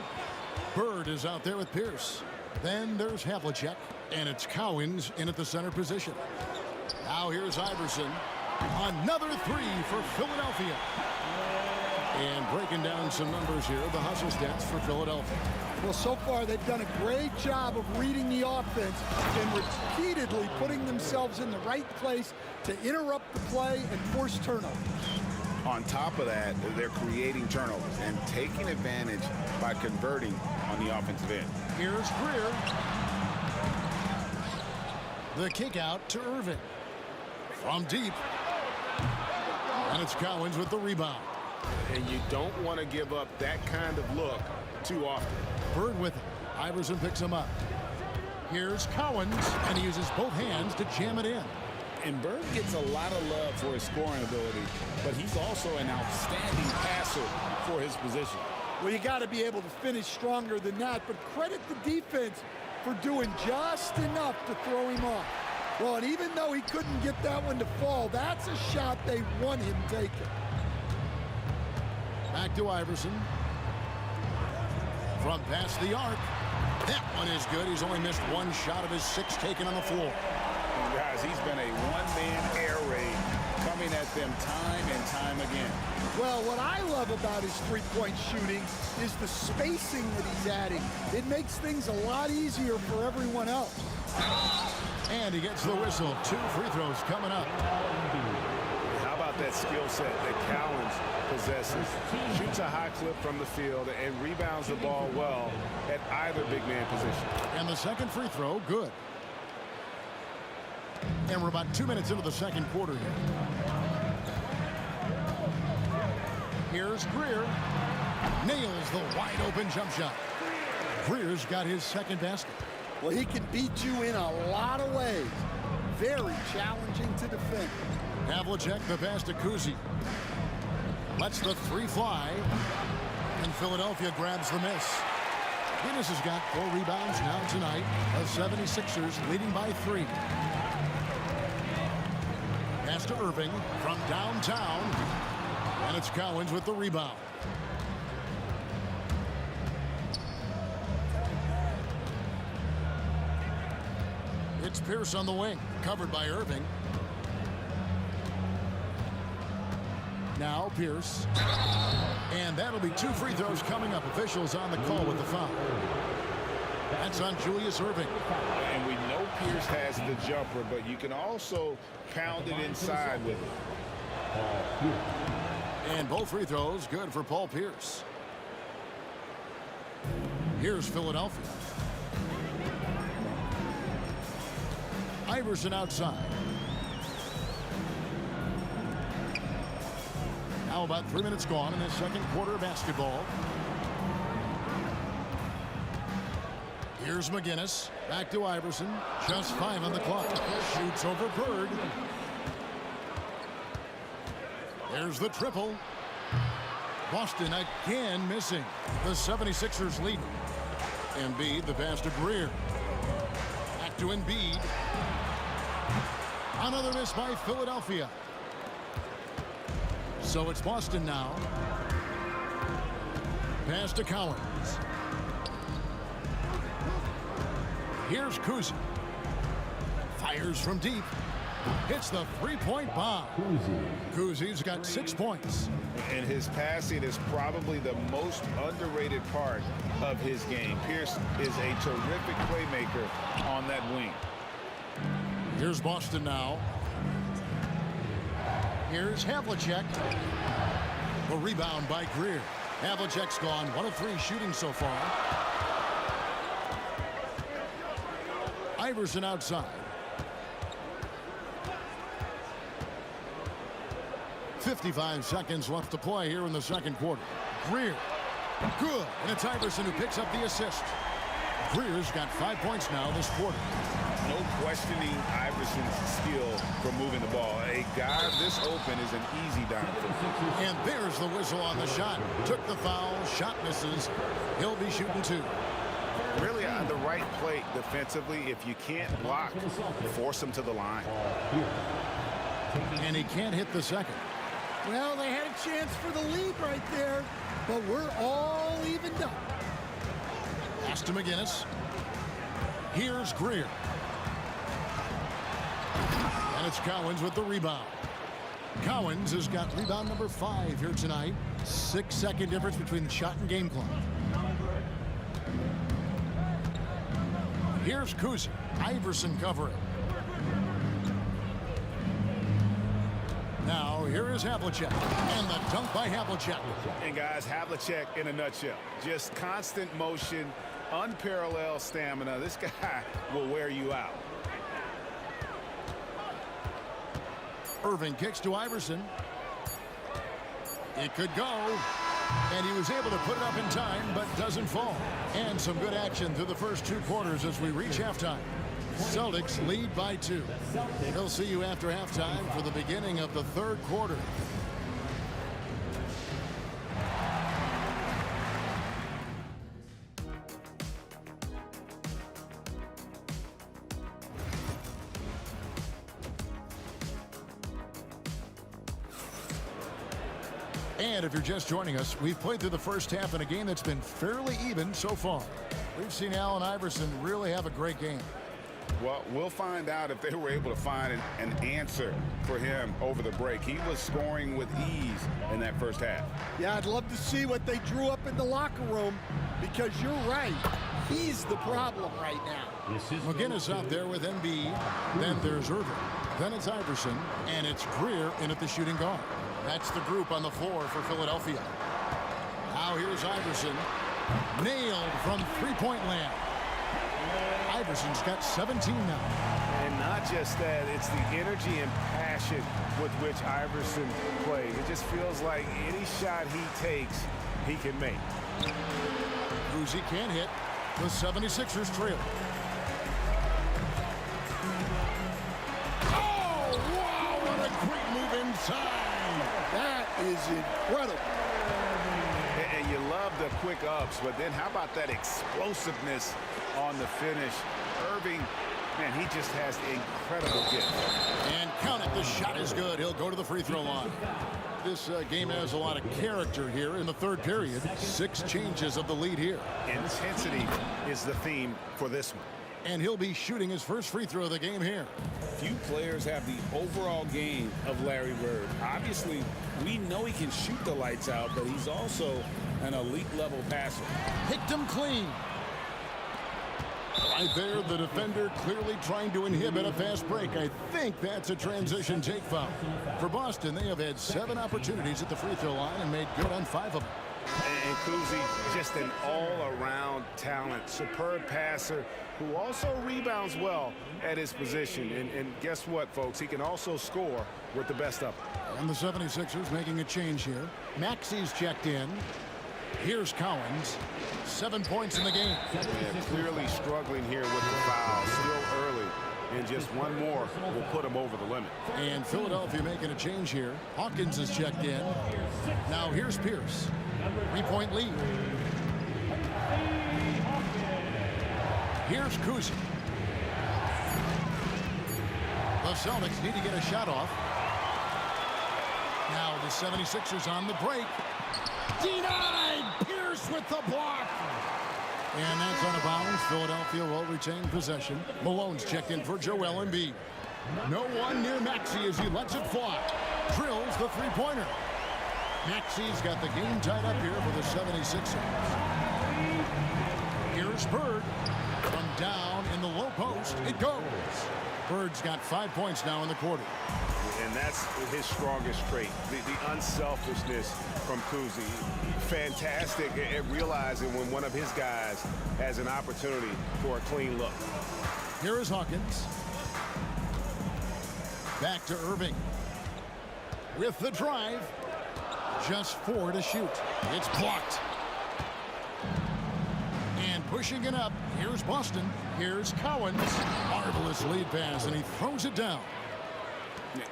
Bird is out there with Pierce. Then there's Havlicek, and it's Cowens in at the center position. Now here's Iverson. Another three for Philadelphia. And breaking down some numbers here, the hustle stats for Philadelphia. Well, so far they've done a great job of reading the offense and repeatedly putting themselves in the right place to interrupt the play and force turnovers. On top of that, they're creating turnovers and taking advantage by converting on the offensive end. Here's Greer. The kick out to Irving. From deep. And it's Cowens with the rebound. And you don't want to give up that kind of look too often. Bird with it. Iverson picks him up. Here's Cowens, and he uses both hands to jam it in. And Bird gets a lot of love for his scoring ability, but he's also an outstanding passer for his position. Well, you got to be able to finish stronger than that, but credit the defense for doing just enough to throw him off. Well, and even though he couldn't get that one to fall, that's a shot they want him taking. Back to Iverson. From past the arc. That one is good. He's only missed one shot of his 6 taken on the floor. Guys, he's been a one-man air raid coming at them time and time again. Well, what I love about his three-point shooting is the spacing that he's adding. It makes things a lot easier for everyone else. And he gets the whistle. 2 free throws coming up. How about that skill set that Cowens possesses? Shoots a high clip from the field and rebounds the ball well at either big man position. And the second free throw, good. And we're about 2 minutes into the second quarter here. Here's Greer. Nails the wide open jump shot. Greer's got his second basket. Well, he can beat you in a lot of ways. Very challenging to defend. Havlicek the pass to Kuzi. Lets the 3 fly. And Philadelphia grabs the miss. Guinness has got 4 rebounds now tonight. The 76ers leading by 3. Pass to Irving from downtown. And it's Cowens with the rebound. It's Pierce on the wing, covered by Irving. Now Pierce. And that'll be 2 free throws coming up. Officials on the call with the foul. That's on Julius Irving. And we know Pierce has the jumper, but you can also pound it inside with it. And both free throws good for Paul Pierce. Here's Philadelphia. Iverson outside. Now about 3 minutes gone in the second quarter of basketball. Here's McGinnis. Back to Iverson. Just 5 on the clock. Shoots over Bird. There's the triple. Boston again missing. The 76ers lead. Embiid, the pass to Greer. Back to Embiid. Another miss by Philadelphia. So it's Boston now. Pass to Cowens. Here's Kuzi. Fires from deep. Hits the 3-point bomb. Kuzi's got 6 points. And his passing is probably the most underrated part of his game. Pierce is a terrific playmaker on that wing. Here's Boston now. Here's Havlicek. The rebound by Greer. Havlicek's gone 1 of 3 shooting so far. Iverson outside. 55 seconds left to play here in the second quarter. Greer. Good. And it's Iverson who picks up the assist. Greer's got 5 points now this quarter. No questioning Iverson's skill for moving the ball. A guy this open is an easy down. And there's the whistle on the shot. Took the foul. Shot misses. He'll be shooting 2. Really on the right play defensively. If you can't block, force him to the line. And he can't hit the second. Well, they had a chance for the lead right there, but we're all evened up. Pass to McGinnis. Here's Greer. And it's Cowens with the rebound. Cowens has got rebound number 5 here tonight. 6-second difference between the shot and game clock. Here's Kuzi. Iverson covering. Now, here is Havlicek. And the dunk by Havlicek. And guys, Havlicek in a nutshell. Just constant motion, unparalleled stamina. This guy will wear you out. Irving kicks to Iverson. It could go. And he was able to put it up in time, but doesn't fall. And some good action through the first 2 quarters as we reach halftime. Celtics lead by 2. We'll see you after halftime for the beginning of the third quarter. And if you're just joining us, we've played through the first half in a game that's been fairly even so far. We've seen Allen Iverson really have a great game. Well, we'll find out if they were able to find an answer for him over the break. He was scoring with ease in that first half. Yeah, I'd love to see what they drew up in the locker room, because you're right. He's the problem right now. McGinnis out there with Embiid. Then there's Irving. Then it's Iverson. And it's Greer in at the shooting guard. That's the group on the floor for Philadelphia. Now here's Iverson. Nailed from three-point land. Iverson's got 17 now. And not just that, it's the energy and passion with which Iverson plays. It just feels like any shot he takes, he can make. Uzi can't hit. The 76ers trail. Oh, wow, what a great move inside. That is incredible. And you love the quick ups, but then how about that explosiveness on the finish? Irving, man, he just has incredible gift. And count it, the shot is good. He'll go to the free throw line. This game has a lot of character here in the third period. 6 changes of the lead here. Intensity is the theme for this one. And he'll be shooting his first free throw of the game here. Few players have the overall game of Larry Bird. Obviously, we know he can shoot the lights out, but he's also an elite level passer. Picked him clean. Right there, the defender clearly trying to inhibit a fast break. I think that's a transition take foul. For Boston, they have had 7 opportunities at the free throw line and made good on 5 of them. And Kuzi, just an all-around talent, superb passer who also rebounds well at his position. And guess what, folks? He can also score with the best of them. And the 76ers making a change here. Maxi's checked in. Here's Cowens. 7 points in the game. Yeah, clearly struggling here with the foul. Still early. And just one more will put him over the limit. And Philadelphia making a change here. Hawkins is checked in. Now here's Pierce. 3-point lead. Here's Kuzi. The Celtics need to get a shot off. Now the 76ers on the break. Denied! Pierce with the block. And that's out of bounds. Philadelphia will retain possession. Malone's checked in for Joel Embiid. No one near Maxey as he lets it fly. Drills the three-pointer. Maxi's got the game tied up here for the 76ers. Here's Bird. From down in the low post, it goes. Bird's got 5 points now in the quarter. And that's his strongest trait, the unselfishness from Kuzi. Fantastic at realizing when one of his guys has an opportunity for a clean look. Here is Hawkins. Back to Irving. With the drive. Just 4 to shoot. It's blocked. And pushing it up. Here's Boston. Here's Cowens. Marvelous lead pass, and he throws it down.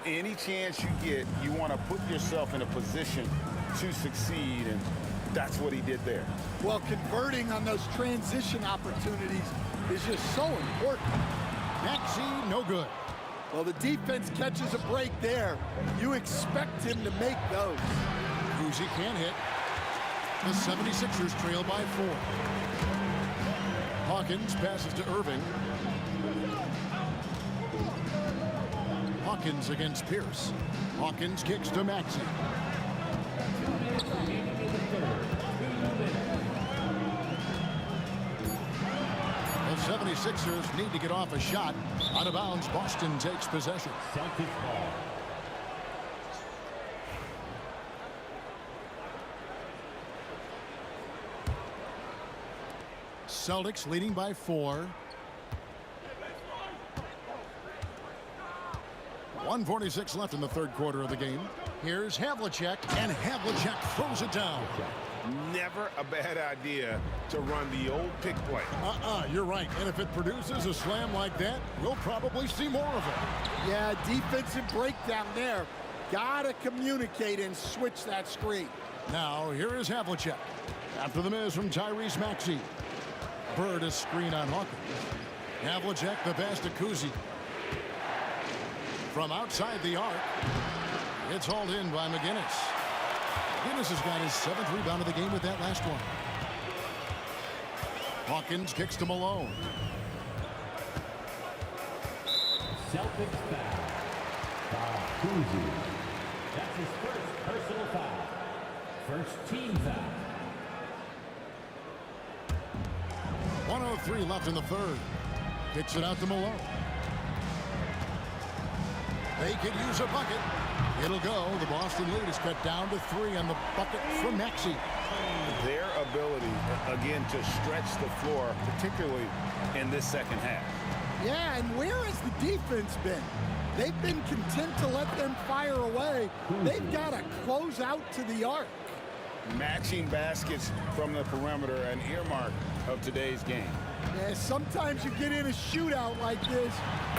Any chance you get, you want to put yourself in a position to succeed, and that's what he did there. Well, converting on those transition opportunities is just so important. Maxey, no good. Well, the defense catches a break there. You expect him to make those. Kuzi can't hit. The 76ers trail by 4. Hawkins passes to Irving. Hawkins against Pierce. Hawkins kicks to Maxey. The 76ers need to get off a shot. Out of bounds, Boston takes possession. Celtics leading by 4. 1:46 left in the third quarter of the game. Here's Havlicek, and Havlicek throws it down. Never a bad idea to run the old pick play. You're right. And if it produces a slam like that, we'll probably see more of it. Yeah, defensive breakdown there. Gotta communicate and switch that screen. Now, here is Havlicek. After the miss from Tyrese Maxey. Bird is screen on Hawkins. Havlicek, the pass to Kuzi. From outside the arc, it's hauled in by McGinnis. McGinnis has got his 7th rebound of the game with that last one. Hawkins kicks to Malone. Celtics foul. Foul Kuzi. That's his first personal foul. First team foul. 1:03 left in the third. Kicks it out to Malone. They could use a bucket. It'll go. The Boston lead is cut down to 3 on the bucket from Maxey. Their ability, again, to stretch the floor, particularly in this second half. Yeah, and where has the defense been? They've been content to let them fire away. They've got to close out to the arc. Matching baskets from the perimeter, an earmark of today's game. Yeah, sometimes you get in a shootout like this,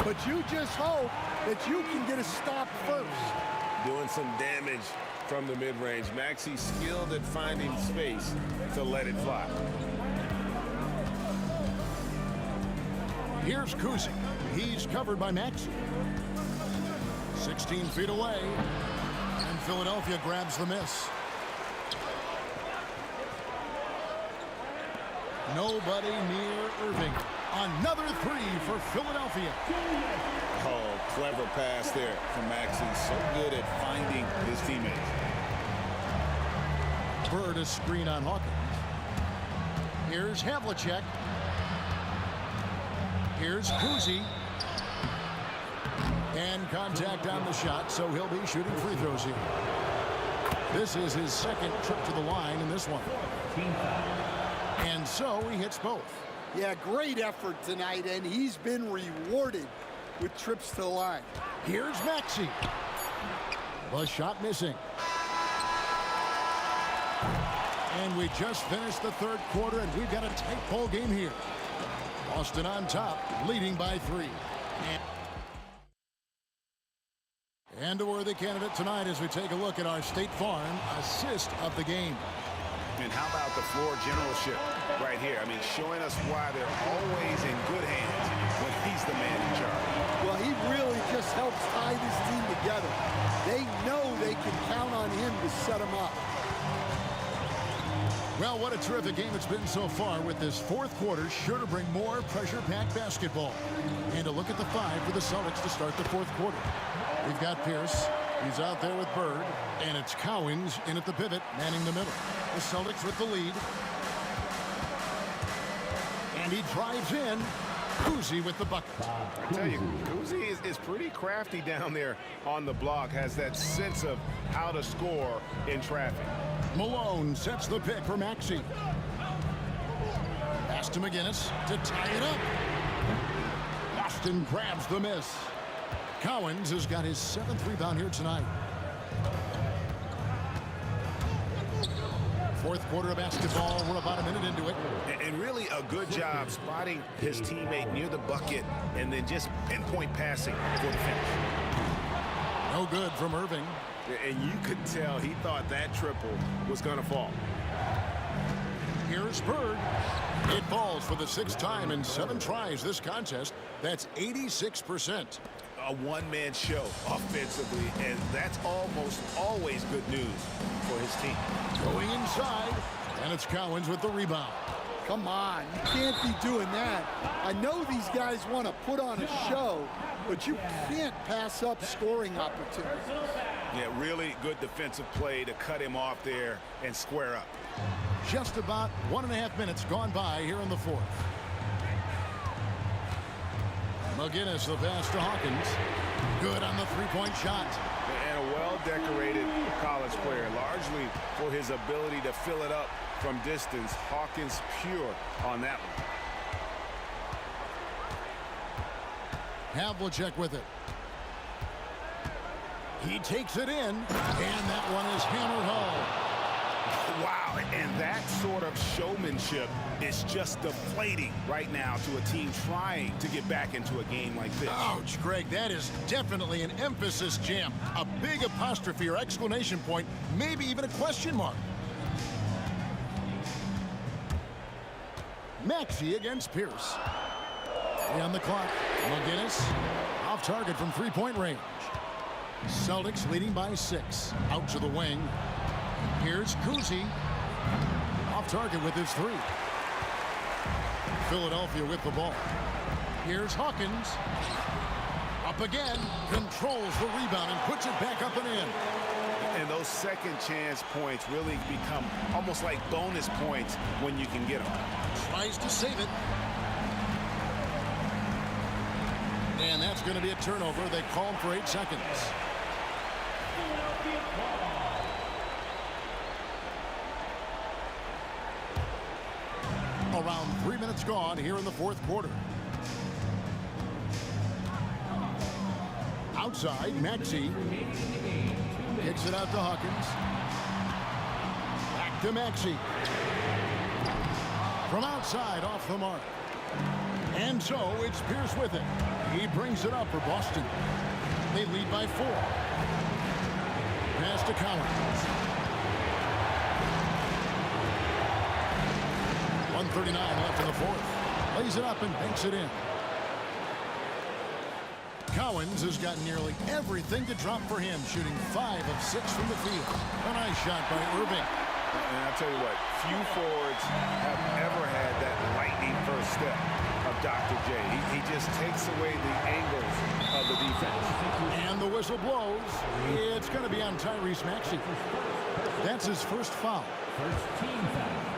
but you just hope that you can get a stop first. Doing some damage from the mid-range. Maxey skilled at finding space to let it fly. Here's Kuzi. He's covered by Maxey. 16 feet away. And Philadelphia grabs the miss. Nobody near Irving. Another 3 for Philadelphia. Oh, clever pass there from Maxey. So good at finding his teammates. Bird is screen on Hawkins. Here's Havlicek. Here's Kuzi. And contact on the shot, so he'll be shooting free throws here. This is his 2nd trip to the line in this one. And so he hits both. Yeah, great effort tonight, and he's been rewarded with trips to the line. Here's Maxey. The shot missing. And we just finished the third quarter, and we've got a tight ball game here. Boston on top, leading by 3. And a worthy candidate tonight as we take a look at our State Farm assist of the game. And how about the floor generalship right here? I mean, showing us why they're always in good hands when he's the man in charge. Well, he really just helps tie this team together. They know they can count on him to set them up. Well, what a terrific game it's been so far, with this fourth quarter sure to bring more pressure-packed basketball. And a look at the 5 for the Celtics to start the fourth quarter. We've got Pierce, He's out there with Bird, and it's Cowens in at the pivot, manning the middle. The Celtics with the lead. And he drives in. Kuzi with the bucket. I tell you, Kuzi is pretty crafty down there on the block, has that sense of how to score in traffic. Malone sets the pick for Maxey. Pass to McGinnis to tie it up. Boston grabs the miss. Cowens has got his 7th rebound here tonight. Fourth quarter of basketball. We're about a minute into it. And really a good job spotting his teammate near the bucket and then just pinpoint passing for the finish. No good from Irving. And you could tell he thought that triple was going to fall. Here's Bird. It falls for the 6th time in 7 tries this contest. That's 86%. A one-man show offensively, and that's almost always good news for his team. Going inside, and it's Cowens with the rebound. Come on, you can't be doing that. I know these guys want to put on a show, but you can't pass up scoring opportunities. Yeah, really good defensive play to cut him off there and square up. Just about 1.5 minutes gone by here in the 4th. McGinnis, the pass to Hawkins. Good on the three-point shot. And a well-decorated college player, largely for his ability to fill it up from distance. Hawkins pure on that one. Havlicek with it. He takes it in, and that one is hammered home. Wow, and that sort of showmanship is just deflating right now to a team trying to get back into a game like this. Ouch, Greg, that is definitely an emphasis jam. A big apostrophe or exclamation point, maybe even a question mark. Maxey against Pierce. On the clock, McGinnis off target from three-point range. Celtics leading by 6. Out to the wing. Here's Kuzi. Off target with his 3. Philadelphia with the ball. Here's Hawkins. Up again. Controls the rebound and puts it back up and in. And those second chance points really become almost like bonus points when you can get them. Tries to save it. And that's going to be a turnover. They call him for 8 seconds. Around 3 minutes gone here in the 4th quarter. Outside, Maxey kicks it out to Hawkins. Back to Maxey. From outside, off the mark. And so it's Pierce with it. He brings it up for Boston. They lead by 4. Pass to Cowens. 1:39 left in the 4th. Lays it up and banks it in. Cowens has got nearly everything to drop for him, shooting 5 of 6 from the field. A nice shot by Irving. And I'll tell you what, few forwards have ever had that lightning first step of Dr. J. He just takes away the angles of the defense. And the whistle blows. It's going to be on Tyrese Maxey. That's his first foul. First team foul.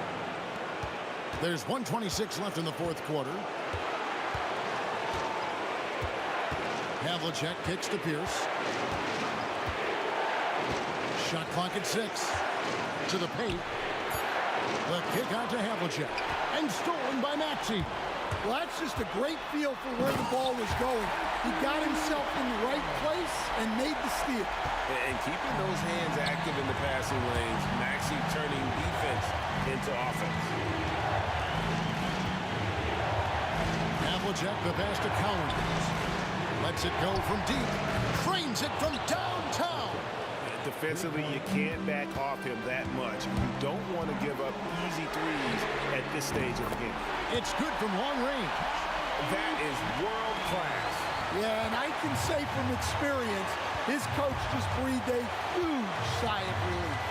There's 1:26 left in the 4th quarter. Havlicek kicks to Pierce. Shot clock at 6. To the paint. The kick out to Havlicek. And stolen by Maxey. Well, that's just a great feel for where the ball was going. He got himself in the right place and made the steal. And keeping those hands active in the passing lanes, Maxey turning defense into offense. Havlicek, the pass to Cowens. Lets it go from deep. Trains it from downtown. Defensively, you can't back off him that much. You don't want to give up easy threes at this stage of the game. It's good from long range. That is world class. Yeah, and I can say from experience, his coach just breathed a huge sigh of relief.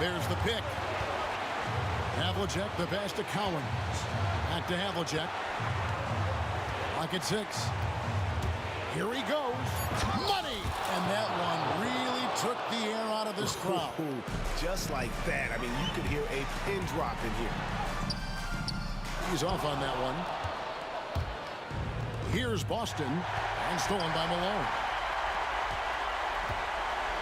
There's the pick. Havlicek, the pass to Cowens. Back to Havlicek. Lock at 6. Here he goes. Money! And that one really took the air out of this crowd. Just like that. I mean, you could hear a pin drop in here. He's off on that one. Here's Boston, and stolen by Malone.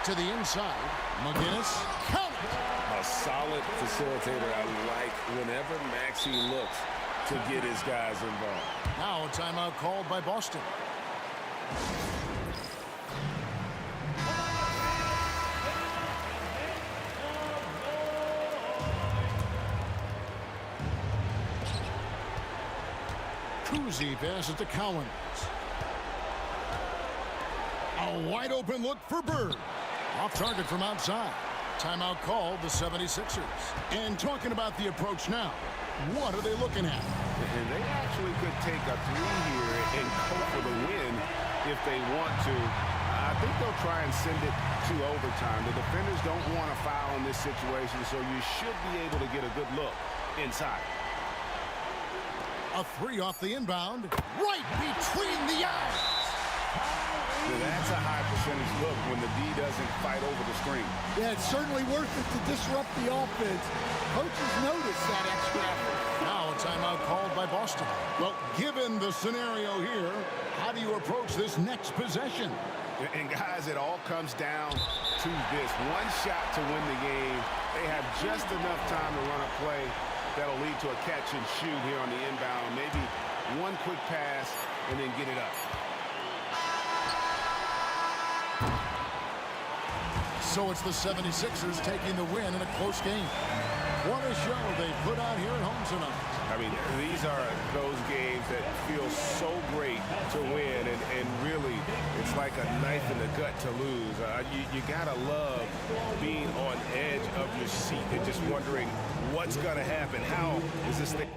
To the inside, McGinnis, count it! A solid facilitator. I like whenever Maxey looks to get his guys involved. Now a timeout called by Boston. Kuzi passes to Collins. A wide open look for Bird. Off target from outside. Timeout called the 76ers. And talking about the approach now, what are they looking at? And they actually could take a three here and go for the win if they want to. I think they'll try and send it to overtime. The defenders don't want to foul in this situation, so you should be able to get a good look inside. A three off the inbound, right between the eyes. Now that's a high percentage look when the D doesn't fight over the screen. Yeah, it's certainly worth it to disrupt the offense. Coaches notice that extra effort. Now a timeout called by Boston. Well, given the scenario here, how do you approach this next possession? And guys, it all comes down to this. One shot to win the game. They have just enough time to run a play that'll lead to a catch and shoot here on the inbound. Maybe one quick pass and then get it up. So it's the 76ers taking the win in a close game. What a show they put out here at home tonight. I mean, these are those games that feel so great to win, and really, it's like a knife in the gut to lose. You gotta love being on edge of your seat and just wondering what's gonna happen. How is this thing?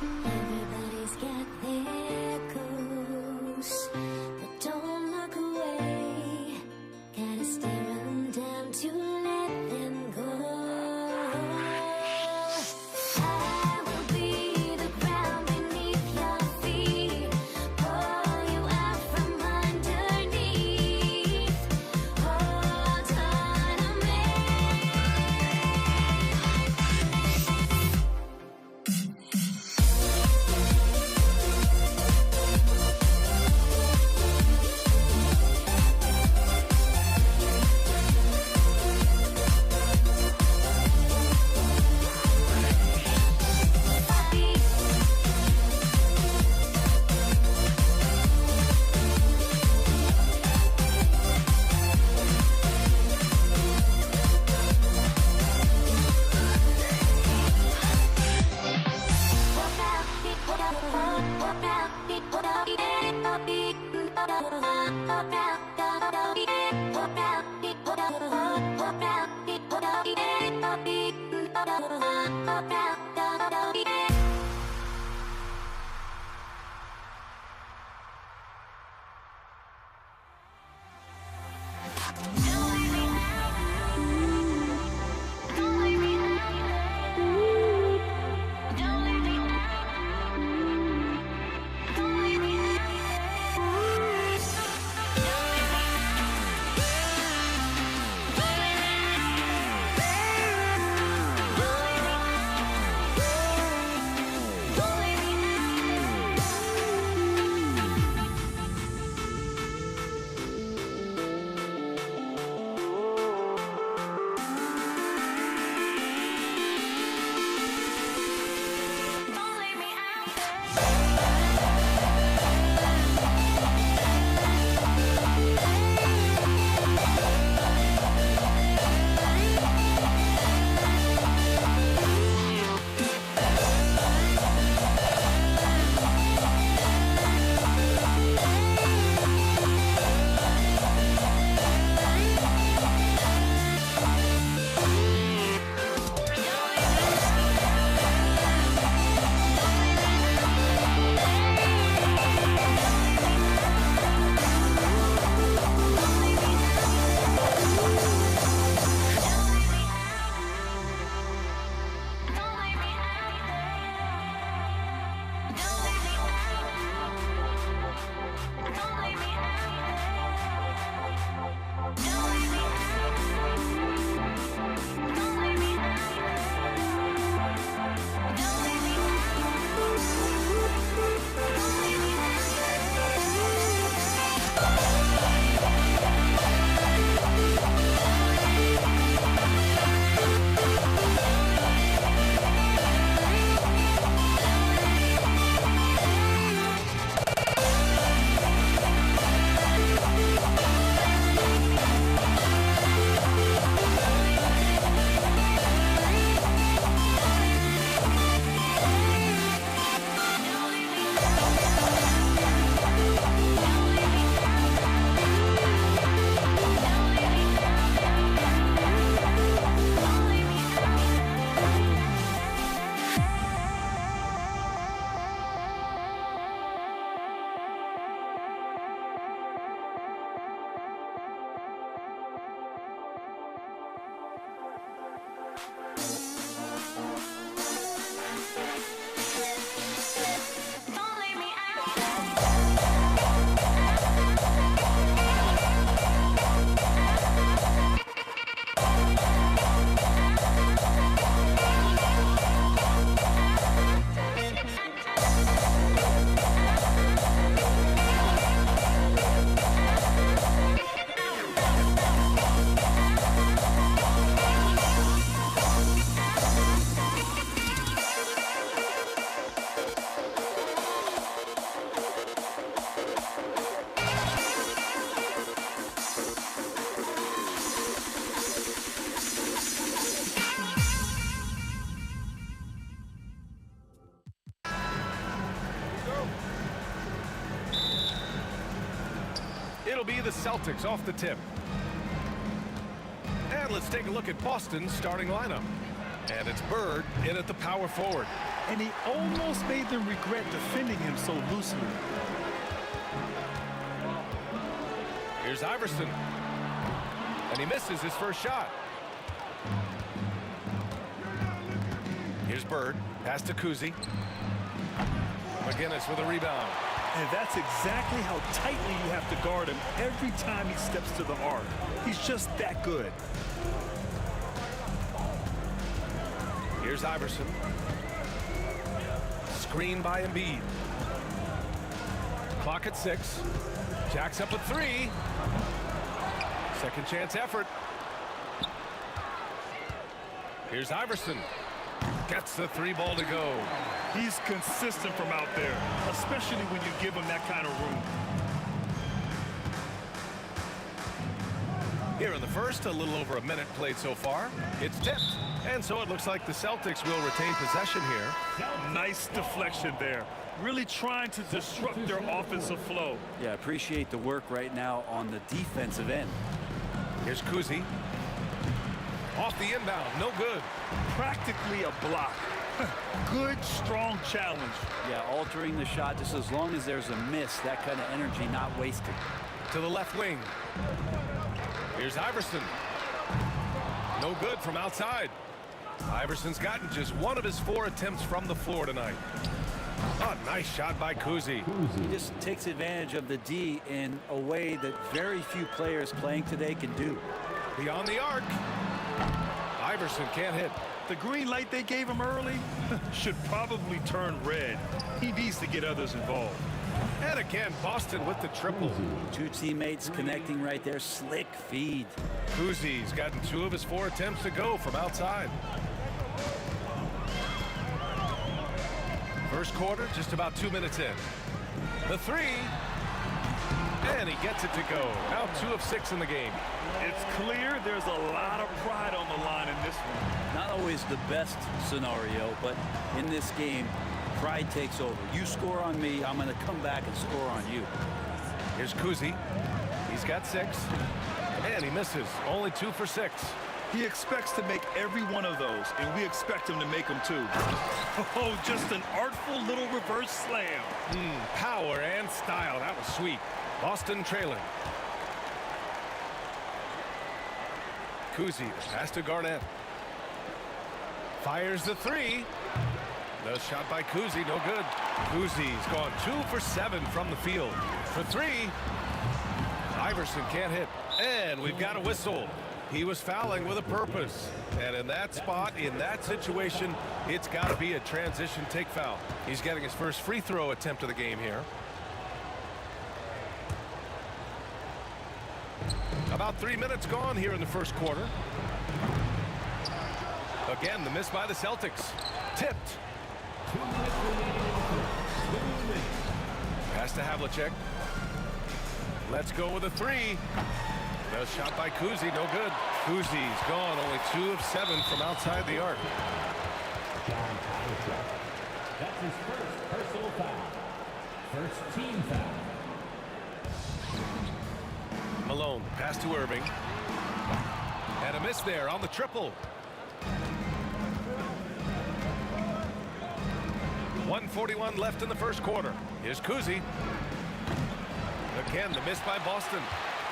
Everybody's got their goals, but don't look away. Gotta stare them down to let them go. I will be the ground beneath your feet, pull you out from underneath. Hold on to me. It'll be the Celtics off the tip. And let's take a look at Boston's starting lineup. And it's Bird in at the power forward. And he almost made them regret defending him so loosely. Here's Iverson. And he misses his first shot. Here's Bird. Pass to Kuzi. McGinnis with a rebound. And that's exactly how tightly you have to guard him every time he steps to the arc. He's just that good. Here's Iverson. Screen by Embiid. Clock at 6. Jacks up a 3. Second chance effort. Here's Iverson. Gets the 3 ball to go. He's consistent from out there, especially when you give him that kind of room. Here in the first, a little over a minute played so far. It's tipped, and so it looks like the Celtics will retain possession here. Nice deflection there. Really trying to disrupt their offensive flow. Yeah, appreciate the work right now on the defensive end. Here's Kuzi. Off the inbound, no good. Practically a block. Good, strong challenge. Yeah, altering the shot just as long as there's a miss, that kind of energy not wasted. To the left wing. Here's Iverson. No good from outside. Iverson's gotten just one of his 4 attempts from the floor tonight. Oh, nice shot by Kuzi. He just takes advantage of the D in a way that very few players playing today can do. Beyond the arc. Iverson can't hit. The green light they gave him early should probably turn red. He needs to get others involved. And again, Boston with the triple. 2 teammates connecting right there. Slick feed. Kuzi's gotten 2 of his 4 attempts to go from outside. First quarter, just about 2 minutes in. The 3. And he gets it to go. Now 2 of 6 in the game. It's clear there's a lot of pride on the line in this one. Not always the best scenario, but in this game, pride takes over. You score on me, I'm going to come back and score on you. Here's Kuzi. He's got 6. And he misses. Only 2 for 6. He expects to make every one of those, and we expect him to make them too. Oh, just an artful little reverse slam. Power and style. That was sweet. Boston trailing. Kuzi, the pass to Garnett. Fires the 3. No shot by Kuzi, no good. Kuzi's gone 2 for 7 from the field. For 3. Iverson can't hit. And we've got a whistle. He was fouling with a purpose. And in that spot, in that situation, it's got to be a transition take foul. He's getting his first free throw attempt of the game here. About 3 minutes gone here in the first quarter. Again, the miss by the Celtics. Tipped. Pass to Havlicek. Let's go with a 3. No shot by Kuzi, no good. Kuzi's gone, only 2 of 7 from outside the arc. That's his first personal foul. First team foul. Malone, pass to Irving. And a miss there on the triple. 1:41 left in the first quarter. Here's Kuzi. Again, the miss by Boston.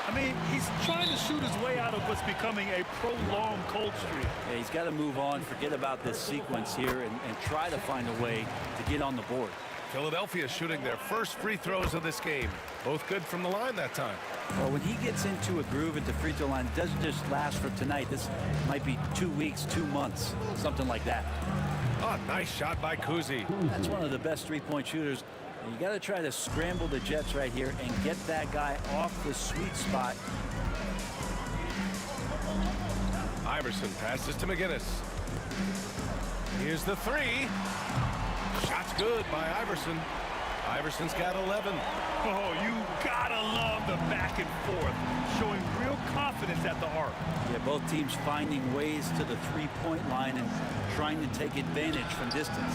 I mean, he's trying to shoot his way out of what's becoming a prolonged cold streak. Yeah, he's got to move on, forget about this sequence here, and try to find a way to get on the board. Philadelphia shooting their first free throws of this game. Both good from the line that time. Well, when he gets into a groove at the free throw line, it doesn't just last for tonight. This might be 2 weeks, 2 months, something like that. Oh, nice shot by Kuzi. That's one of the best three-point shooters. You got to try to scramble the Jets right here and get that guy off the sweet spot. Iverson passes to McGinnis. Here's the 3. Shot's good by Iverson. Iverson's got 11. Oh, you gotta love the back and forth, showing real confidence at the arc. Yeah, both teams finding ways to the three-point line and trying to take advantage from distance.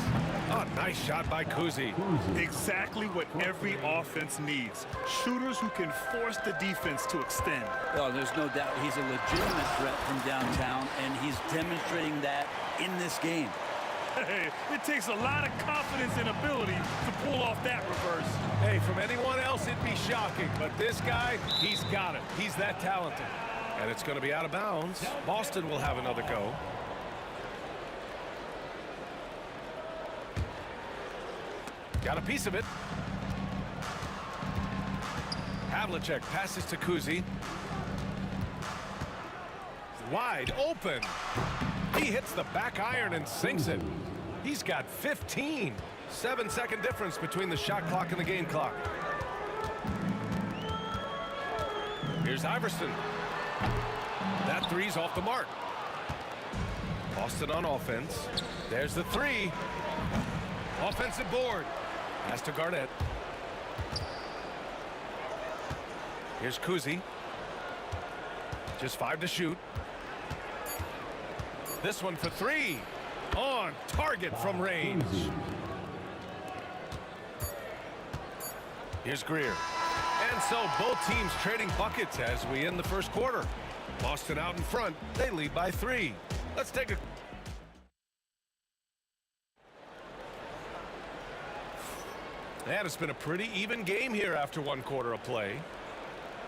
Oh, nice shot by Kuzi. Exactly what every offense needs. Shooters who can force the defense to extend. Oh, there's no doubt he's a legitimate threat from downtown, and he's demonstrating that in this game. Hey, it takes a lot of confidence and ability to pull off that reverse. Hey, from anyone else, it'd be shocking. But this guy, he's got it. He's that talented. And it's going to be out of bounds. Boston will have another go. Got a piece of it. Havlicek passes to Kuzi. Wide open. He hits the back iron and sinks it. He's got 15. 7-second difference between the shot clock and the game clock. Here's Iverson. That three's off the mark. Boston on offense. There's the three. Offensive board. Pass to Garnett. Here's Kuzi. Just 5 to shoot. This one for 3. On target from range. Here's Greer. And so both teams trading buckets as we end the first quarter. Boston out in front. They lead by 3. Let's take a... And it's been a pretty even game here after 1 quarter of play.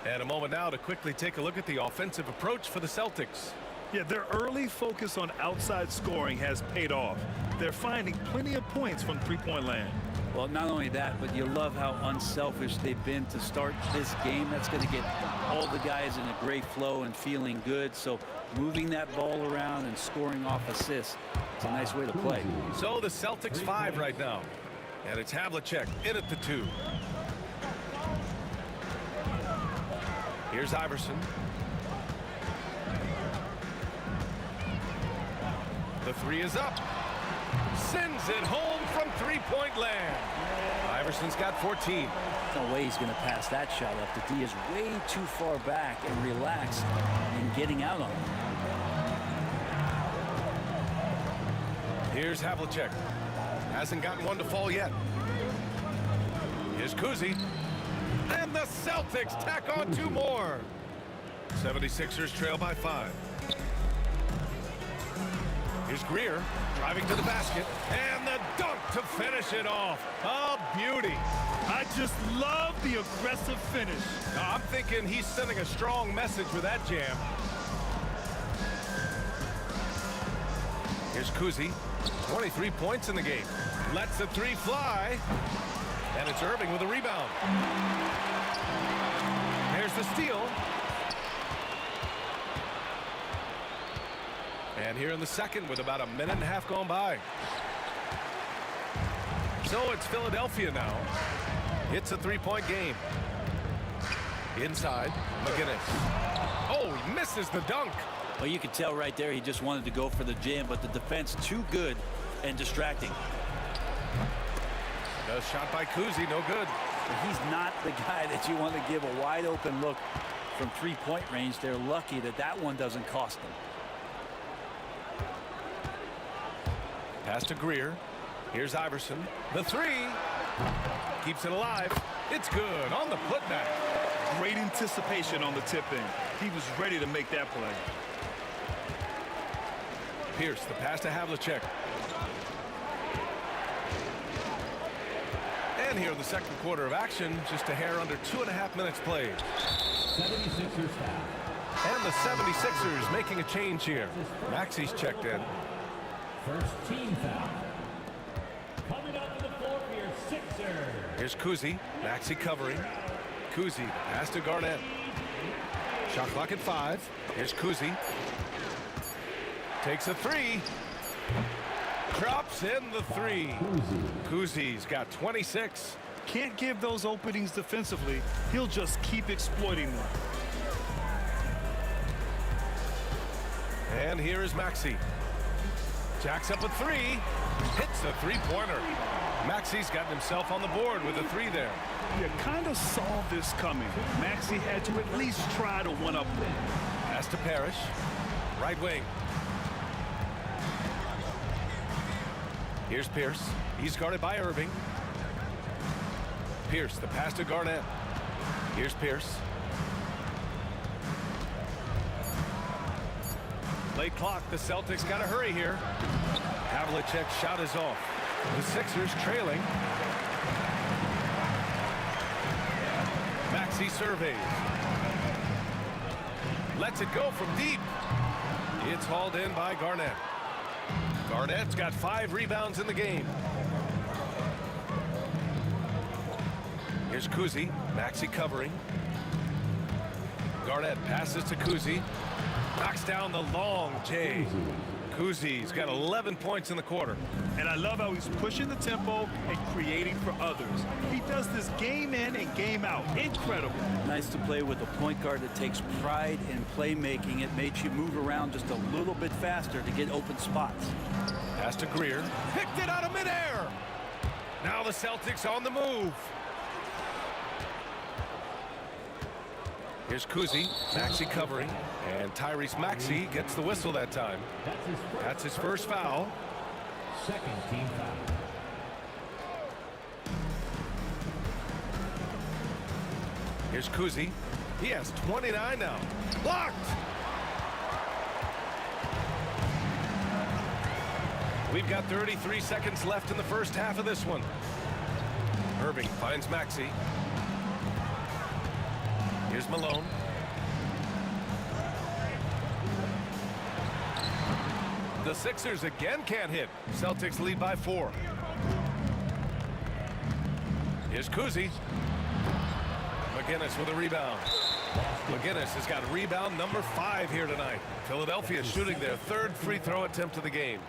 And a moment now to quickly take a look at the offensive approach for the Celtics. Yeah, their early focus on outside scoring has paid off. They're finding plenty of points from three-point land. Well, not only that, but you love how unselfish they've been to start this game. That's going to get all the guys in a great flow and feeling good. So moving that ball around and scoring off assists, it's a nice way to play. So the Celtics 5 right now. And it's Havlicek in at the 2. Here's Iverson. The 3 is up. Sends it home from three-point land. Iverson's got 14. No way he's going to pass that shot up. The D is way too far back and relaxed in getting out on it. Here's Havlicek. Hasn't gotten one to fall yet. Here's Kuzi. And the Celtics tack on 2 more. 76ers trail by 5. Here's Greer driving to the basket. And the dunk to finish it off. A beauty. I just love the aggressive finish. I'm thinking he's sending a strong message with that jam. Here's Kuzi. 23 points in the game. Lets the 3 fly. And it's Irving with a rebound. There's the steal. And here in the second with about a minute and a half gone by. So it's Philadelphia now. It's a 3-point game. Inside, McGinnis. Oh, he misses the dunk. Well, you can tell right there he just wanted to go for the jam, but the defense too good and distracting. The shot by Kuzi, no good. But he's not the guy that you want to give a wide open look from 3-point range. They're lucky that that one doesn't cost them. Pass to Greer. Here's Iverson. The 3 keeps it alive. It's good on the putback. Great anticipation on the tip-in. He was ready to make that play. Pierce, the pass to Havlicek. And here in the second quarter of action, just a hair under 2.5 minutes played. 76ers foul. And the 76ers making a change here. Maxi's checked in. First team foul. Coming up to the floor for your Sixers. Here's Kuzi. Maxi covering. Kuzi, pass to Garnett. Shot clock at 5. Here's Kuzi. Takes a 3. Drops in the 3. Kuzi's got 26. Can't give those openings defensively. He'll just keep exploiting them. And here is Maxi. Jacks up a 3. Hits a 3-pointer. Maxi's gotten himself on the board with a 3 there. You kind of saw this coming. Maxey had to at least try to one-up them. Pass to Parrish. Right wing. Here's Pierce. He's guarded by Irving. Pierce, the pass to Garnett. Here's Pierce. Late clock. The Celtics got to hurry here. Havlicek's shot is off. The Sixers trailing. Maxey surveys. Lets it go from deep. It's hauled in by Garnett. Garnett's got 5 rebounds in the game. Here's Kuzi. Maxey covering. Garnett passes to Kuzi. Knocks down the long J. Kuzi's got 11 points in the quarter. And I love how he's pushing the tempo and creating for others. He does this game in and game out. Incredible. Nice to play with a point guard that takes pride in playmaking. It makes you move around just a little bit faster to get open spots. Pass to Greer. Picked it out of midair. Now the Celtics on the move. Here's Kuzi. Maxey covering. And Tyrese Maxey gets the whistle that time. That's his first foul. Second team foul. Here's Kuzi. He has 29 now. Blocked! We've got 33 seconds left in the first half of this one. Irving finds Maxey. Here's Malone. The Sixers again can't hit. Celtics lead by 4. Here's Kuzi. McGinnis with a rebound. McGinnis has got rebound number 5 here tonight. Philadelphia shooting their 3rd free throw attempt of the game.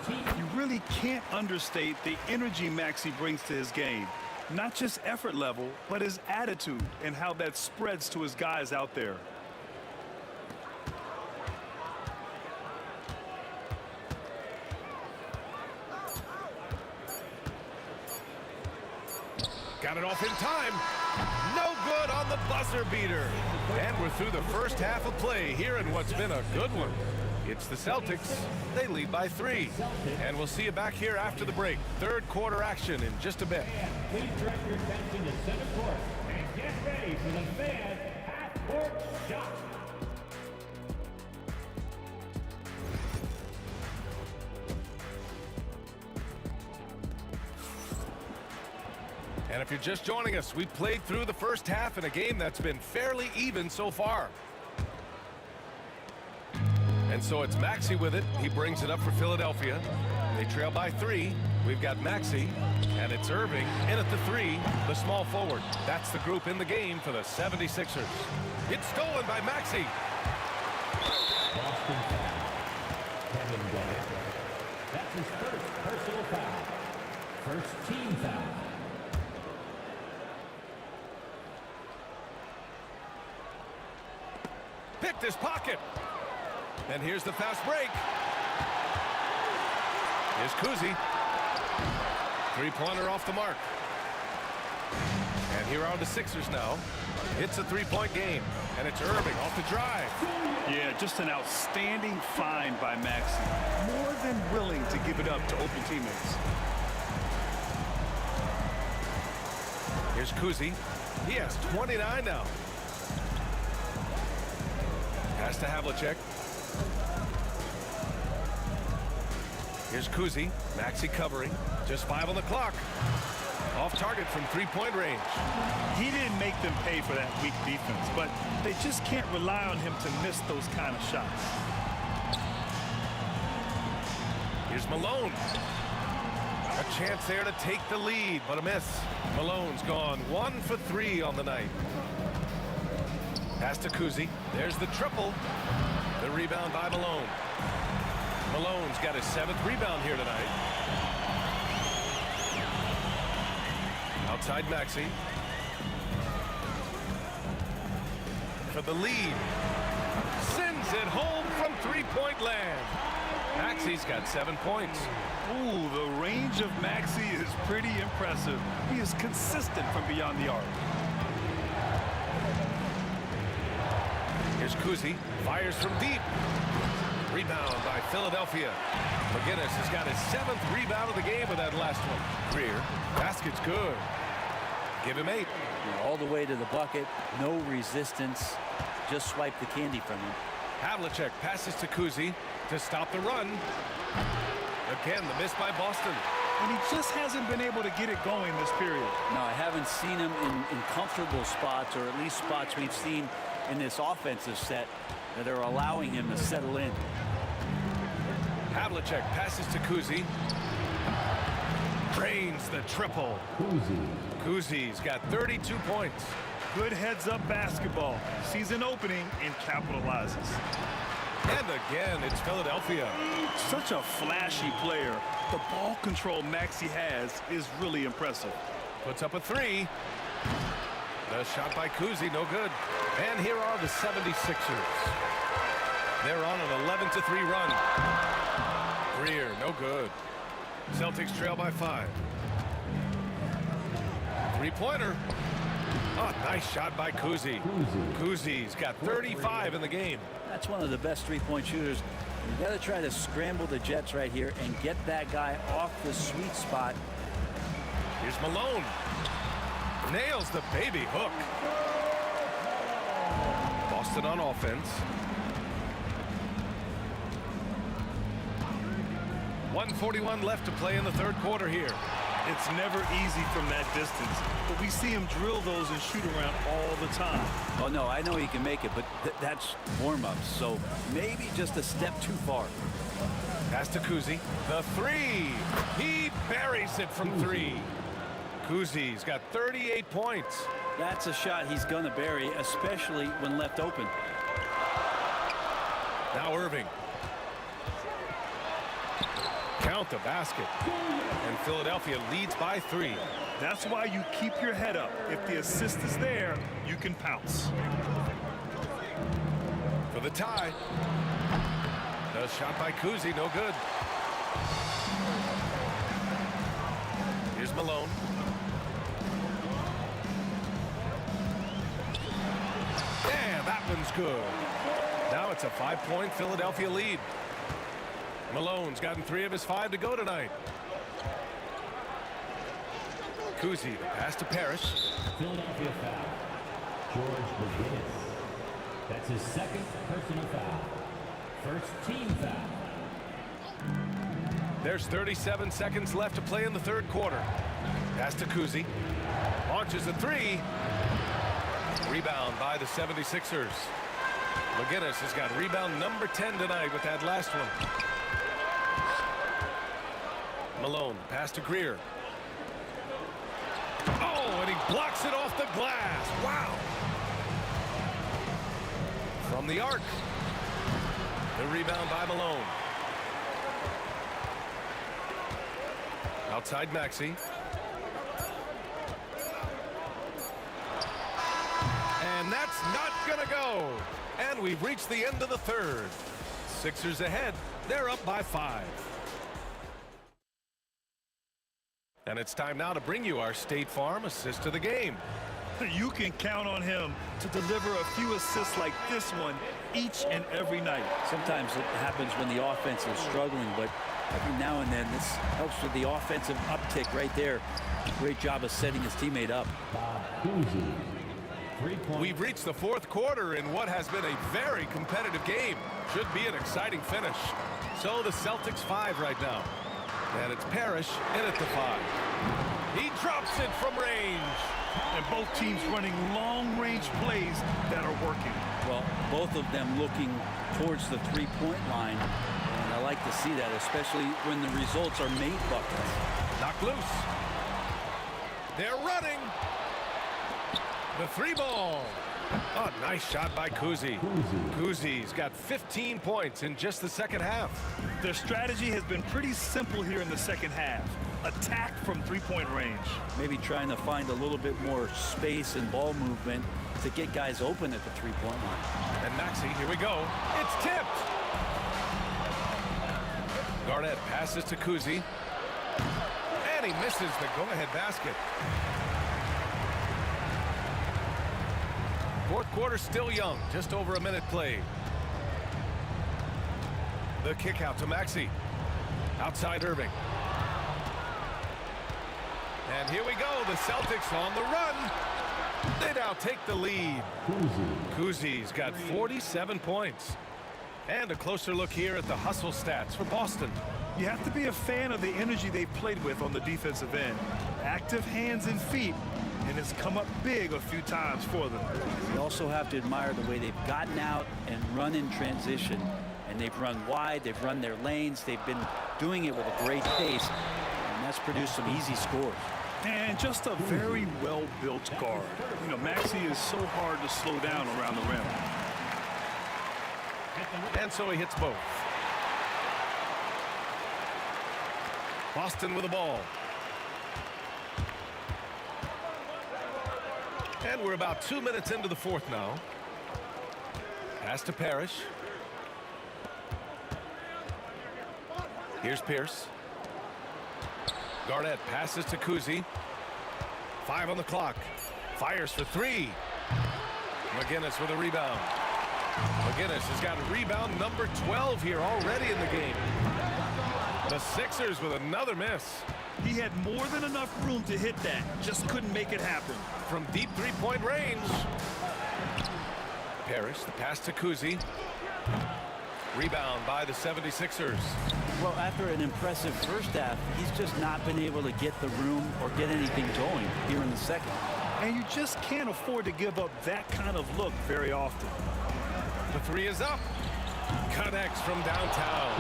You really can't understate the energy Maxey brings to his game. Not just effort level, but his attitude and how that spreads to his guys out there. Got it off in time. No good on the buzzer beater. And we're through the first half of play here in what's been a good one. It's the Celtics. They lead by 3. And we'll see you back here after the break. 3rd quarter action in just a bit. Please direct your attention to center court and get ready for the fan half-court shot. And if you're just joining us, we've played through the first half in a game that's been fairly even so far. And so it's Maxey with it. He brings it up for Philadelphia. They trail by 3. We've got Maxey, and it's Irving in at the 3, the small forward. That's the group in the game for the 76ers. It's stolen by Maxey. Boston foul. Kevin Garnett. That's his first personal foul. First team foul. Picked his pocket. And here's the fast break. Here's Kuzi. 3-pointer off the mark. And here are the Sixers now. It's a 3-point game. And it's Irving off the drive. Yeah, just an outstanding find by Maxey. More than willing to give it up to open teammates. Here's Kuzi. He has 29 now. Pass to Havlicek. Here's Kuzi. Maxey covering. Just 5 on the clock. Off target from 3-point range. He didn't make them pay for that weak defense, but they just can't rely on him to miss those kind of shots. Here's Malone. A chance there to take the lead, but a miss. Malone's gone 1 for 3 on the night. Pass to Kuzi. There's the triple. The rebound by Malone. Malone's got his 7th rebound here tonight. Outside Maxey. For the lead. Sends it home from 3-point land. Maxey's He's got 7 points. Ooh, the range of Maxey is pretty impressive. He is consistent from beyond the arc. Here's Kuzi, fires from deep. Rebound by Philadelphia. McGinnis has got his 7th rebound of the game with that last one. Greer, basket's good. Give him 8. All the way to the bucket, no resistance. Just swipe the candy from him. Havlicek passes to Kuzi to stop the run. Again, the miss by Boston. And he just hasn't been able to get it going this period. No, I haven't seen him in comfortable spots, or at least spots we've seen in this offensive set that are allowing him to settle in. Havlicek passes to Kuzi. Drains the triple. Kuzi's got 32 points. Good heads-up basketball. Sees an opening and capitalizes. And again, it's Philadelphia. Such a flashy player. The ball control Maxey has is really impressive. Puts up a 3. The shot by Kuzi, no good. And here are the 76ers. They're on an 11-3 run. Greer, no good. Celtics trail by 5. Three-pointer. Oh, nice shot by Kuzi. Kuzi's got 35 in the game. That's one of the best three-point shooters. You got to try to scramble the Jets right here and get that guy off the sweet spot. Here's Malone. Nails the baby hook. Boston on offense. 1:41 left to play in the third quarter here. It's never easy from that distance, but we see him drill those and shoot around all the time. Oh, no, I know he can make it, but that's warm-ups, so maybe just a step too far. Pass to Kuzi. The 3. He buries it from 3. Kuzi's got 38 points. That's a shot he's going to bury, especially when left open. Now Irving. Count the basket. And Philadelphia leads by 3. That's why you keep your head up. If the assist is there, you can pounce. For the tie. The shot by Kuzi, no good. Here's Malone. Yeah, that one's good. Now it's a 5-point Philadelphia lead. Malone's gotten 3 of his 5 to go tonight. Kuzi, the pass to Parrish. Philadelphia foul. George McGinnis. That's his 2nd personal foul. First team foul. There's 37 seconds left to play in the third quarter. Pass to Kuzi. Launches a 3. Rebound by the 76ers. McGinnis has got rebound number 10 tonight with that last one. Malone, pass to Greer. Oh, and he blocks it off the glass. Wow. From the arc. The rebound by Malone. Outside Maxey. And that's not gonna go. And we've reached the end of the third. Sixers ahead. They're up by 5. And it's time now to bring you our State Farm assist of the game. You can count on him to deliver a few assists like this one each and every night. Sometimes it happens when the offense is struggling, but every now and then this helps with the offensive uptick right there. Great job of setting his teammate up. We've reached the fourth quarter in what has been a very competitive game. Should be an exciting finish. So the Celtics 5 right now. And it's Parrish in at the 5. He drops it from range. And both teams running long-range plays that are working. Well, both of them looking towards the three-point line. And I like to see that, especially when the results are made buckets. Knocked loose. They're running. The 3 ball. Oh, nice shot by Kuzi. Kuzi's got 15 points in just the second half. Their strategy has been pretty simple here in the second half. Attack from three-point range. Maybe trying to find a little bit more space and ball movement to get guys open at the three-point line. And Maxey, here we go. It's tipped. Garnett passes to Kuzi. And he misses the go-ahead basket. Fourth quarter still young. Just over a minute played. The kick out to Maxey. Outside Irving. And here we go. The Celtics on the run. They now take the lead. Kuzi's got 47 points. And a closer look here at the hustle stats for Boston. You have to be a fan of the energy they've played with on the defensive end. Active hands and feet, and it's come up big a few times for them. You also have to admire the way they've gotten out and run in transition. And they've run wide, they've run their lanes, they've been doing it with a great pace, and that's produced some easy scores. And just a very well-built guard. You know, Maxey is so hard to slow down around the rim. And so he hits both. Boston with the ball. And we're about 2 minutes into the fourth now. Pass to Parrish. Here's Pierce. Garnett passes to Kuzi. 5 on the clock. Fires for 3. McGinnis with a rebound. McGinnis has got rebound number 12 here already in the game. The Sixers with another miss. He had more than enough room to hit that. Just couldn't make it happen. From deep three-point range. Parrish, the pass to Kuzi. Rebound by the 76ers. Well, after an impressive first half, he's just not been able to get the room or get anything going here in the second. And you just can't afford to give up that kind of look very often. The 3 is up. Connects from downtown.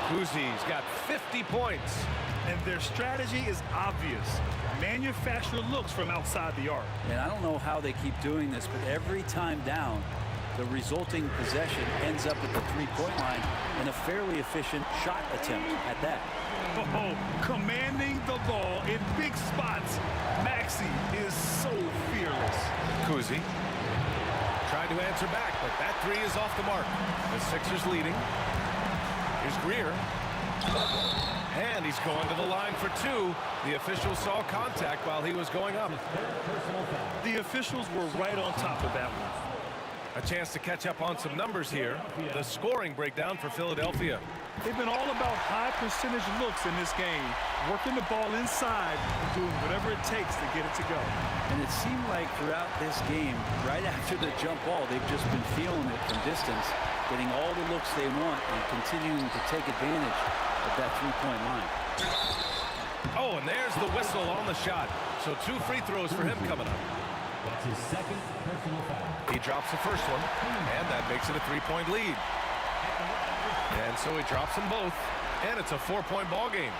Kuzi's got 50 points. And their strategy is obvious. Manufacture looks from outside the arc. And I don't know how they keep doing this, but every time down, the resulting possession ends up at the three-point line in a fairly efficient shot attempt at that. Oh, commanding the ball in big spots. Maxey is so fearless. Kuzi tried to answer back, but that 3 is off the mark. The Sixers leading. Here's Greer. And he's going to the line for 2. The officials saw contact while he was going up. The officials were right on top of that one. A chance to catch up on some numbers here. The scoring breakdown for Philadelphia. They've been all about high percentage looks in this game, working the ball inside and doing whatever it takes to get it to go. And it seemed like throughout this game, right after the jump ball, they've just been feeling it from distance, getting all the looks they want and continuing to take advantage of that three-point line. Oh, and there's the whistle on the shot. So 2 free throws for him coming up. That's his second personal foul. He drops the first one, and that makes it a 3-point lead. And so he drops them both, and it's a 4-point ball game.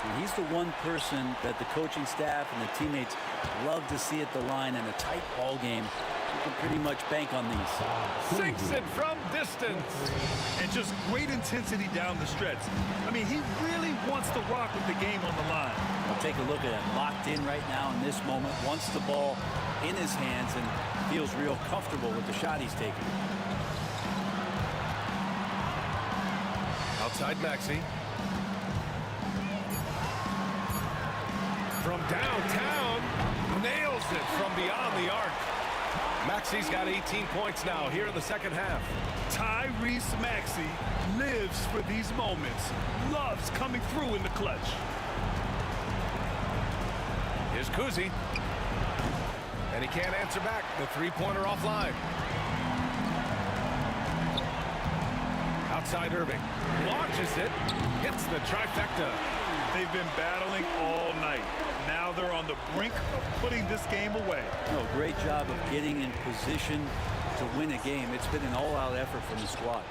And he's the one person that the coaching staff and the teammates love to see at the line in a tight ball game. You can pretty much bank on these. Sinks it from distance. And just great intensity down the stretch. I mean, he really wants to rock with the game on the line. We'll take a look at it. Locked in right now in this moment. Wants the ball in his hands and feels real comfortable with the shot he's taking. Outside Maxey. From downtown, nails it from beyond the arc. Maxey's got 18 points now here in the second half. Tyrese Maxey lives for these moments, loves coming through in the clutch. Here's Kuzi. And he can't answer back. The three-pointer offline. Outside Irving. Launches it. Hits the trifecta. They've been battling all night. Now they're on the brink of putting this game away. No, great job of getting in position to win a game. It's been an all-out effort from the squad.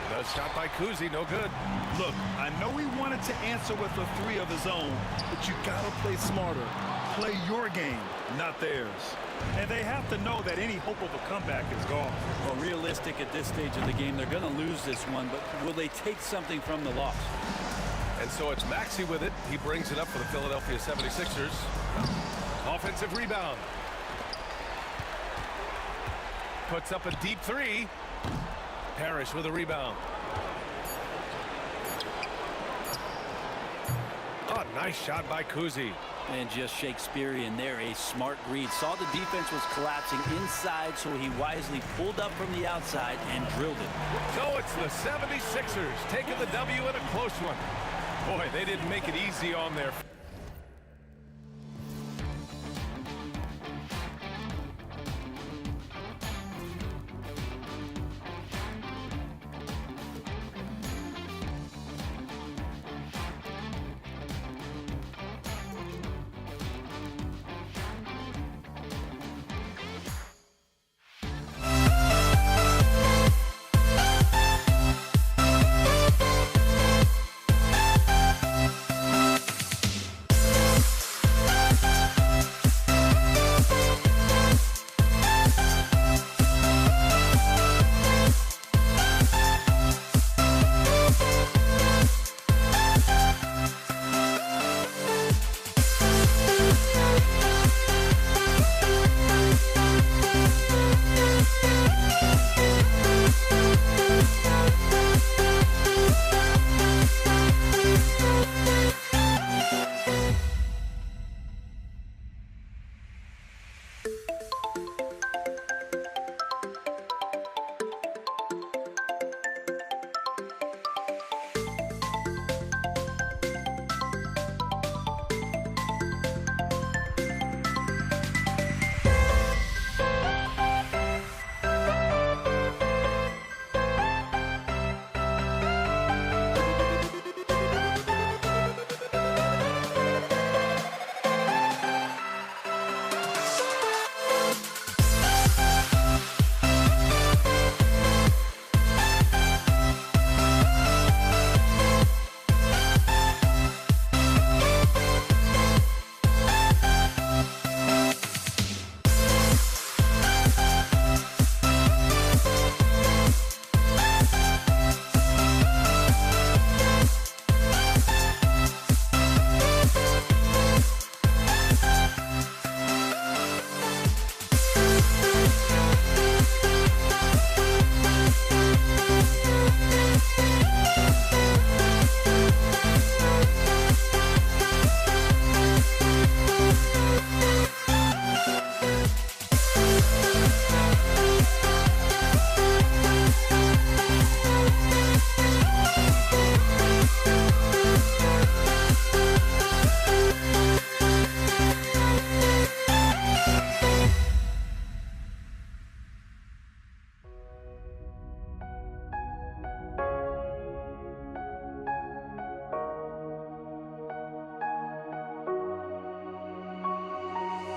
The shot by Kuzi, no good. Look, I know he wanted to answer with a 3 of his own, but you gotta play smarter. Play your game, not theirs. And they have to know that any hope of a comeback is gone. Well, realistic at this stage of the game, they're going to lose this one, but will they take something from the loss? And so it's Maxey with it. He brings it up for the Philadelphia 76ers. Offensive rebound. Puts up a deep 3. Parrish with a rebound. Oh, nice shot by Kuzi. And just Shakespearean there, a smart read. Saw the defense was collapsing inside, so he wisely pulled up from the outside and drilled it. So it's the 76ers taking the W in a close one. Boy, they didn't make it easy on their...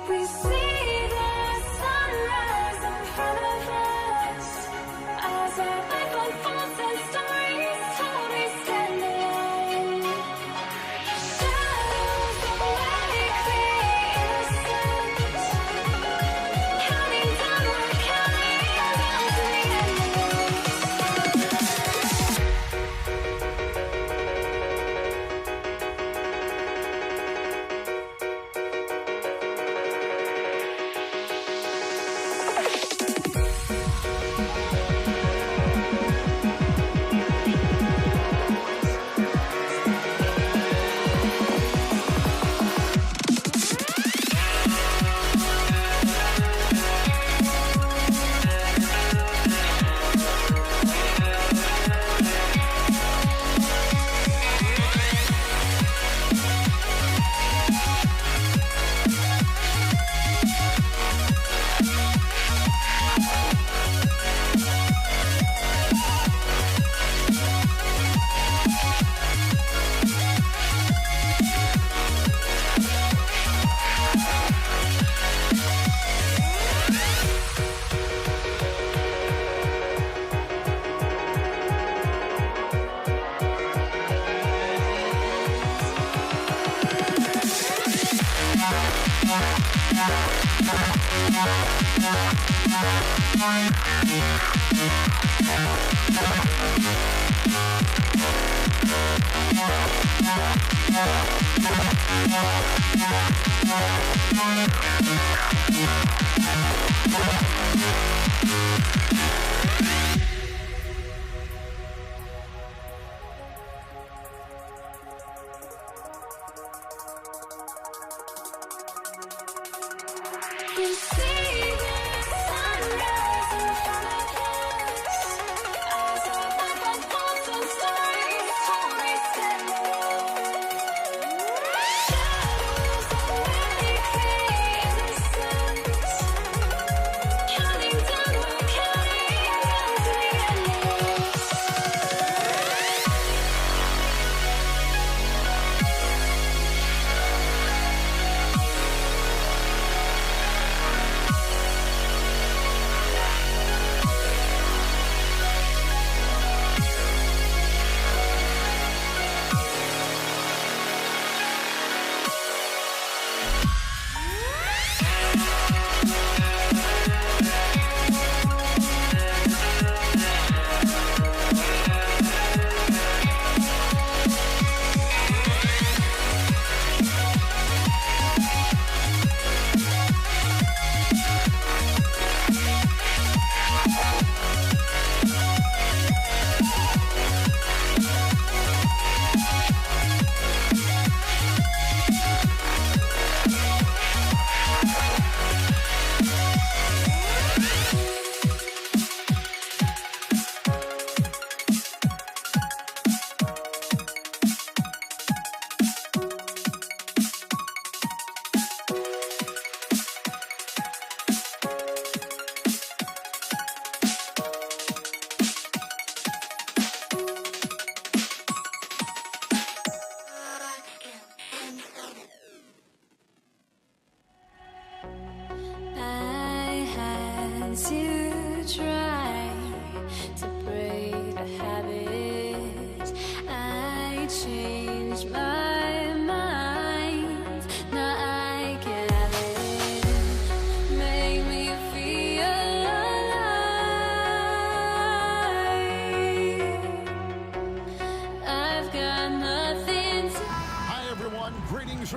We see the sunrise in front of us as our life unfolds and stories told. We stand alone. Shadows awake the innocence, counting down, we're counting down to the endless.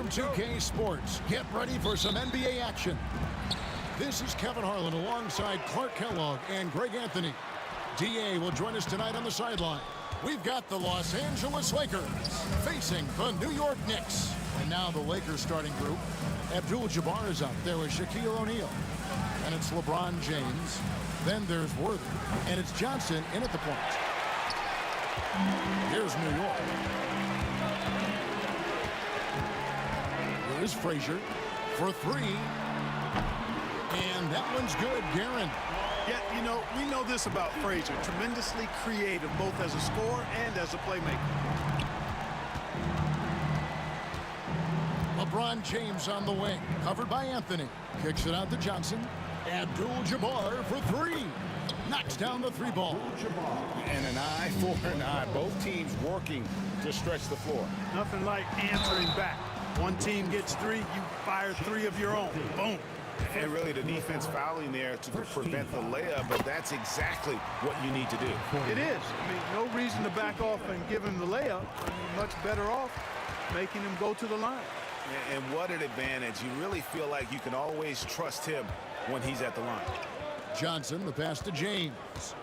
From 2K Sports, get ready for some NBA action. This is Kevin Harlan alongside Clark Kellogg and Greg Anthony. DA will join us tonight on the sideline. We've got the Los Angeles Lakers facing the New York Knicks. And now the Lakers starting group. Abdul-Jabbar is out there with Shaquille O'Neal. And it's LeBron James. Then there's Worthy. And it's Johnson in at the point. Here's New York. Here's Frazier for three. And that one's good, Guerin. Yeah, you know, we know this about Frazier. Tremendously creative, both as a scorer and as a playmaker. LeBron James on the wing, covered by Anthony. Kicks it out to Johnson. Abdul-Jabbar for three. Knocks down the three ball. And an eye for an eye. Both teams working to stretch the floor. Nothing like answering back. One team gets three, you fire three of your own. Boom. And really the defense fouling there to prevent the layup, but that's exactly what you need to do. It is. I mean, no reason to back off and give him the layup. I mean, much better off making him go to the line. And what an advantage. You really feel like you can always trust him when he's at the line. Johnson, the pass to James.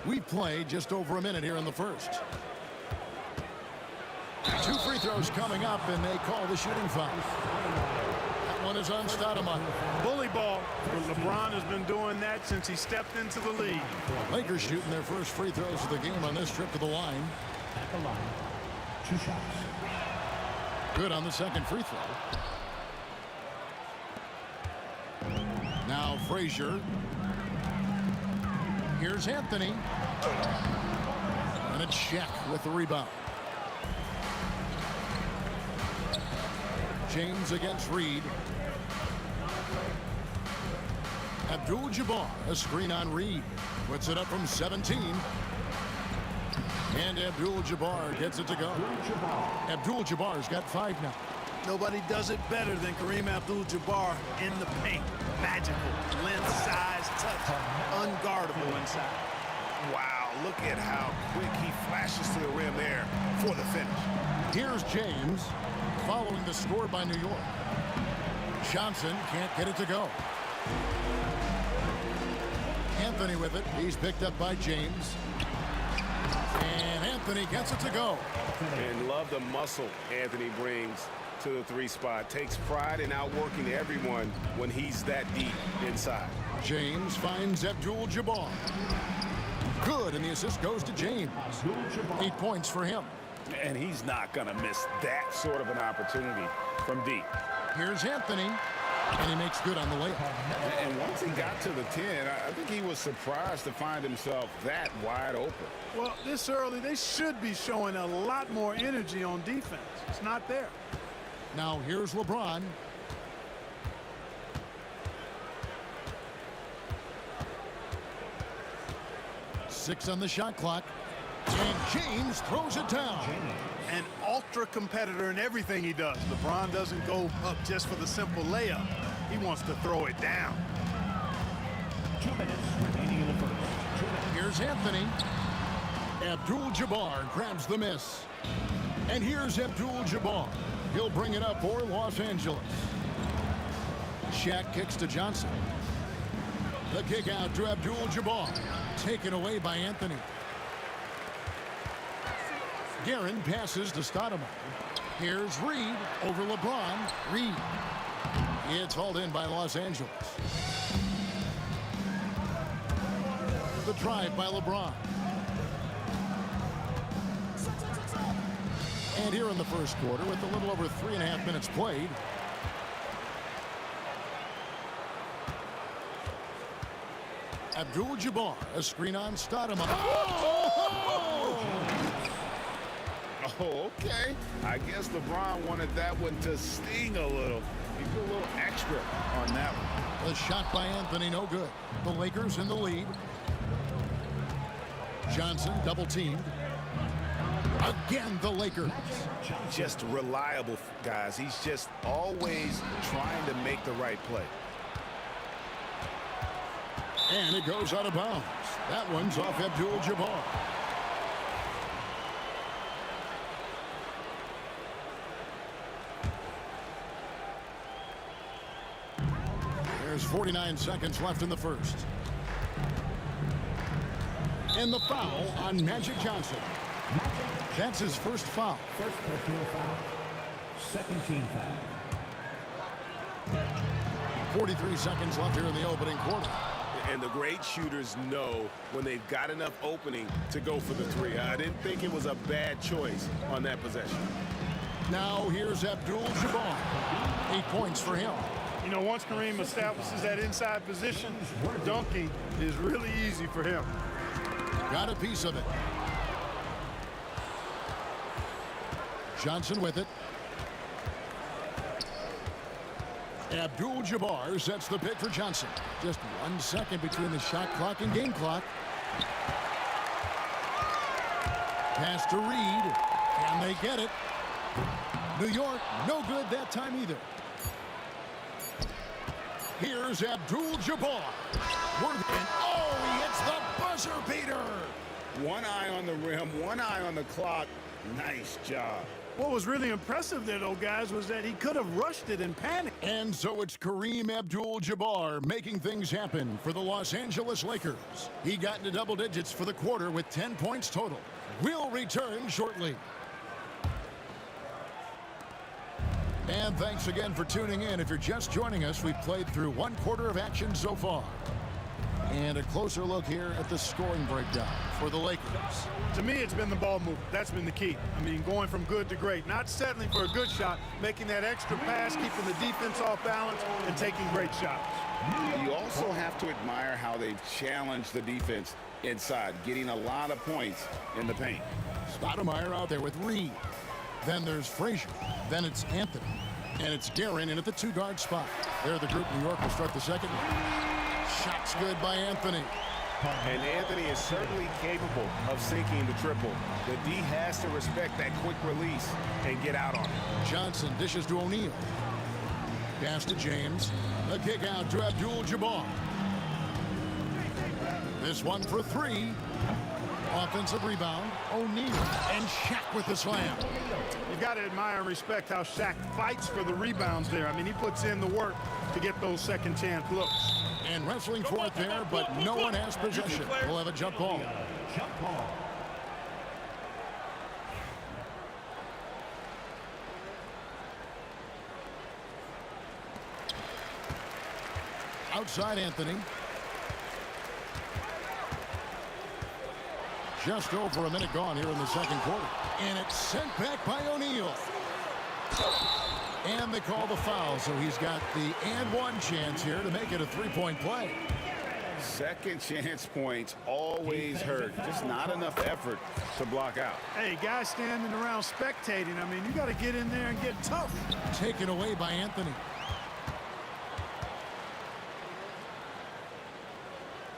We play just over a minute here in the first. 2 free throws coming up, and they call the shooting foul. That one is on Stoudemire. Bully ball. LeBron has been doing that since he stepped into the league. Lakers shooting their first free throws of the game on this trip to the line. At the line, 2 shots. Good on the second free throw. Now Frazier. Here's Anthony. And it's Shaq with the rebound. James against Reed. Abdul-Jabbar, a screen on Reed. Puts it up from 17. And Abdul-Jabbar gets it to go. Abdul-Jabbar's got 5 now. Nobody does it better than Kareem Abdul-Jabbar in the paint. Magical, length, size, touch, unguardable inside. Wow, look at how quick he flashes to the rim there for the finish. Here's James following the score by New York. Johnson can't get it to go. Anthony with it. He's picked up by James. And Anthony gets it to go. And love the muscle Anthony brings to the 3 spot. Takes pride in outworking everyone when he's that deep inside. James finds Abdul-Jabbar. Good, and the assist goes to James. 8 points for him. And he's not going to miss that sort of an opportunity from deep. Here's Anthony, and he makes good on the layup. And once he got to the 10, I think he was surprised to find himself that wide open. Well, this early, they should be showing a lot more energy on defense. It's not there. Now here's LeBron. Six on the shot clock. And James throws it down. An ultra competitor in everything he does. LeBron doesn't go up just for the simple layup. He wants to throw it down. 2 minutes remaining in the first. Here's Anthony. Abdul-Jabbar grabs the miss. And here's Abdul-Jabbar. He'll bring it up for Los Angeles. Shaq kicks to Johnson. The kick out to Abdul-Jabbar. Taken away by Anthony. Guerin passes to Stoudemire. Here's Reed over LeBron. Reed. It's hauled in by Los Angeles. The drive by LeBron. And here in the first quarter, with a little over 3.5 minutes played, Abdul-Jabbar, a screen on Stoudemire. Oh, okay. I guess LeBron wanted that one to sting a little. He put a little extra on that one. The shot by Anthony, no good. The Lakers in the lead. Johnson double teamed. Again, the Lakers. Just reliable, guys. He's just always trying to make the right play. And it goes out of bounds. That one's off Abdul-Jabbar. There's 49 seconds left in the first. And the foul on Magic Johnson. That's his first foul. First personal foul. Second team foul. 43 seconds left here in the opening quarter. And the great shooters know when they've got enough opening to go for the three. I didn't think it was a bad choice on that possession. Now here's Abdul-Jabbar. 8 points for him. You know, once Kareem establishes that inside position, dunking is really easy for him. Got a piece of it. Johnson with it. Abdul-Jabbar sets the pick for Johnson. Just 1 second between the shot clock and game clock. Pass to Reed. And they get it. New York, no good that time either. Here's Abdul-Jabbar. And oh, he hits the buzzer beater. One eye on the rim, one eye on the clock. Nice job. What was really impressive there, though, guys, was that he could have rushed it in panic. And so it's Kareem Abdul-Jabbar making things happen for the Los Angeles Lakers. He got into double digits for the quarter with 10 points total. We'll return shortly. And thanks again for tuning in. If you're just joining us, we've played through 1 quarter of action so far. And a closer look here at the scoring breakdown for the Lakers. To me, it's been the ball movement. That's been the key. I mean, going from good to great. Not settling for a good shot, making that extra pass, keeping the defense off balance, and taking great shots. You also have to admire how they've challenged the defense inside, getting a lot of points in the paint. Stoudemire out there with Reed. Then there's Frazier. Then it's Anthony. And it's Guerin in at the 2-guard spot. There the group. New York will start the second. Shot's good by Anthony. And Anthony is certainly capable of sinking the triple. The D has to respect that quick release and get out on it. Johnson dishes to O'Neal. Pass to James. The kick out to Abdul-Jabbar. This one for 3. Offensive rebound. O'Neal. And Shaq with the slam. You got to admire and respect how Shaq fights for the rebounds there. I mean, he puts in the work to get those second chance looks. And wrestling for it there, but no one has possession. We'll have a jump ball. Jump ball. Outside Anthony. Just over a minute gone here in the second quarter. And it's sent back by O'Neal. And they call the foul, so he's got the and one chance here to make it a 3-point play. Second chance points always hurt. Just not enough effort to block out. Hey, guys standing around spectating, I mean, you got to get in there and get tough. Taken away by Anthony.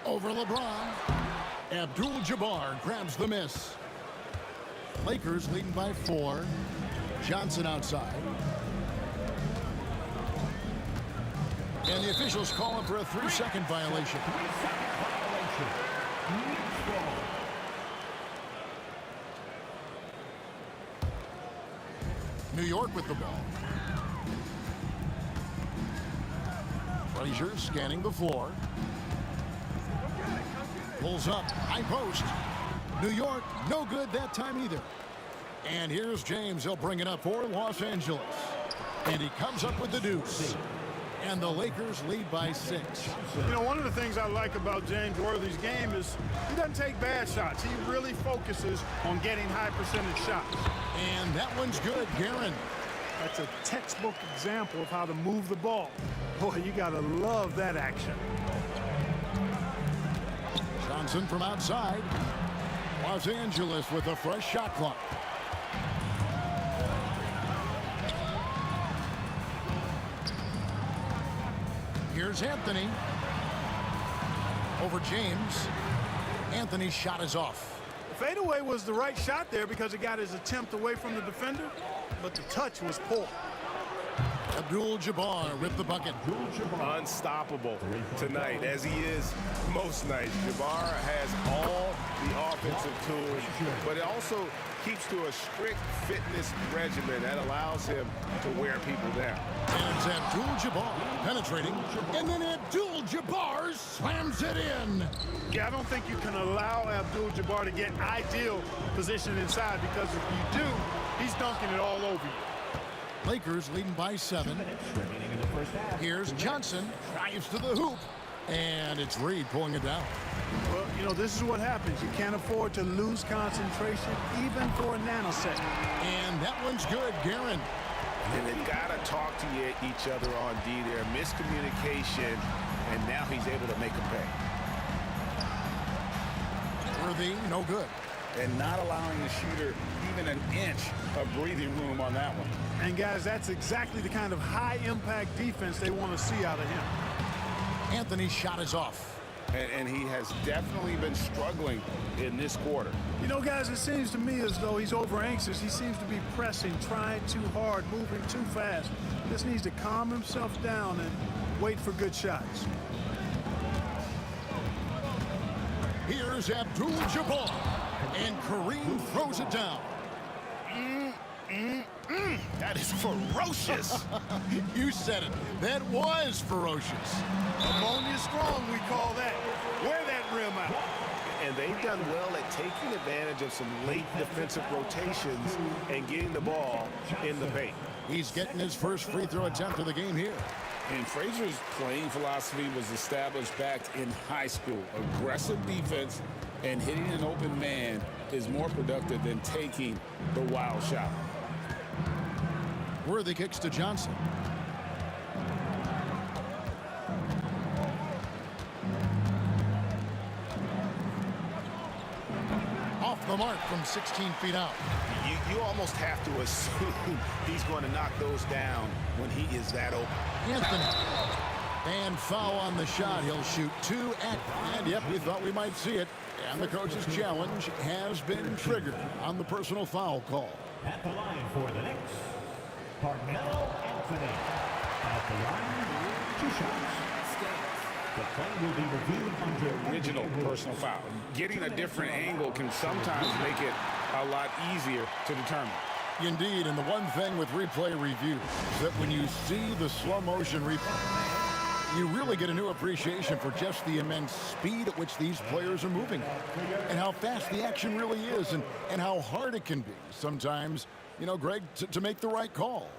Over LeBron. Abdul-Jabbar grabs the miss. Lakers leading by 4. Johnson outside. And the officials call him for a 3-second violation. New York with the ball. Frazier scanning the floor. Pulls up, high post. New York, no good that time either. And here's James. He'll bring it up for Los Angeles. And he comes up with the deuce. And the Lakers lead by 6. You know, one of the things I like about James Worthy's game is he doesn't take bad shots. He really focuses on getting high percentage shots. And that one's good, Guerin. That's a textbook example of how to move the ball. Boy, you got to love that action. Johnson from outside. Los Angeles with a fresh shot clock. Here's Anthony. Over James. Anthony's shot is off. The fadeaway was the right shot there because it got his attempt away from the defender, but the touch was poor. Abdul-Jabbar ripped the bucket. Unstoppable tonight, as he is most nights. Jabbar has all the offensive tools, but it also keeps to a strict fitness regimen that allows him to wear people down. And it's Abdul-Jabbar penetrating, and then Abdul-Jabbar slams it in. Yeah, I don't think you can allow Abdul-Jabbar to get ideal position inside, because if you do, he's dunking it all over you. Lakers leading by 7. Here's Johnson, drives to the hoop, and it's Reed pulling it down. Well, you know, this is what happens. You can't afford to lose concentration, even for a nanosecond. And that one's good, Guerin. And they've got to talk to each other on D there. Miscommunication, and now he's able to make a pay. Worthy, no good. And not allowing the shooter even an inch of breathing room on that one. And guys, that's exactly the kind of high-impact defense they want to see out of him. Anthony's shot is off. And he has definitely been struggling in this quarter. You know, guys, it seems to me as though he's over-anxious. He seems to be pressing, trying too hard, moving too fast. Just needs to calm himself down and wait for good shots. Here's Abdul-Jabbar, and Kareem throws it down. That is ferocious. You said it. That was ferocious. Ammonia strong, we call that. Wear that rim out. And they've done well at taking advantage of some late defensive rotations and getting the ball in the paint. He's getting his first free throw attempt of the game here. And Frazier's playing philosophy was established back in high school. Aggressive defense and hitting an open man is more productive than taking the wild shot. Worthy kicks to Johnson. Off the mark from 16 feet out. You almost have to assume he's going to knock those down when he is that open. Anthony. And foul on the shot. He'll shoot 2 and yep, we thought we might see it. And the coach's challenge has been triggered on the personal foul call. At the line for the Knicks, Carmelo Anthony. At the line, 2 shots. The play will be reviewed under Original personal foul. Getting a different angle can sometimes make it a lot easier to determine. Indeed, and the one thing with replay review is that when you see the slow motion replay, you really get a new appreciation for just the immense speed at which these players are moving and how fast the action really is and how hard it can be sometimes, you know, Greg, to make the right call.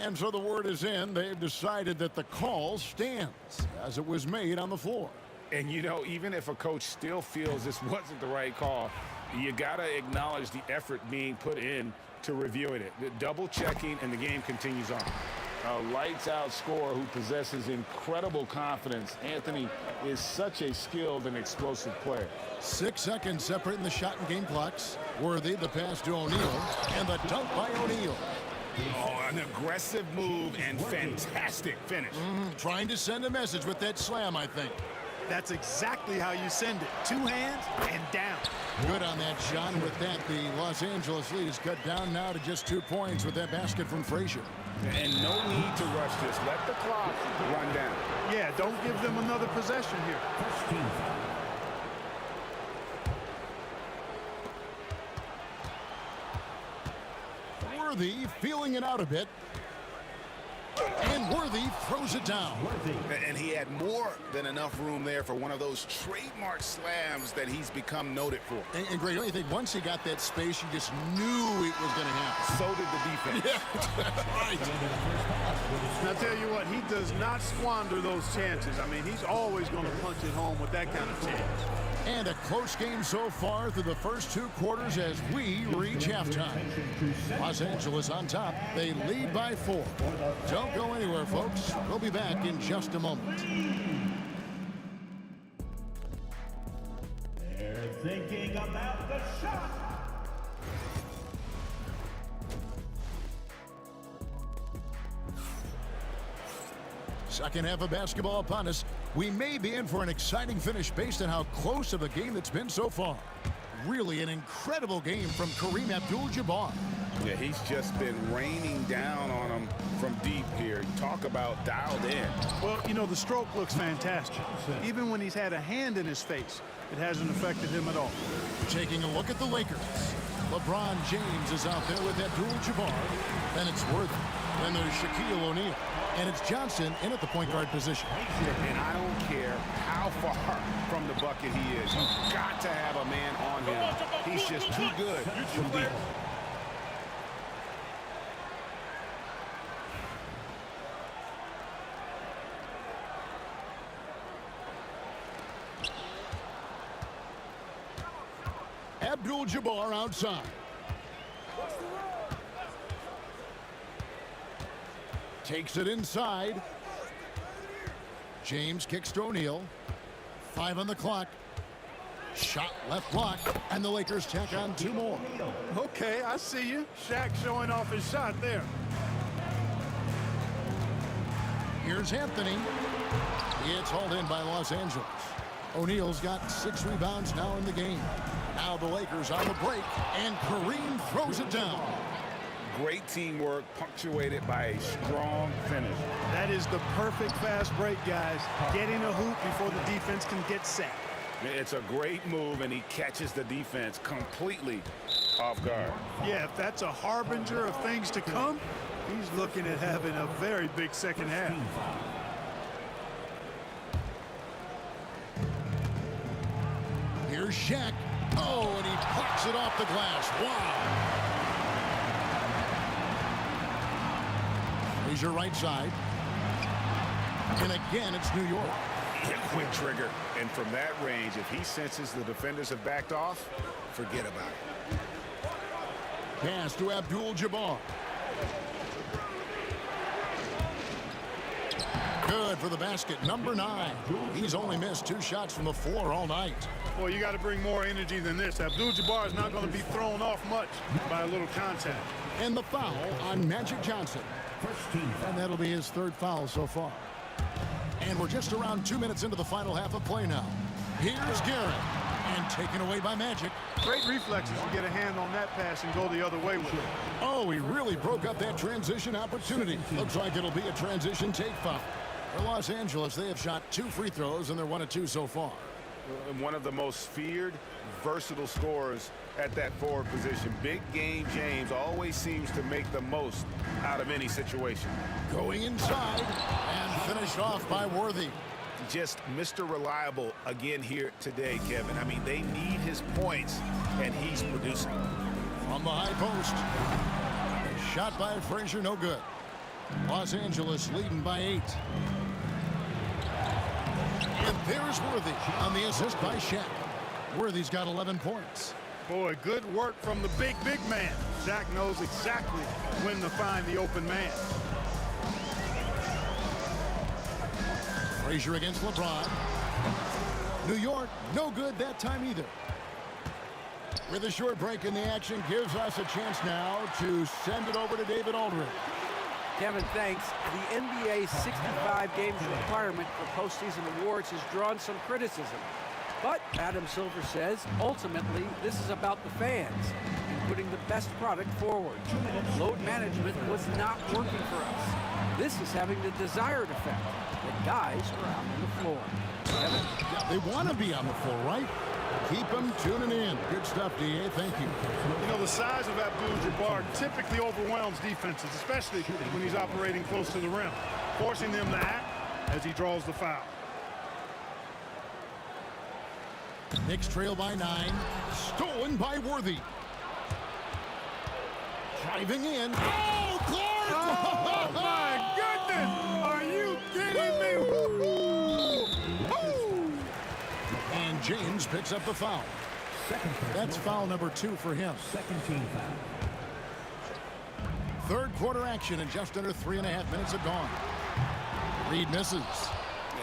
And so the word is in. They've decided that the call stands as it was made on the floor. And, you know, even if a coach still feels this wasn't the right call, you got to acknowledge the effort being put in to reviewing it. The double checking, and the game continues on. A lights-out scorer who possesses incredible confidence. Anthony is such a skilled and explosive player. 6 seconds separating the shot and game clocks. Worthy, the pass to O'Neal, and the dunk by O'Neal. Oh, an aggressive move and fantastic finish. Trying to send a message with that slam, I think. That's exactly how you send it. 2 hands and down. Good on that shot. And with that, the Los Angeles lead is cut down now to just 2 points with that basket from Frazier. And no need to rush this. Let the clock run down. Yeah, don't give them another possession here. first team foul. Worthy feeling it out a bit. And Worthy throws it down. And he had more than enough room there for one of those trademark slams that he's become noted for. And Greg, don't you think once he got that space, you just knew it was going to happen? So did the defense. Yeah, that's right. And I'll tell you what, he does not squander those chances. I mean, he's always going to punch it home with that kind of chance. And a close game so far through the first 2 quarters as we reach halftime. Los Angeles on top. They lead by 4. Don't go anywhere, folks. We'll be back in just a moment. They're thinking about the shot. Second half of basketball upon us. We may be in for an exciting finish based on how close of a game it's been so far. Really an incredible game from Kareem Abdul-Jabbar. Yeah, he's just been raining down on him from deep here. Talk about dialed in. Well, you know, the stroke looks fantastic. Even when he's had a hand in his face, it hasn't affected him at all. Taking a look at the Lakers. LeBron James is out there with Abdul-Jabbar. Then it's Worthy. Then there's Shaquille O'Neal. And it's Johnson in at the point guard position. And I don't care how far from the bucket he is. You've got to have a man on him. He's just too good from deep. Abdul-Jabbar outside. Takes it inside. James kicks to O'Neal. 5 on the clock. Shot left block, and the Lakers tack on 2 more. Okay, I see you. Shaq showing off his shot there. Here's Anthony. It's hauled in by Los Angeles. O'Neal's got 6 rebounds now in the game. Now the Lakers on the break, and Kareem throws it down. Great teamwork, punctuated by a strong finish. That is the perfect fast break, guys. Getting a hoop before the defense can get set. It's a great move, and he catches the defense completely off guard. Yeah, if that's a harbinger of things to come, he's looking at having a very big second half. Here's Shaq. Oh, and he plucks it off the glass. Wow. Here's your right side. And again, it's New York. A quick trigger. And from that range, if he senses the defenders have backed off, forget about it. Pass to Abdul-Jabbar. Good for the basket, number 9. He's only missed 2 shots from the floor all night. Well, you got to bring more energy than this. Abdul-Jabbar is not going to be thrown off much by a little contact. And the foul on Magic Johnson. And that'll be his 3rd foul so far. And we're just around 2 minutes into the final half of play now. Here's Garrett. And taken away by Magic. Great reflexes to get a hand on that pass and go the other way with it. Oh, he really broke up that transition opportunity. Looks like it'll be a transition take foul. For Los Angeles, they have shot 2 free throws, and they're 1 of 2 so far. One of the most feared, versatile scorers at that forward position. Big game James always seems to make the most out of any situation. Going inside and finished off by Worthy. Just Mr. Reliable again here today, Kevin. I mean, they need his points, and he's producing. From the high post. A shot by Frazier, no good. Los Angeles leading by 8. And there's Worthy on the assist by Shaq. Worthy's got 11 points. Boy, good work from the big man. Shaq knows exactly when to find the open man. Frazier against LeBron. New York, no good that time either. With a short break in the action, gives us a chance now to send it over to David Aldridge. Kevin, thanks. The NBA 65 games requirement for postseason awards has drawn some criticism. But Adam Silver says, ultimately, this is about the fans and putting the best product forward. Load management was not working for us. This is having the desired effect. The guys are out on the floor. Kevin? Yeah, they want to be on the floor, right? Keep them tuning in. Good stuff, D.A. Thank you. You know, the size of Abdul-Jabbar typically overwhelms defenses, especially when he's operating close to the rim, forcing them to act as he draws the foul. Knicks trail by 9. Stolen by Worthy. Driving in. Oh, Clark! Oh, my goodness! Are you kidding me? Woo-hoo! And James picks up the foul. That's foul number 2 for him. Second team foul. 3rd quarter action and just under 3.5 minutes have gone. Reed misses.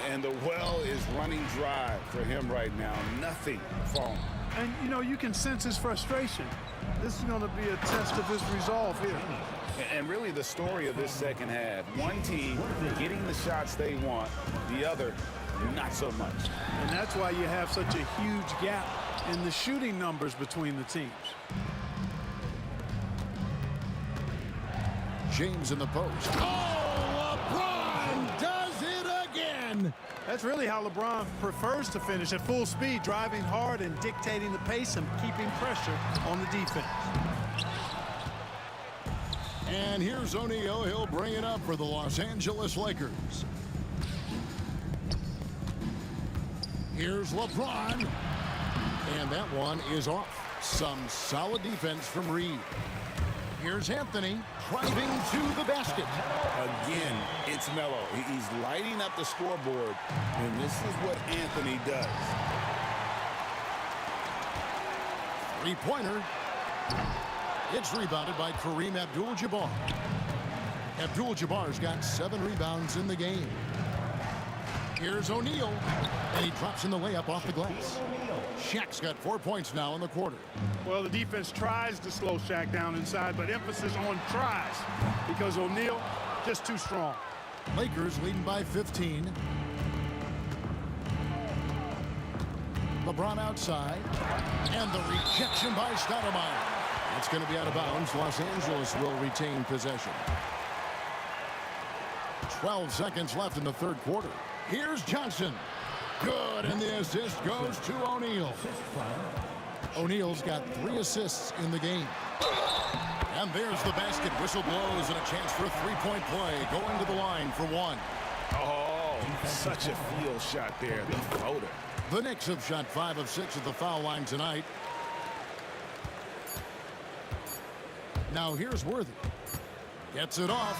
And the well is running dry for him right now. Nothing falling. And, you know, you can sense his frustration. This is going to be a test of his resolve here. And really the story of this second half. One team getting the shots they want, the other not so much. And that's why you have such a huge gap in the shooting numbers between the teams. James in the post. Oh, LeBron does it again. That's really how LeBron prefers to finish, at full speed, driving hard and dictating the pace and keeping pressure on the defense. And here's O'Neal. He'll bring it up for the Los Angeles Lakers. Here's LeBron. And that one is off. Some solid defense from Reed. Here's Anthony driving to the basket. Again, it's Melo. He's lighting up the scoreboard, and this is what Anthony does. Three-pointer. It's rebounded by Kareem Abdul-Jabbar. Abdul-Jabbar's got 7 rebounds in the game. Here's O'Neal, and he drops in the layup off the glass. Shaq's got 4 points now in the quarter. Well, the defense tries to slow Shaq down inside, but emphasis on tries because O'Neal just too strong. Lakers leading by 15. LeBron outside, and the rejection by Stoudemire. It's going to be out of bounds. Los Angeles will retain possession. 12 seconds left in the third quarter. Here's Johnson. Good, and the assist goes to O'Neal. O'Neal's got 3 assists in the game. And there's the basket. Whistle blows and a chance for a three-point play. Going to the line for one. Oh, such a field shot there. The floater. The Knicks have shot 5 of 6 at the foul line tonight. Now here's Worthy. Gets it off,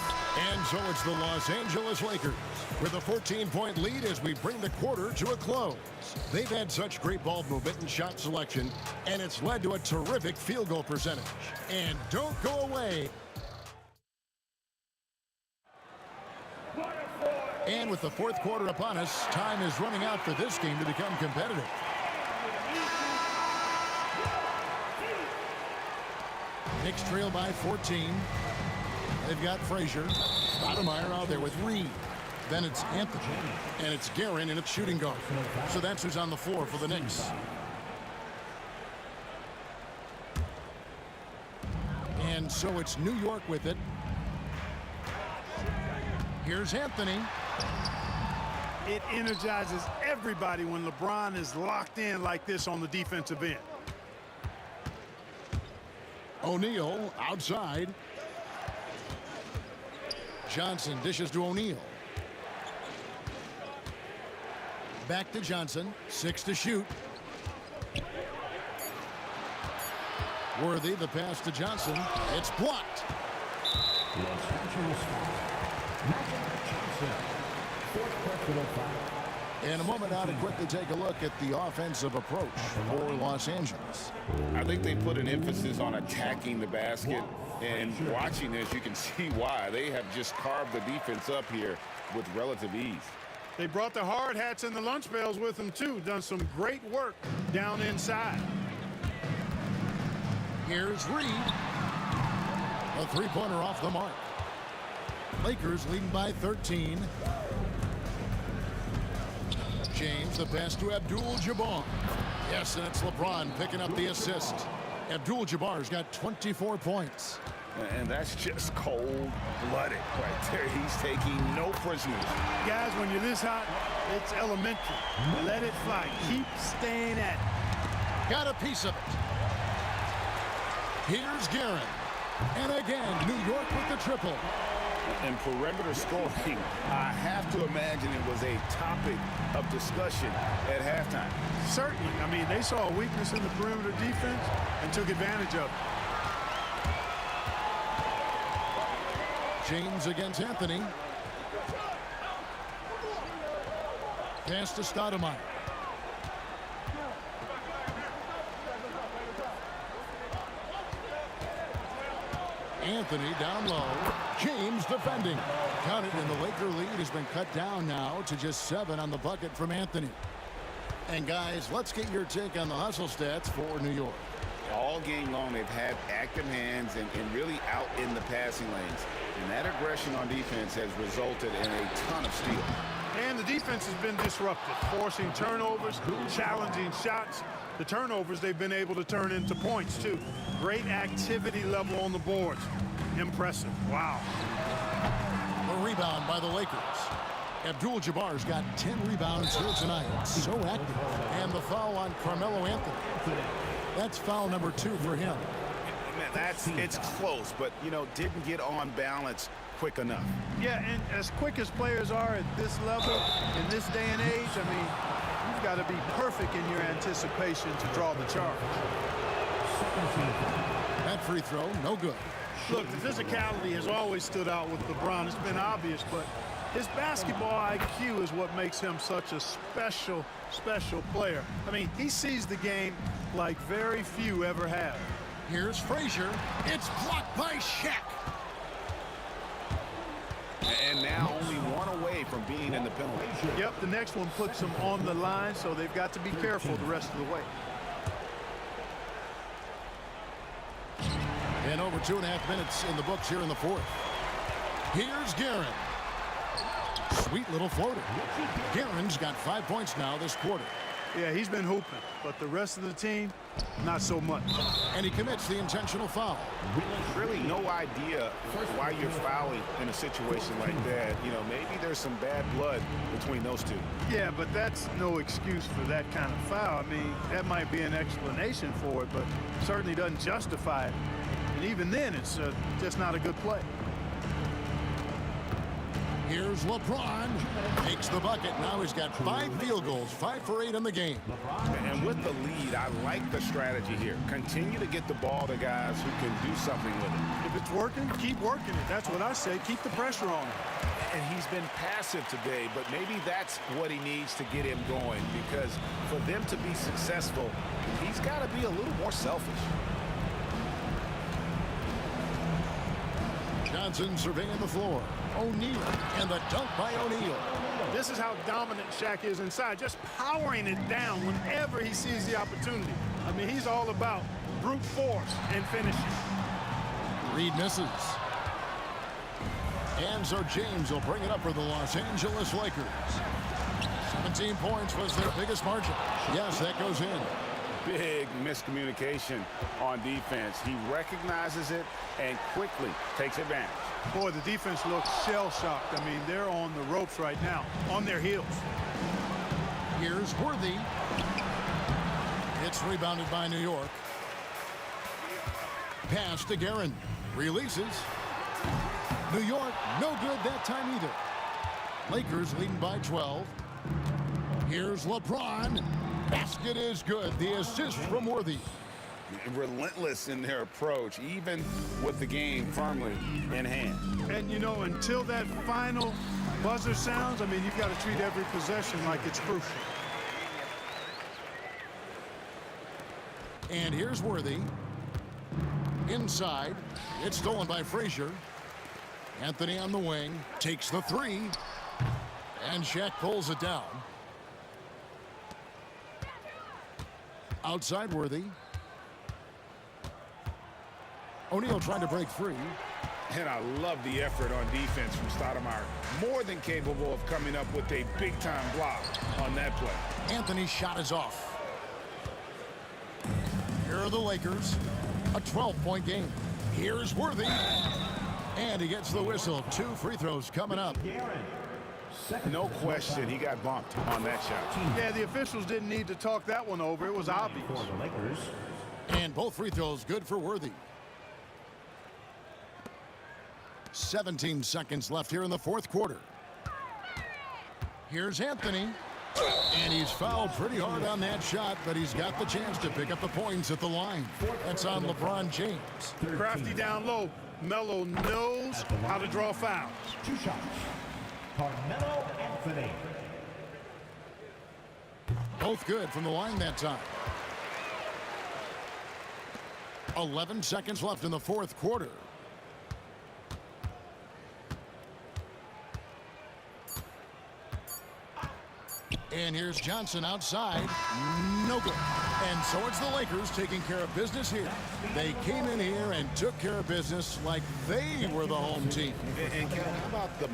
and so it's the Los Angeles Lakers with a 14-point lead as we bring the quarter to a close. They've had such great ball movement and shot selection, and it's led to a terrific field goal percentage. And don't go away. And with the fourth quarter upon us, time is running out for this game to become competitive. Knicks trail by 14. They've got Frazier. Stoudemire out there with Reed. Then it's Anthony. And it's Guerin, and it's shooting guard. So that's who's on the floor for the Knicks. And so it's New York with it. Here's Anthony. It energizes everybody when LeBron is locked in like this on the defensive end. O'Neal outside. Johnson dishes to O'Neal. Back to Johnson. 6 to shoot. Worthy, the pass to Johnson. It's blocked. In a moment now to quickly take a look at the offensive approach for Los Angeles. I think they put an emphasis on attacking the basket, and watching this, you can see why. They have just carved the defense up here with relative ease. They brought the hard hats and the lunch bells with them, too. Done some great work down inside. Here's Reed. A three-pointer off the mark. Lakers leading by 13. James, the pass to Abdul-Jabbar. Yes, and it's LeBron picking up the assist. Abdul-Jabbar's got 24 points. And that's just cold-blooded right there. He's taking no prisoners. Guys, when you're this hot, it's elementary. Let it fly. Keep staying at it. Got a piece of it. Here's Guerin. And again, New York with the triple. And perimeter scoring, I have to imagine it was a topic of discussion at halftime. Certainly. I mean, they saw a weakness in the perimeter defense and took advantage of it. James against Anthony. Pass to Stoudemire. Anthony down low. James defending. Count it, and the Laker lead has been cut down now to just 7 on the bucket from Anthony. And guys, let's get your take on the hustle stats for New York. All game long, they've had active hands and really out in the passing lanes. And that aggression on defense has resulted in a ton of steals. And the defense has been disruptive, forcing turnovers, challenging shots. The turnovers they've been able to turn into points, too. Great activity level on the boards. Impressive. Wow. The rebound by the Lakers. Abdul-Jabbar's got 10 rebounds here tonight. So active. And the foul on Carmelo Anthony. That's foul number 2 for him. Man, it's close, but, you know, didn't get on balance quick enough. Yeah, and as quick as players are at this level, in this day and age, I mean, you've got to be perfect in your anticipation to draw the charge. That free throw, no good. Look, the physicality has always stood out with LeBron. It's been obvious, but his basketball IQ is what makes him such a special player. I mean, he sees the game like very few ever have. Here's Frazier. It's blocked by Shaq. And now only one away from being in the penalty. Yep, the next one puts them on the line, so they've got to be careful the rest of the way. And over 2.5 minutes in the books here in the fourth. Here's Guerin. Sweet little floater. Guerin's got 5 points now this quarter. Yeah, he's been hooping, but the rest of the team, not so much. And he commits the intentional foul. Really no idea why you're fouling in a situation like that. You know, maybe there's some bad blood between those two. Yeah, but that's no excuse for that kind of foul. I mean, that might be an explanation for it, but certainly doesn't justify it. And even then, it's just not a good play. Here's LeBron. Makes the bucket. Now he's got 5 field goals, 5 for 8 in the game. And with the lead, I like the strategy here. Continue to get the ball to guys who can do something with it. If it's working, keep working it. That's what I say. Keep the pressure on him. And he's been passive today, but maybe that's what he needs to get him going, because for them to be successful, he's got to be a little more selfish. Johnson surveying the floor. O'Neal, and the dunk by O'Neal. This is how dominant Shaq is inside, just powering it down whenever he sees the opportunity. I mean, he's all about brute force and finishing. Reed misses. And so James will bring it up for the Los Angeles Lakers. 17 points was their biggest margin. Yes, that goes in. Big miscommunication on defense. He recognizes it and quickly takes advantage. Boy, the defense looks shell-shocked. I mean, they're on the ropes right now, on their heels. Here's Worthy. It's rebounded by New York. Pass to Guerin. Releases. New York, no good that time either. Lakers leading by 12. Here's LeBron. Basket is good. The assist from Worthy. Relentless in their approach, even with the game firmly in hand. And, you know, until that final buzzer sounds, I mean, you've got to treat every possession like it's crucial. And here's Worthy. Inside. It's stolen by Frazier. Anthony on the wing. Takes the 3. And Shaq pulls it down. Outside Worthy. O'Neal trying to break free. And I love the effort on defense from Stoudemire. More than capable of coming up with a big-time block on that play. Anthony's shot is off. Here are the Lakers. A 12-point game. Here's Worthy. And he gets the whistle. 2 free throws coming up. No question, he got bumped on that shot. Yeah, the officials didn't need to talk that one over. It was obvious. And both free throws good for Worthy. 17 seconds left here in the fourth quarter. Here's Anthony. And he's fouled pretty hard on that shot, but he's got the chance to pick up the points at the line. That's on LeBron James. Crafty down low. Melo knows how to draw fouls. 2 shots. Carmelo Anthony. Both good from the line that time. 11 seconds left in the fourth quarter. And here's Johnson outside. No good. And so it's the Lakers taking care of business here. They came in here and took care of business like they were the home team. And Kevin, how about the...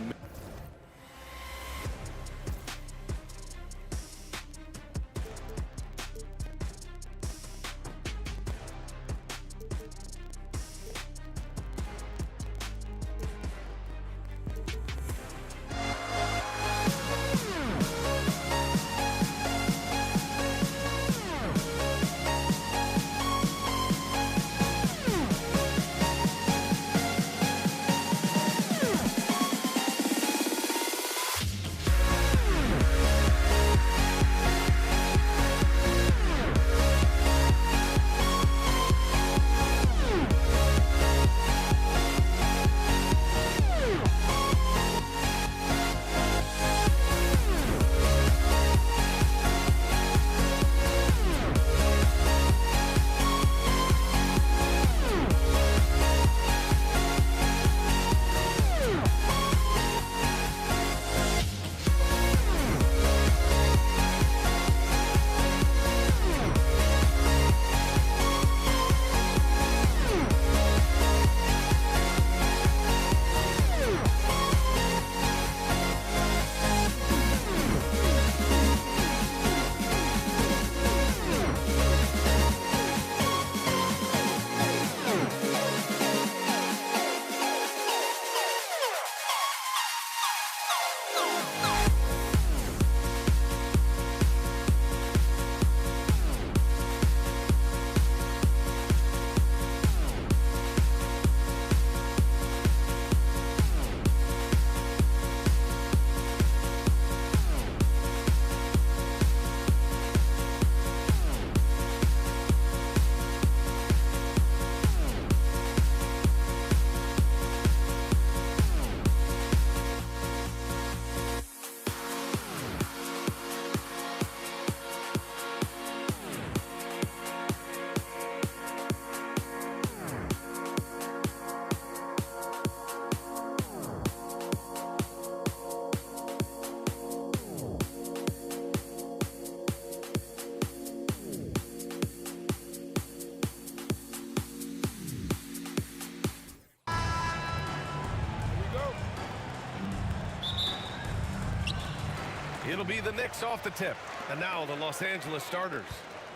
It'll be the Knicks off the tip. And now the Los Angeles starters.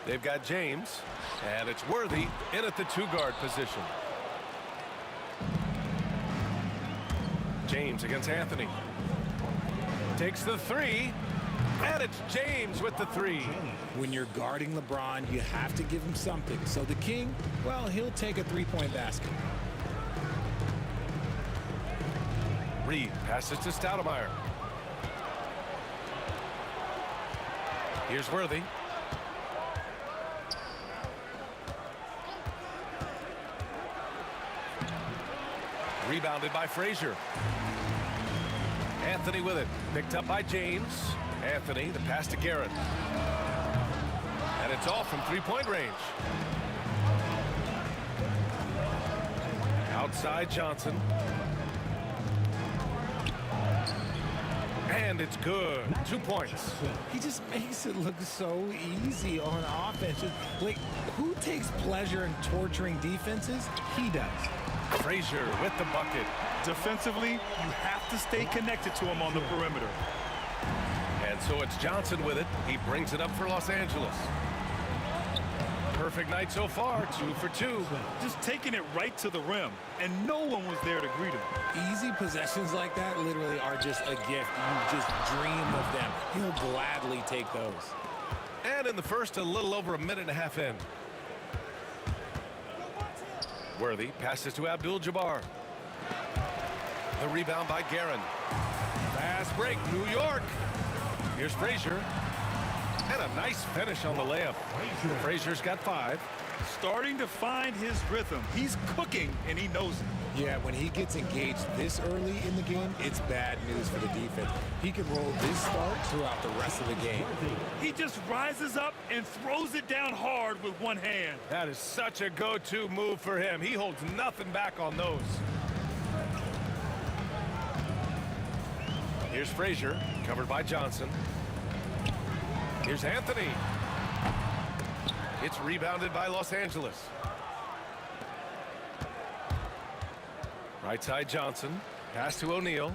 They've got James, and it's Worthy in at the two-guard position. James against Anthony. Takes the three, and it's James with the three. When you're guarding LeBron, you have to give him something. So the King, well, he'll take a three-point basket. Reed passes to Stoudemire. Here's Worthy. Rebounded by Frazier. Anthony with it. Picked up by James. Anthony, the pass to Garrett. And it's off from three-point range. Outside Johnson. And it's good. 2 points. He just makes it look so easy on offense. Like, who takes pleasure in torturing defenses? He does. Frazier with the bucket. Defensively, you have to stay connected to him on the perimeter. And so it's Johnson with it. He brings it up for Los Angeles. Perfect night so far, 2 for 2. Just taking it right to the rim, and no one was there to greet him. Easy possessions like that literally are just a gift. You just dream of them. He'll gladly take those. And in the first, a little over a minute and a half in. Worthy passes to Abdul-Jabbar. The rebound by Guerin. Fast break, New York. Here's Frazier. And a nice finish on the layup. Frazier's got 5. Starting to find his rhythm. He's cooking, and he knows it. Yeah, when he gets engaged this early in the game, it's bad news for the defense. He can roll this start throughout the rest of the game. He just rises up and throws it down hard with one hand. That is such a go-to move for him. He holds nothing back on those. Here's Frazier, covered by Johnson. Here's Anthony. It's rebounded by Los Angeles. Right side Johnson. Pass to O'Neal.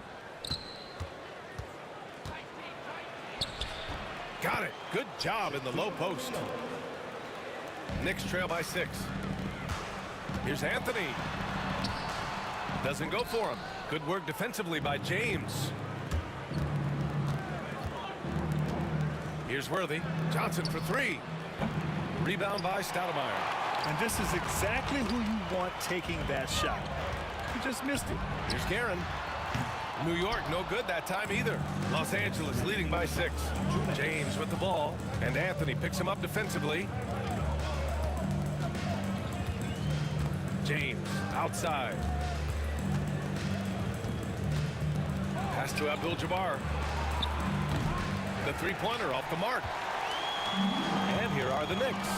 Got it. Good job in the low post. Knicks trail by 6. Here's Anthony. Doesn't go for him. Good work defensively by James. Here's Worthy. Johnson for 3. Rebound by Stoudemire. And this is exactly who you want taking that shot. He just missed it. Here's Guerin. New York no good that time either. Los Angeles leading by 6. James with the ball. And Anthony picks him up defensively. James outside. Pass to Abdul-Jabbar. The three-pointer off the mark. And here are the Knicks.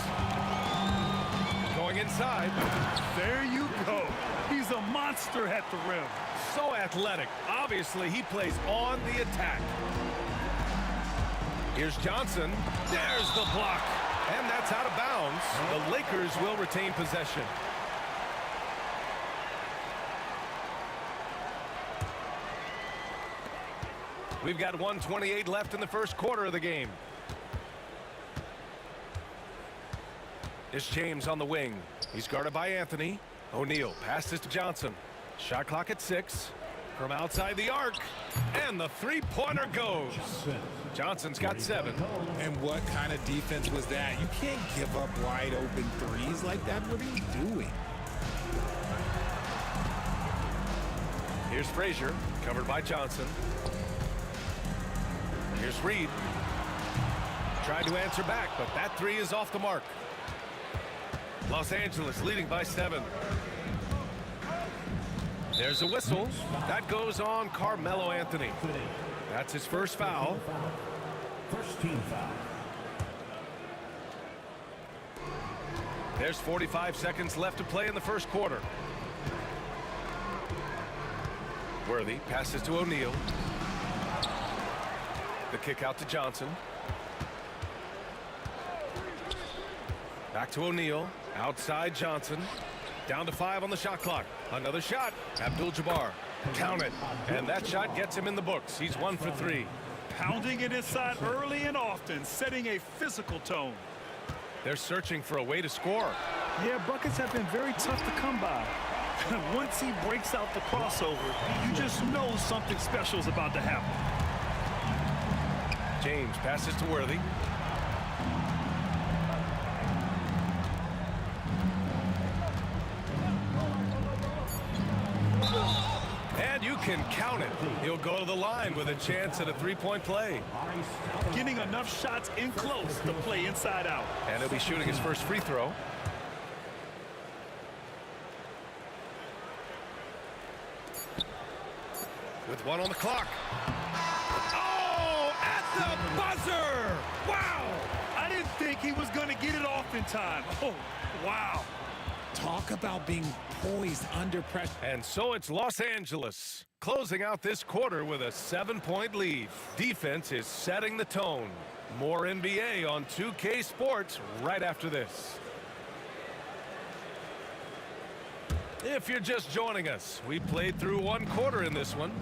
Going inside. There you go. He's a monster at the rim. So athletic. Obviously, he plays on the attack. Here's Johnson. There's the block. And that's out of bounds. The Lakers will retain possession. We've got 1:28 left in the first quarter of the game. It's James on the wing. He's guarded by Anthony. O'Neal passes to Johnson. Shot clock at 6. From outside the arc. And the three-pointer goes. Johnson's got 7. And what kind of defense was that? You can't give up wide open threes like that. What are you doing? Here's Frazier, covered by Johnson. Here's Reed. Tried to answer back, but that 3 is off the mark. Los Angeles leading by 7. There's a whistle. That goes on Carmelo Anthony. That's his first foul. First team foul. There's 45 seconds left to play in the first quarter. Worthy passes to O'Neal. The kick out to Johnson. Back to O'Neal. Outside Johnson. Down to 5 on the shot clock. Another shot. Abdul-Jabbar. Count it. And that shot gets him in the books. He's 1 for 3. Pounding it inside early and often, setting a physical tone. They're searching for a way to score. Yeah, buckets have been very tough to come by. Once he breaks out the crossover, you just know something special is about to happen. James passes to Worthy. And you can count it. He'll go to the line with a chance at a three-point play. Getting enough shots in close to play inside out. And he'll be shooting his first free throw. With one on the clock. Oh, at the buzzer! Wow! I didn't think he was going to get it off in time. Oh, wow. Talk about being poised under pressure. And so it's Los Angeles closing out this quarter with a 7-point lead. Defense is setting the tone. More NBA on 2K Sports right after this. If you're just joining us, we played through one quarter in this one.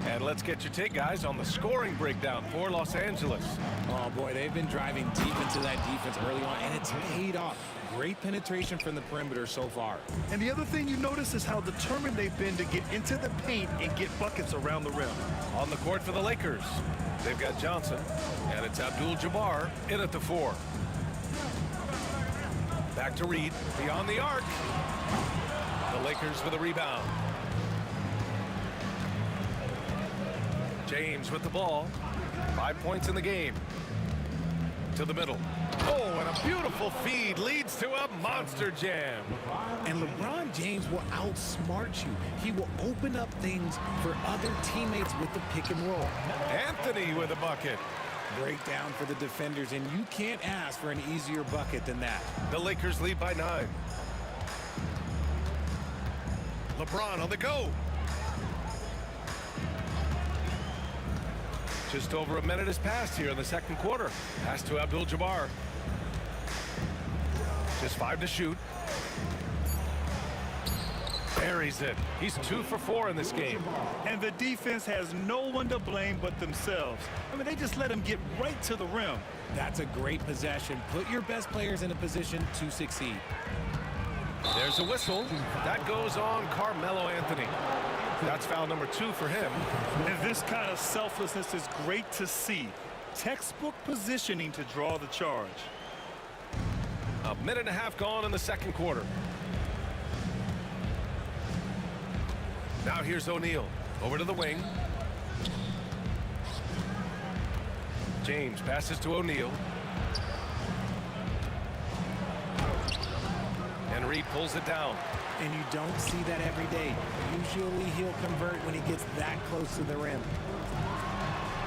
And let's get your take, guys, on the scoring breakdown for Los Angeles. Oh, boy, they've been driving deep into that defense early on, and it's paid off. Great penetration from the perimeter so far. And the other thing you notice is how determined they've been to get into the paint and get buckets around the rim. On the court for the Lakers, they've got Johnson, and it's Abdul-Jabbar in at the 4. Back to Reed, beyond the arc. The Lakers with a rebound. James with the ball. 5 points in the game. To the middle. Oh, and a beautiful feed leads to a monster jam. And LeBron James will outsmart you. He will open up things for other teammates with the pick and roll. Anthony with a bucket. Breakdown for the defenders, and you can't ask for an easier bucket than that. The Lakers lead by 9. LeBron on the go. Just over a minute has passed here in the second quarter. Pass to Abdul-Jabbar. Just 5 to shoot. Buries it. He's 2 for 4 in this game. And the defense has no one to blame but themselves. I mean, they just let him get right to the rim. That's a great possession. Put your best players in a position to succeed. There's a whistle. That goes on Carmelo Anthony. That's foul number 2 for him. And this kind of selflessness is great to see. Textbook positioning to draw the charge. A minute and a half gone in the second quarter. Now here's O'Neal. Over to the wing. James passes to O'Neal. And Reed pulls it down. And you don't see that every day. Usually he'll convert when he gets that close to the rim.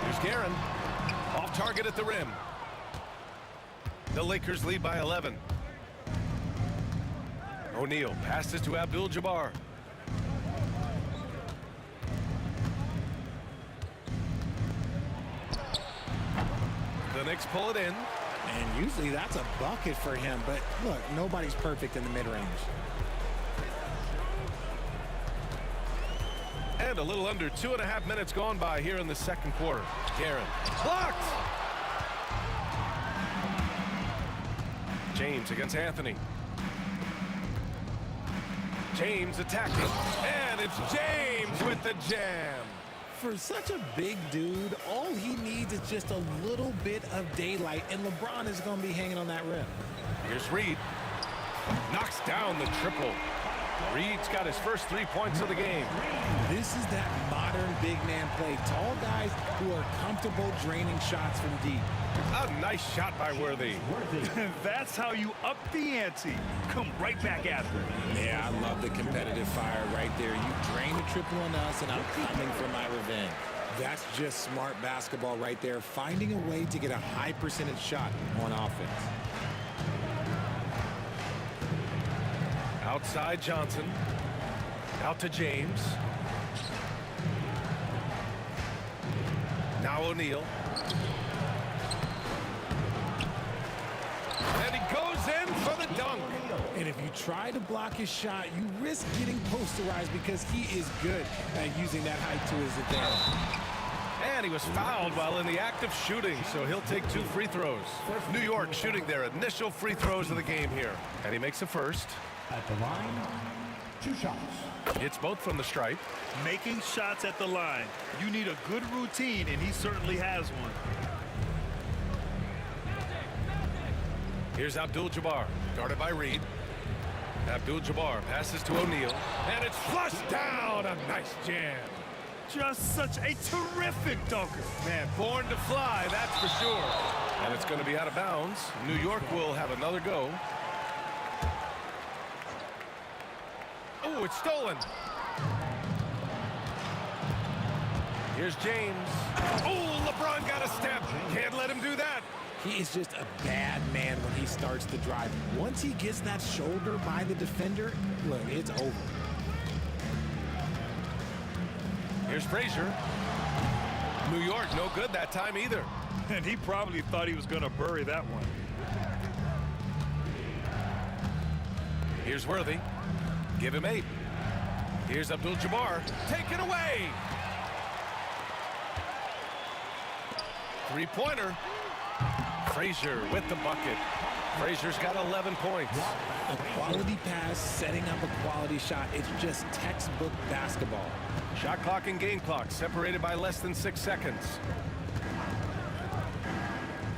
Here's Guerin. Off target at the rim. The Lakers lead by 11. O'Neal passes to Abdul-Jabbar. The Knicks pull it in. And usually that's a bucket for him. But look, nobody's perfect in the mid-range. And a little under 2.5 minutes gone by here in the second quarter. Guerin blocked. James against Anthony. James attacking. And it's James with the jam. For such a big dude, all he needs is just a little bit of daylight, and LeBron is going to be hanging on that rim. Here's Reed. Knocks down the triple. Reed's got his first 3 points of the game. This is that modern big man play. Tall guys who are comfortable draining shots from deep. A nice shot by Worthy. That's how you up the ante. Come right back after it. Yeah, I love the competitive fire right there. You drain the triple on us, and I'm coming for my revenge. That's just smart basketball right there, finding a way to get a high percentage shot on offense. Outside Johnson. Out to James. Now O'Neal. And he goes in for the dunk. And if you try to block his shot, you risk getting posterized because he is good at using that height to his advantage. And he was fouled while in the act of shooting, so he'll take 2 free throws. New York shooting their initial free throws of the game here. And he makes the first. At the line, 2 shots. Hits both from the stripe. Making shots at the line. You need a good routine, and he certainly has one. Here's Abdul-Jabbar, guarded by Reed. Abdul-Jabbar passes to O'Neal, and it's flushed down. A nice jam. Just such a terrific dunker. Man, born to fly, that's for sure. And it's going to be out of bounds. New York will have another go. Oh, it's stolen. Here's James. Oh, LeBron got a step. Can't let him do that. He is just a bad man when he starts to drive. Once he gets that shoulder by the defender, look, it's over. Here's Frazier. New York, no good that time either. And he probably thought he was going to bury that one. Here's Worthy. Give him 8. Here's Abdul-Jabbar. Take it away. 3-pointer. Frazier with the bucket. Frazier's got 11 points. A quality pass, setting up a quality shot. It's just textbook basketball. Shot clock and game clock separated by less than 6 seconds.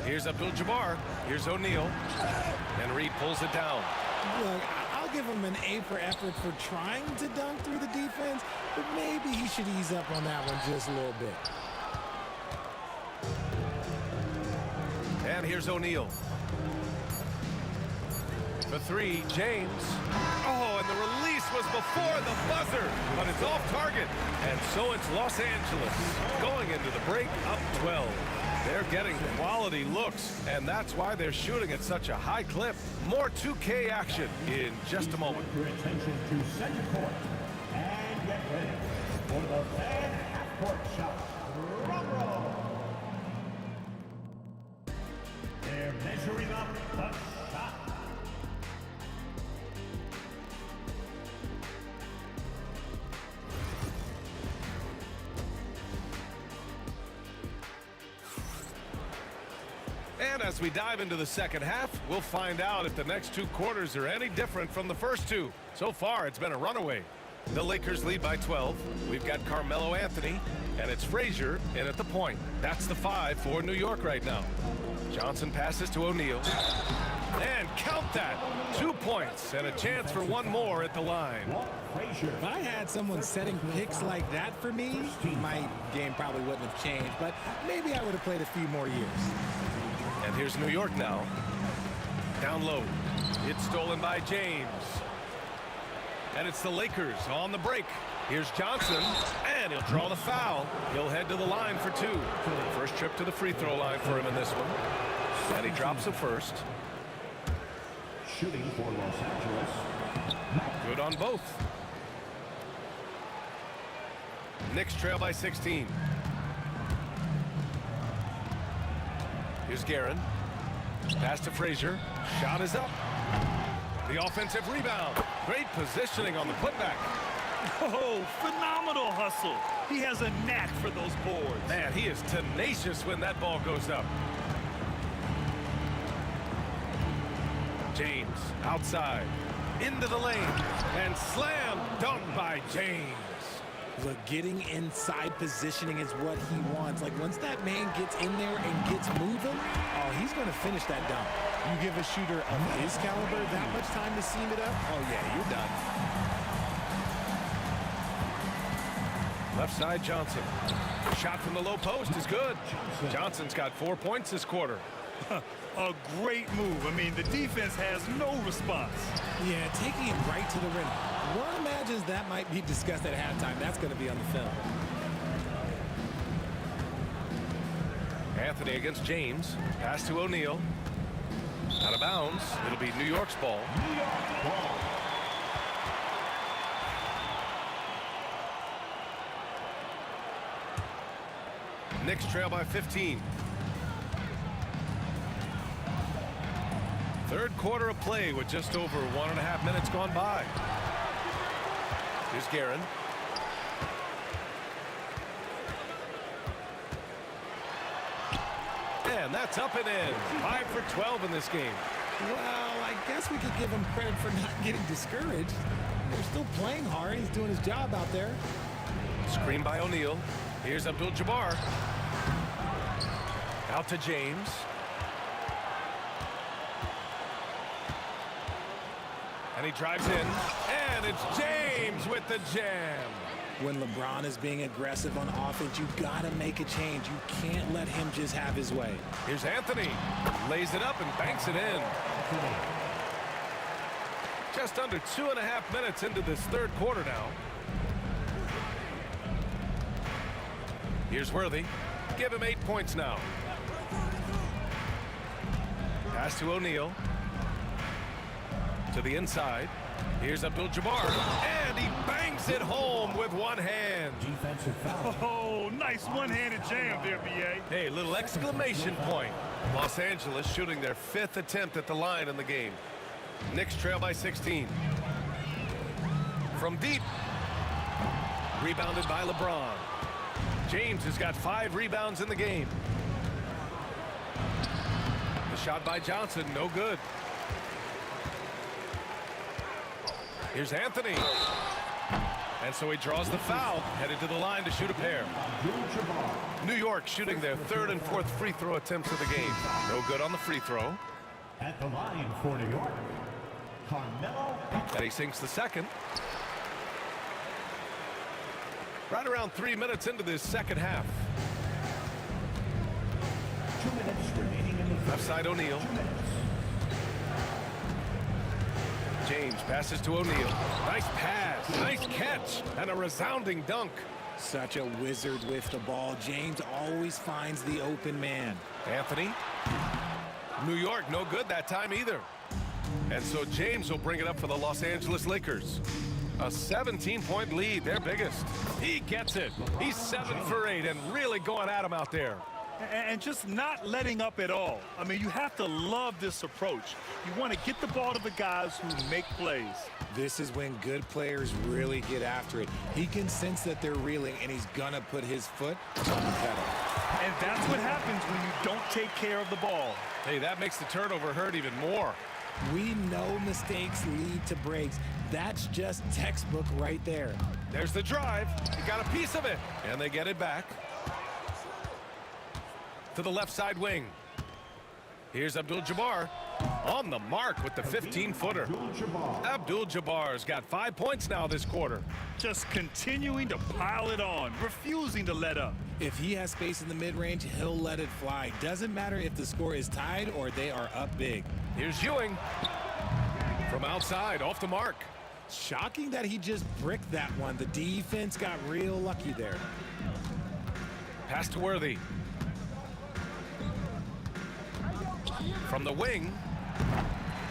Here's Abdul-Jabbar. Here's O'Neal. And Reed pulls it down. Look, I'll give him an A for effort for trying to dunk through the defense, but maybe he should ease up on that one just a little bit. And here's O'Neal. For 3, James. Oh, and the release was before the buzzer, but it's off target. And so it's Los Angeles going into the break up 12. They're getting quality looks, and that's why they're shooting at such a high clip. More 2K action in just a moment. Your attention to center court. And get ready for the fan half-court shot. Drum roll. They're measuring up the shot. And as we dive into the second half, we'll find out if the next 2 quarters are any different from the first 2. So far, it's been a runaway. The Lakers lead by 12. We've got Carmelo Anthony, and it's Frazier in at the point. That's the 5 for New York right now. Johnson passes to O'Neal. And count that. 2 points and a chance for 1 more at the line. If I had someone setting picks like that for me, my game probably wouldn't have changed, but maybe I would have played a few more years. And here's New York now. Down low. It's stolen by James. And it's the Lakers on the break. Here's Johnson, and he'll draw the foul. He'll head to the line for 2. First trip to the free throw line for him in this one. And he drops the first. Shooting for Los Angeles. Good on both. Knicks trail by 16. Here's Guerin. Pass to Frazier. Shot is up. The offensive rebound. Great positioning on the putback. Oh, phenomenal hustle. He has a knack for those boards. Man, he is tenacious when that ball goes up. James outside. Into the lane. And slam dunk by James. Look, getting inside positioning is what he wants. Like, once that man gets in there and gets moving, oh, he's going to finish that dunk. You give a shooter of his caliber that much time to seam it up, oh, yeah, you're done. Left side, Johnson. Shot from the low post is good. Johnson's got 4 points this quarter. A great move. I mean, the defense has no response. Yeah, taking it right to the rim. One imagines that might be discussed at halftime. That's going to be on the film. Anthony against James. Pass to O'Neal. Out of bounds. It'll be New York's ball. New York ball. Knicks trail by 15. Third quarter of play with just over 1.5 minutes gone by. Here's Guerin. And that's up and in. 5 for 12 in this game. Well, I guess we could give him credit for not getting discouraged. They're still playing hard. He's doing his job out there. Screen by O'Neal. Here's Abdul-Jabbar. Out to James. And he drives in. And it's James with the jam. When LeBron is being aggressive on offense, you got to make a change. You can't let him just have his way. Here's Anthony. Lays it up and banks it in. Just under 2.5 minutes into this third quarter now. Here's Worthy. Give him 8 points now. Pass to O'Neal. To the inside. Here's Abdul-Jabbar. And he bangs it home with one hand. Defensive foul. Oh, nice one-handed jam there, B.A. Hey, little exclamation point. Los Angeles shooting their 5th attempt at the line in the game. Knicks trail by 16. From deep. Rebounded by LeBron. James has got 5 rebounds in the game. The shot by Johnson, no good. Here's Anthony. And so he draws the foul, headed to the line to shoot a pair. New York shooting their 3rd and 4th free throw attempts of the game. No good on the free throw. At the line for New York, Carmelo. And he sinks the second. Right around 3 minutes into this second half. 2 minutes remaining in the Left side O'Neal. James passes to O'Neal. Nice pass, nice catch, and a resounding dunk. Such a wizard with the ball. James always finds the open man. Anthony. New York, no good that time either. And so James will bring it up for the Los Angeles Lakers. A 17-point lead, their biggest. He gets it. He's 7 for 8 and really going at him out there. And just not letting up at all. I mean, you have to love this approach. You want to get the ball to the guys who make plays. This is when good players really get after it. He can sense that they're reeling, and he's going to put his foot on the pedal. And that's what happens when you don't take care of the ball. Hey, that makes the turnover hurt even more. We know mistakes lead to breaks. That's just textbook right there. There's the drive. He got a piece of it. And they get it back. To the left side wing. Here's Abdul-Jabbar on the mark with the 15-footer. Abdul-Jabbar's got 5 points now this quarter. Just continuing to pile it on, refusing to let up. If he has space in the mid-range, he'll let it fly. Doesn't matter if the score is tied or they are up big. Here's Ewing. From outside, off the mark. Shocking that he just bricked that one. The defense got real lucky there. Pass to Worthy. From the wing.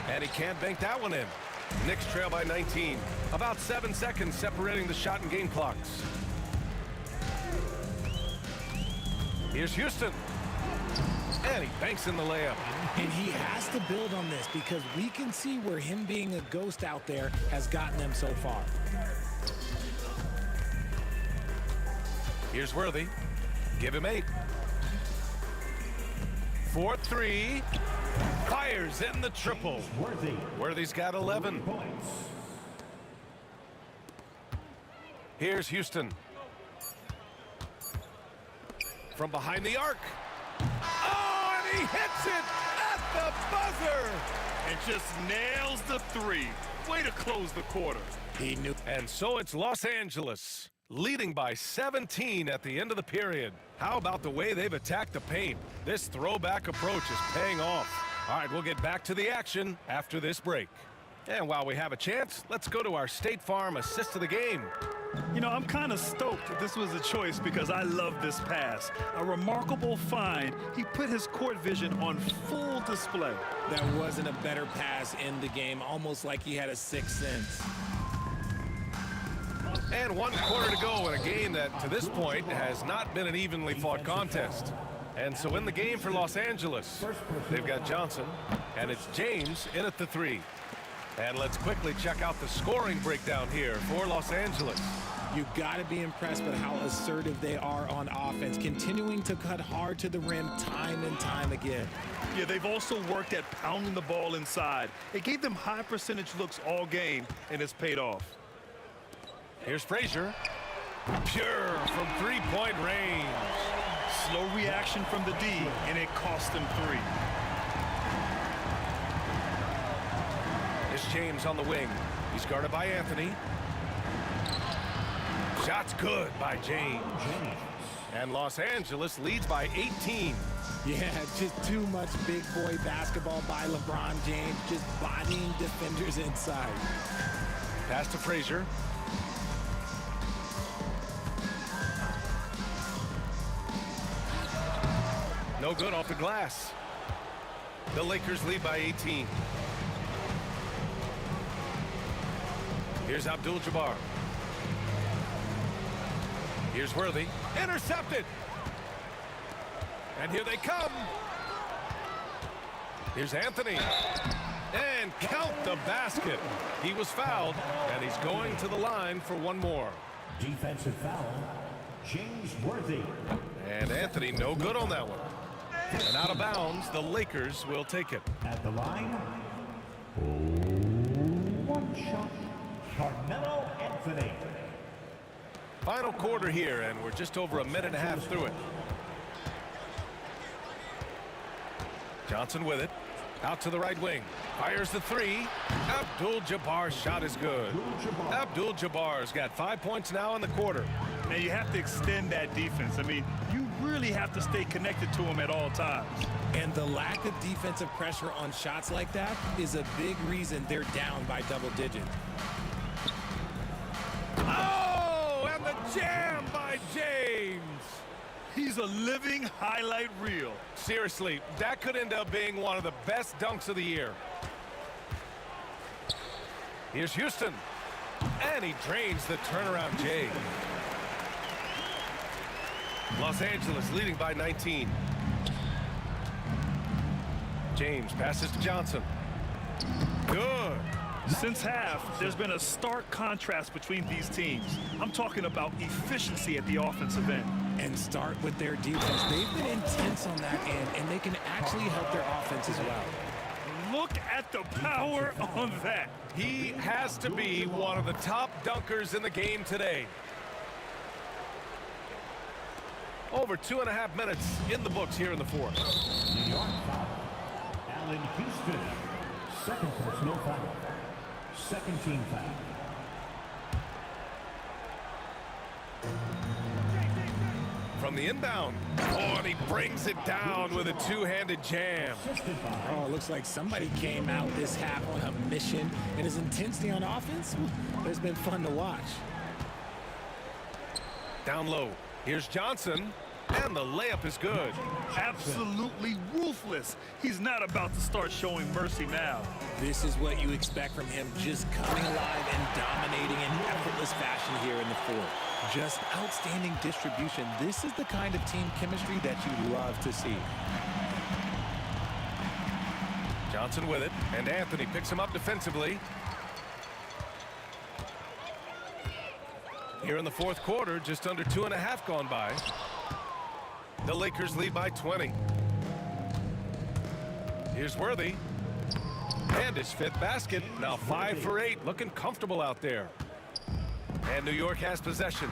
And he can't bank that one in. Knicks trail by 19. About 7 seconds separating the shot and game clocks. Here's Houston. And he banks in the layup. And he has to build on this because we can see where him being a ghost out there has gotten them so far. Here's Worthy. Give him 8. 4-3. Fires in the triple. Worthy's got 11. Here's Houston. From behind the arc. Oh, and he hits it at the buzzer. And just nails the 3. Way to close the quarter. He knew. And so it's Los Angeles leading by 17 at the end of the period. How about the way they've attacked the paint? This throwback approach is paying off. All right, we'll get back to the action after this break. And while we have a chance, let's go to our State Farm assist of the game. You know, I'm kind of stoked that this was a choice because I love this pass. A remarkable find. He put his court vision on full display. That wasn't a better pass in the game, almost like he had a sixth sense. And 1 quarter to go in a game that, to this point, has not been an evenly fought contest. And so in the game for Los Angeles, they've got Johnson, and it's James in at the 3. And let's quickly check out the scoring breakdown here for Los Angeles. You got to be impressed with how assertive they are on offense, continuing to cut hard to the rim time and time again. Yeah, they've also worked at pounding the ball inside. It gave them high percentage looks all game, and it's paid off. Here's Frazier. Pure from three-point range. Slow reaction from the D, and it cost them 3. Here's James on the wing. He's guarded by Anthony. Shot's good by James. And Los Angeles leads by 18. Yeah, just too much big boy basketball by LeBron James, just bodying defenders inside. Pass to Frazier. No good off the glass. The Lakers lead by 18. Here's Abdul-Jabbar. Here's Worthy. Intercepted. And here they come. Here's Anthony. And count the basket. He was fouled, and he's going to the line for one more. Defensive foul, James Worthy. And Anthony no good on that one. And out of bounds, the Lakers will take it. At the line, one shot, Carmelo Anthony. Final quarter here, and we're just over a minute and a half through it. Johnson with it. Out to the right wing. Fires the 3. Abdul-Jabbar's shot is good. Abdul-Jabbar's got 5 points now in the quarter. Man, you have to extend that defense. I mean, you really have to stay connected to him at all times. And the lack of defensive pressure on shots like that is a big reason they're down by double digits. Oh, and the jam by James. He's a living highlight reel. Seriously, that could end up being one of the best dunks of the year. Here's Houston. And he drains the turnaround J. Los Angeles leading by 19. James passes to Johnson. Good. Since half, there's been a stark contrast between these teams. I'm talking about efficiency at the offensive end. And start with their defense. They've been intense on that end, and they can actually help their offense as well. Look at the power on that. He has to be one of the top dunkers in the game today. Over 2.5 minutes in the books here in the fourth. New York foul, Allen Houston. Second personal foul. Second team foul. From the inbound. Oh, and he brings it down with a two-handed jam. Oh, it looks like somebody came out this half on a mission. And his intensity on offense, it's been fun to watch. Down low. Here's Johnson. And the layup is good. Absolutely ruthless. He's not about to start showing mercy now. This is what you expect from him, just coming alive and dominating in effortless fashion here in the fourth. Just outstanding distribution. This is the kind of team chemistry that you love to see. Johnson with it, and Anthony picks him up defensively. Here in the fourth quarter, just under 2.5 gone by. The Lakers lead by 20. Here's Worthy. And his fifth basket. Now 5 for 8. Looking comfortable out there. And New York has possession.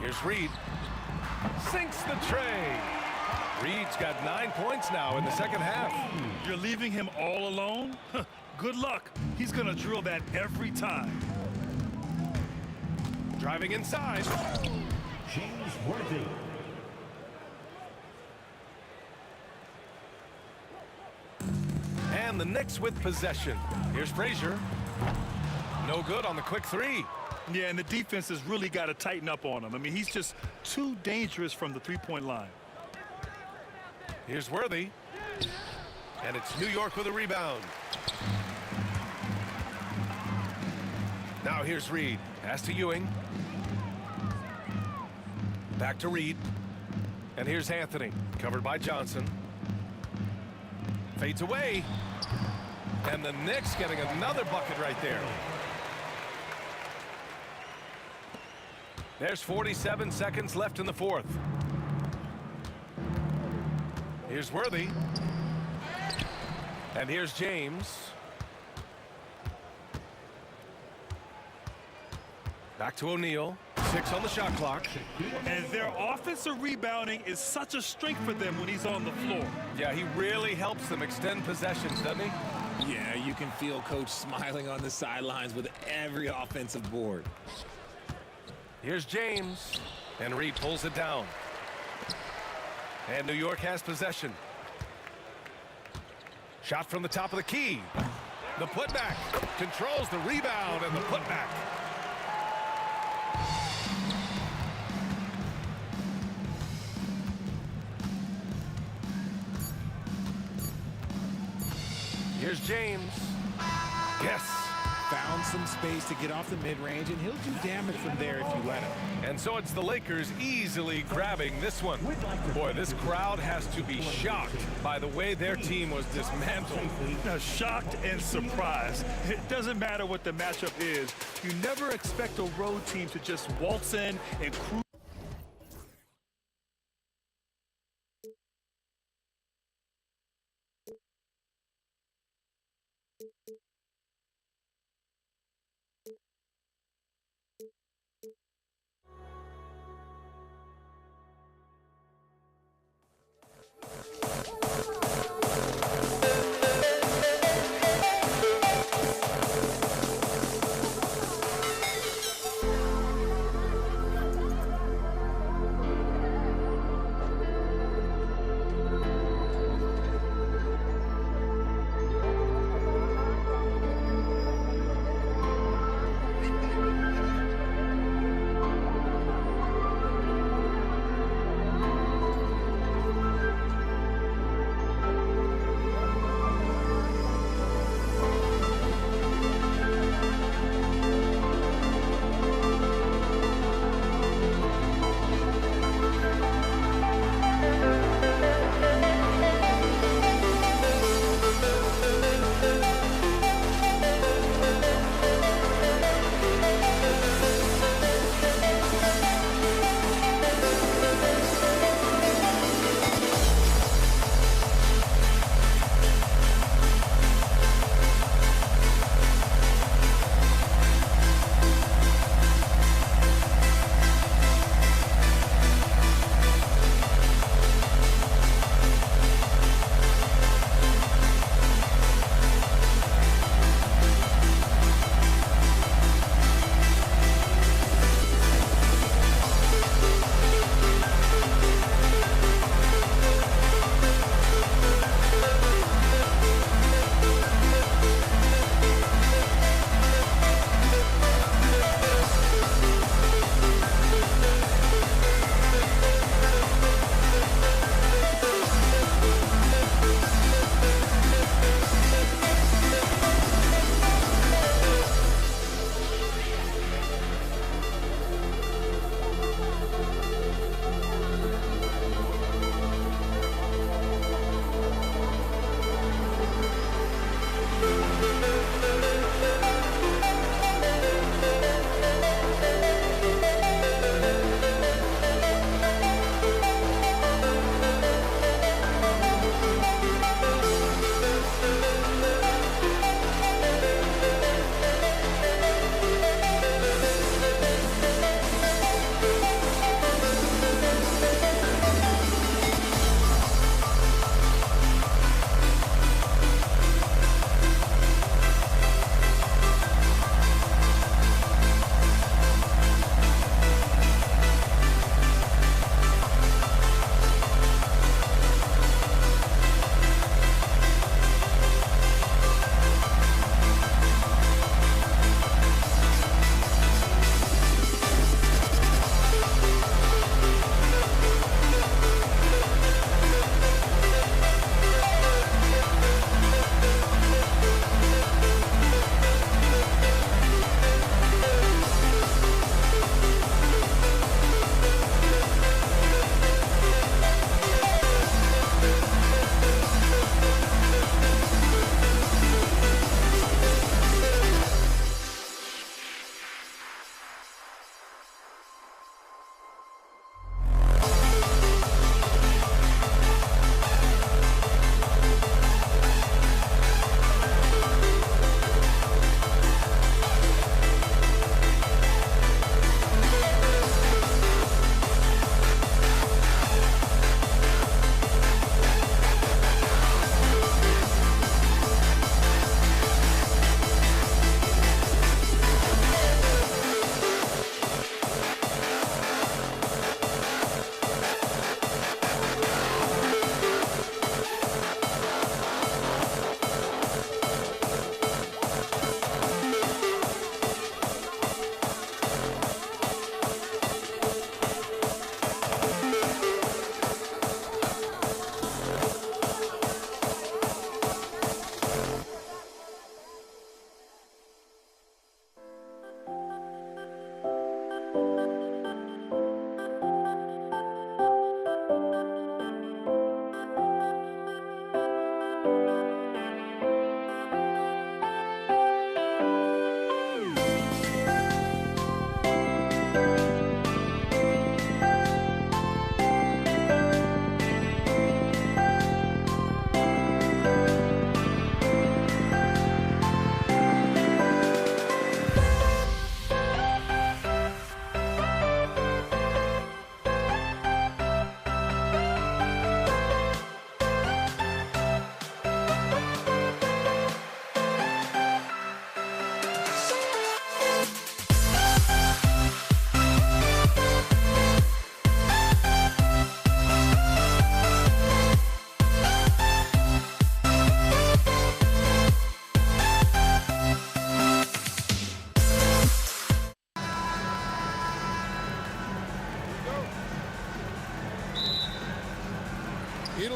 Here's Reed. Sinks the tray. Reed's got 9 points now in the second half. You're leaving him all alone? Good luck. He's going to drill that every time. Driving inside. James Worthy. And the Knicks with possession. Here's Frazier. No good on the quick 3. Yeah, and the defense has really got to tighten up on him. I mean, he's just too dangerous from the three-point line. Here's Worthy. And it's New York with a rebound. Now here's Reed. Pass to Ewing. Back to Reed. And here's Anthony. Covered by Johnson. Fades away. And the Knicks getting another bucket right there. There's 47 seconds left in the fourth. Here's Worthy. And here's James. Back to O'Neal. 6 on the shot clock. And their offensive rebounding is such a strength for them when he's on the floor. Yeah, he really helps them extend possessions, doesn't he? Yeah, you can feel Coach smiling on the sidelines with every offensive board. Here's James. And Reed pulls it down. And New York has possession. Shot from the top of the key. The putback. Controls the rebound and the putback. Here's James. Yes. Found some space to get off the mid-range, and he'll do damage from there if you let him. And so it's the Lakers easily grabbing this one. Boy, this crowd has to be shocked by the way their team was dismantled. Now, shocked and surprised. It doesn't matter what the matchup is. You never expect a road team to just waltz in and cruise.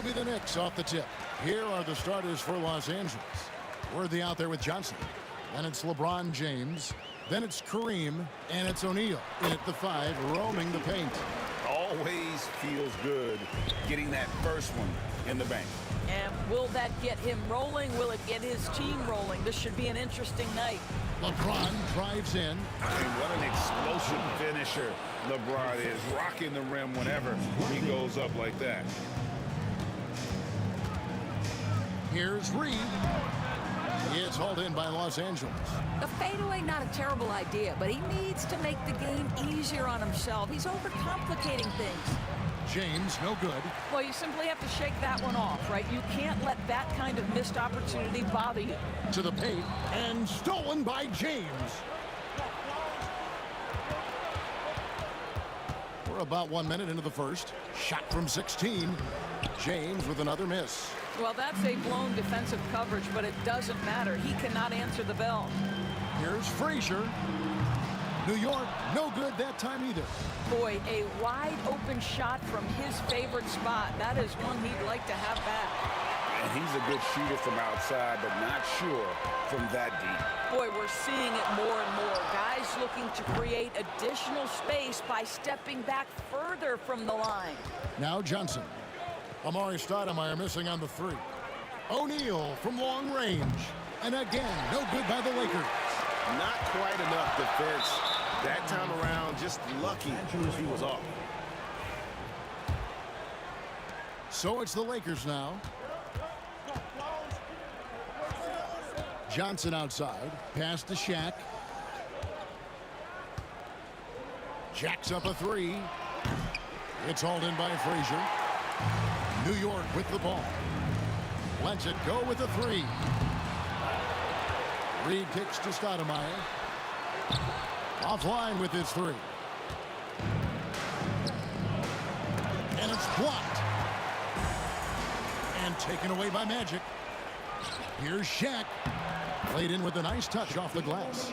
be the Knicks off the tip. Here are the starters for Los Angeles. Worthy out there with Johnson. Then it's LeBron James. Then it's Kareem. And it's O'Neal in at the 5, roaming the paint. Always feels good getting that first one in the bank. And will that get him rolling? Will it get his team rolling? This should be an interesting night. LeBron drives in. And what an explosive finisher LeBron is, rocking the rim whenever he goes up like that. Here's Reed. It's hauled in by Los Angeles. The fadeaway, not a terrible idea, but he needs to make the game easier on himself. He's overcomplicating things. James, no good. Well, you simply have to shake that one off, right? You can't let that kind of missed opportunity bother you. To the paint, and stolen by James. We're about 1 minute into the first. Shot from 16. James with another miss. Well, that's a blown defensive coverage, but it doesn't matter. He cannot answer the bell. Here's Frazier. New York, no good that time either. Boy, a wide open shot from his favorite spot. That is one he'd like to have back. And he's a good shooter from outside, but not sure from that deep. Boy, we're seeing it more and more. Guys looking to create additional space by stepping back further from the line. Now Johnson. Amari Stoudemire missing on the 3. O'Neal from long range. And again, no good by the Lakers. Not quite enough defense. That time around, just lucky he was off. So it's the Lakers now. Johnson outside. Pass to Shaq. Jacks up a 3. It's hauled in by Frazier. New York with the ball. Lets it go with a 3. Reed kicks to Stoudemire. Offline with his 3. And it's blocked. And taken away by Magic. Here's Shaq. Played in with a nice touch off the glass.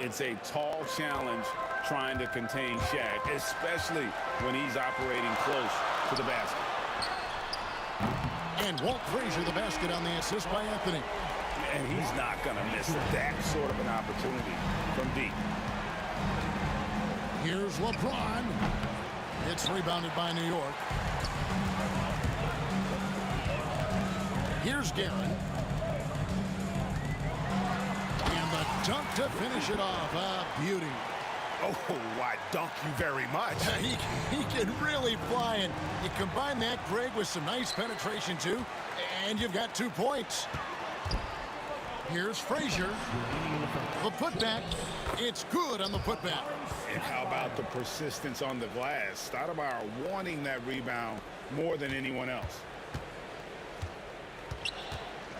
It's a tall challenge trying to contain Shaq, especially when he's operating close to the basket. And Walt Frazier the basket on the assist by Anthony. And he's not going to miss that sort of an opportunity from deep. Here's LeBron. It's rebounded by New York. Here's Guerin. And the dunk to finish it off. A beauty. Oh, I dunk you very much. He can really fly, and you combine that, Greg, with some nice penetration, too, and you've got 2 points. Here's Frazier. The putback. It's good on the putback. And how about the persistence on the glass? Stoudemire wanting that rebound more than anyone else.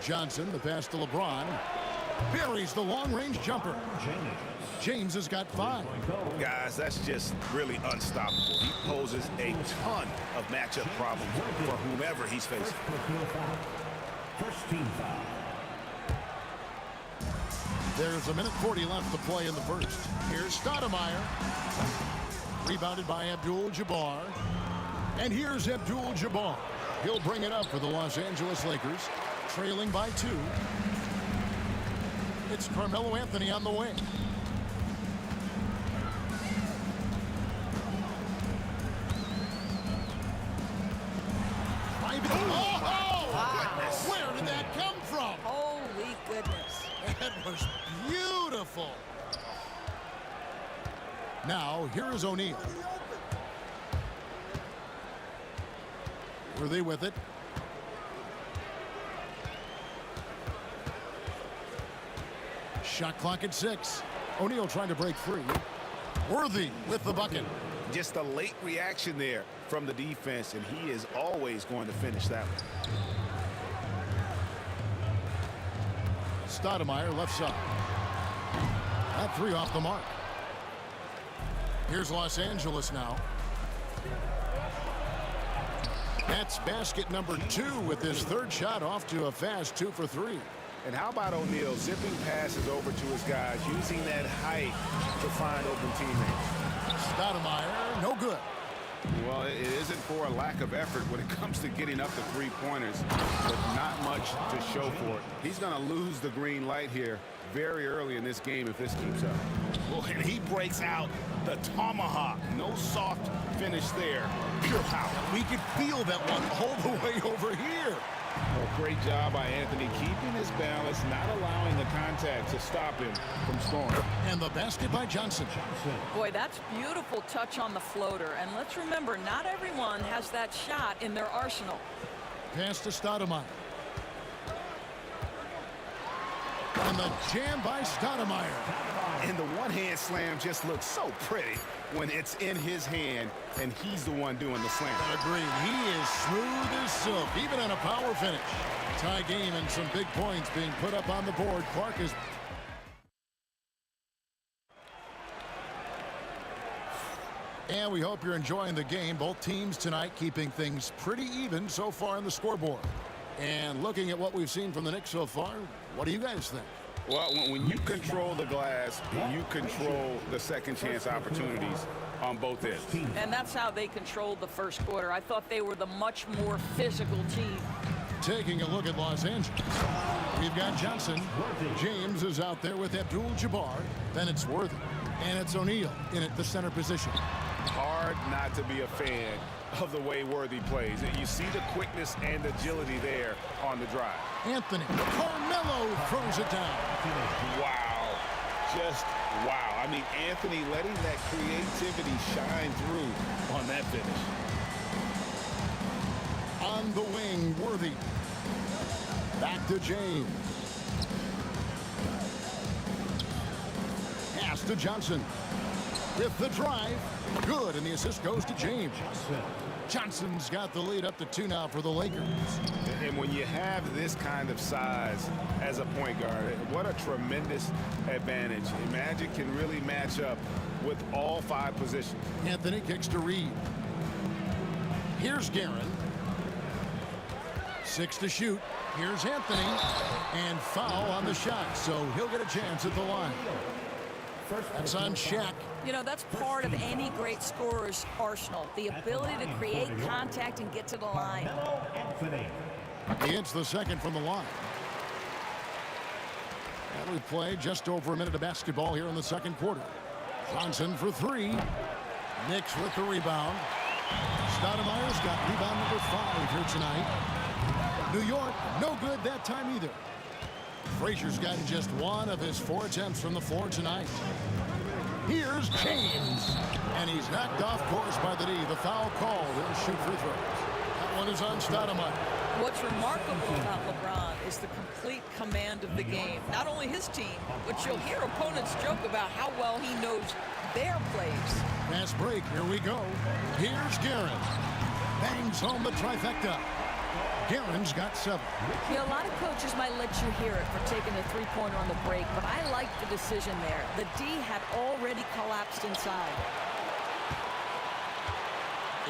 Johnson, the pass to LeBron. Buries the long-range jumper. James has got 5. Guys, that's just really unstoppable. He poses a ton of matchup problems for whomever he's facing. First team foul. There's 1:40 left to play in the first. Here's Stoudemire. Rebounded by Abdul-Jabbar. And here's Abdul-Jabbar. He'll bring it up for the Los Angeles Lakers, trailing by 2. It's Carmelo Anthony on the wing. Wow. Where did that come from? Holy goodness. That was beautiful. Now, here is O'Neal. Were they with it? Shot clock at 6. O'Neal trying to break free. Worthy with the bucket. Just a late reaction there from the defense, and he is always going to finish that one. Stoudemire left side. That 3 off the mark. Here's Los Angeles now. That's basket number 2 with his 3rd shot off to a fast 2 for 3. And how about O'Neal zipping passes over to his guys, using that height to find open teammates. Stoudemire, no good. Well, it isn't for a lack of effort when it comes to getting up to three-pointers, but not much to show for it. He's going to lose the green light here very early in this game if this keeps up. Well, and he breaks out the tomahawk. No soft finish there. Pure power. We could feel that one all the way over here. Well, great job by Anthony keeping his balance, not allowing the contact to stop him from scoring. And the basket by Johnson. Boy, that's beautiful touch on the floater. And let's remember, not everyone has that shot in their arsenal. Pass to Stoudemire. And the jam by Stoudemire. And the one-hand slam just looks so pretty when it's in his hand and he's the one doing the slam. Agreed. He is smooth as silk, even on a power finish. Tie game and some big points being put up on the board. Clark is... And we hope you're enjoying the game. Both teams tonight keeping things pretty even so far on the scoreboard. And looking at what we've seen from the Knicks so far, what do you guys think? Well, when you control the glass, you control the second chance opportunities on both ends. And that's how they controlled the first quarter. I thought they were the much more physical team. Taking a look at Los Angeles, we've got Johnson. James is out there with Abdul-Jabbar. Then it's Worthy. And it's O'Neal in at the center position. Hard not to be a fan of the way Worthy plays. You see the quickness and agility there on the drive. Anthony, Carmelo throws it down. Wow. Just wow. I mean, Anthony letting that creativity shine through on that finish. On the wing, Worthy. Back to James. Pass to Johnson. With the drive. Good, and the assist goes to James. Johnson's got the lead up to 2 now for the Lakers. And when you have this kind of size as a point guard, what a tremendous advantage. Magic can really match up with all 5 positions. Anthony kicks to Reed. Here's Guerin. 6 to shoot. Here's Anthony. And foul on the shot, so he'll get a chance at the line. That's on Shaq. You know, that's part of any great scorer's arsenal, the ability to create contact and get to the line. He hits the second from the line. And we play just over a minute of basketball here in the second quarter. Johnson for 3. Knicks with the rebound. Stoudemire's got rebound number 5 here tonight. New York, no good that time either. Frazier's gotten just 1 of his 4 attempts from the floor tonight. Here's James. And he's knocked off course by the D. The foul call. He'll shoot free throws. That one is on Stoudemire. What's remarkable about LeBron is the complete command of the game. Not only his team, but you'll hear opponents joke about how well he knows their plays. Fast break. Here we go. Here's Guerin. Bangs home the trifecta. Guerin's got 7. You know, a lot of coaches might let you hear it for taking a three-pointer on the break, but I like the decision there. The D had already collapsed inside.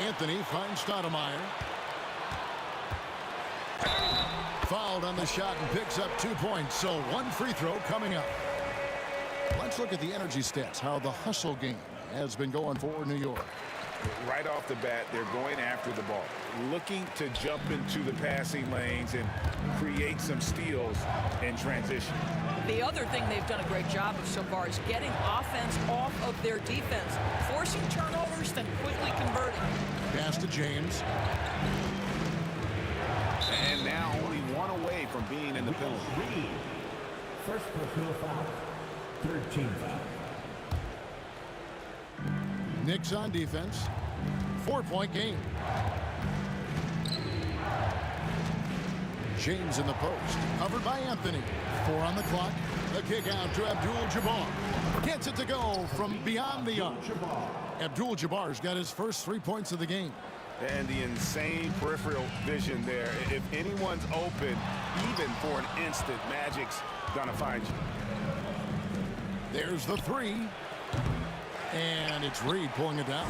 Anthony finds Stoudemire. Fouled on the shot and picks up 2 points, so 1 free throw coming up. Let's look at the energy stats, how the hustle game has been going for New York. Right off the bat, they're going after the ball, looking to jump into the passing lanes and create some steals in transition. The other thing they've done a great job of so far is getting offense off of their defense, forcing turnovers, then quickly converting. Pass to James. And now only 1 away from being in the penalty. First personal foul. 3rd team foul. Knicks on defense. 4-point game. James in the post. Covered by Anthony. 4 on the clock. The kick out to Abdul-Jabbar. Gets it to go from beyond the arc. Abdul-Jabbar's got his first 3 points of the game. And the insane peripheral vision there. If anyone's open, even for an instant, Magic's gonna find you. There's the 3. And it's Reed pulling it down.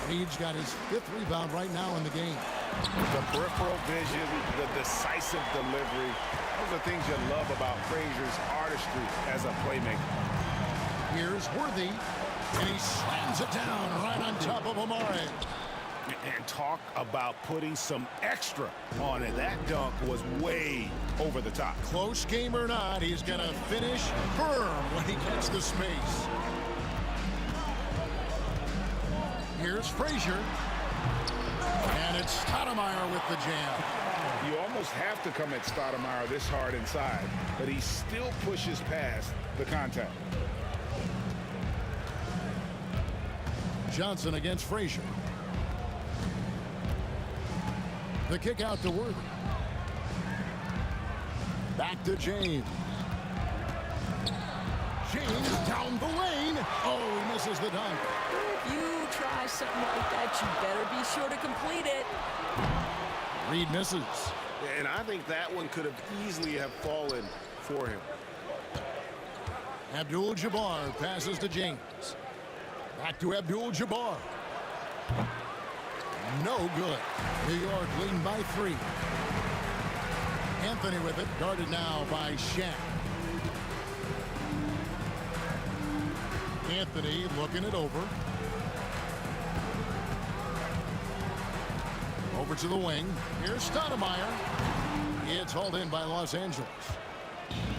Reed's got his 5th rebound right now in the game. The peripheral vision, the decisive delivery. Those are things you love about Frazier's artistry as a playmaker. Here's Worthy. And he slams it down right on top of Amare. And talk about putting some extra on it. That dunk was way over the top. Close game or not, he's going to finish firm when he gets the space. Here's Frazier. And it's Stoudemire with the jam. You almost have to come at Stoudemire this hard inside, but he still pushes past the contact. Johnson against Frazier. The kick out to Worthy. Back to James. James down the lane. Oh, he misses the dunk. If you try something like that, you better be sure to complete it. Reed misses. And I think that one could have easily have fallen for him. Abdul-Jabbar passes to James. Back to Abdul-Jabbar. No good. New York leading by 3. Anthony with it, guarded now by Shaq. Anthony looking it over. Over to the wing. Here's Stoudemire. It's hauled in by Los Angeles.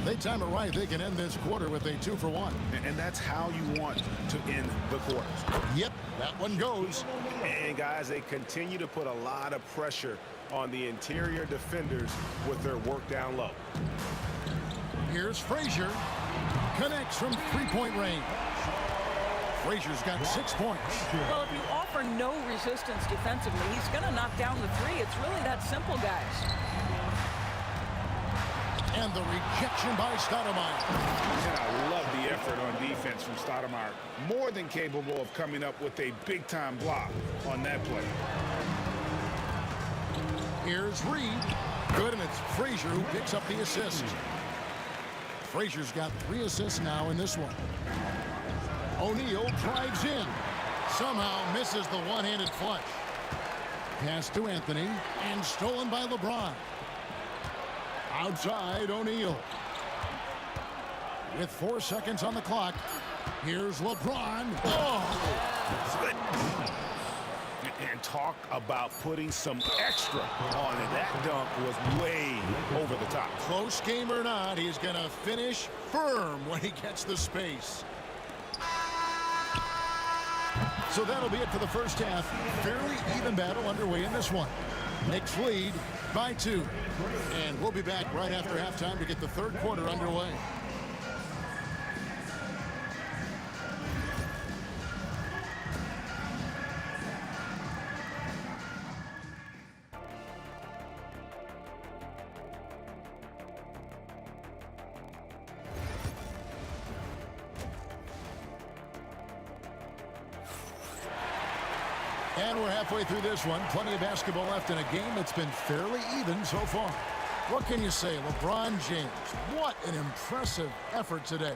They time it right. They can end this quarter with a 2-for-1. And that's how you want to end the quarters. Yep, that one goes. And guys, they continue to put a lot of pressure on the interior defenders with their work down low. Here's Frazier. Connects from three-point range. Frazier's got 6 points. Well, if you offer no resistance defensively, he's going to knock down the 3. It's really that simple, guys. And the rejection by Stoudemire. And I love the effort on defense from Stoudemire. More than capable of coming up with a big-time block on that play. Here's Reed. Good, and it's Frazier who picks up the assist. Frazier's got 3 assists now in this one. O'Neal drives in. Somehow misses the one-handed flush. Pass to Anthony, and stolen by LeBron. Outside, O'Neal. With 4 seconds on the clock, here's LeBron. Oh! And talk about putting some extra on it. That dunk was way over the top. Close game or not, he's going to finish firm when he gets the space. So that'll be it for the first half. Fairly even battle underway in this one. Knicks lead by 2. And we'll be back right after halftime to get the third quarter underway. And we're halfway through this one. Plenty of basketball left in a game that's been fairly even so far. What can you say? LeBron James, what an impressive effort today.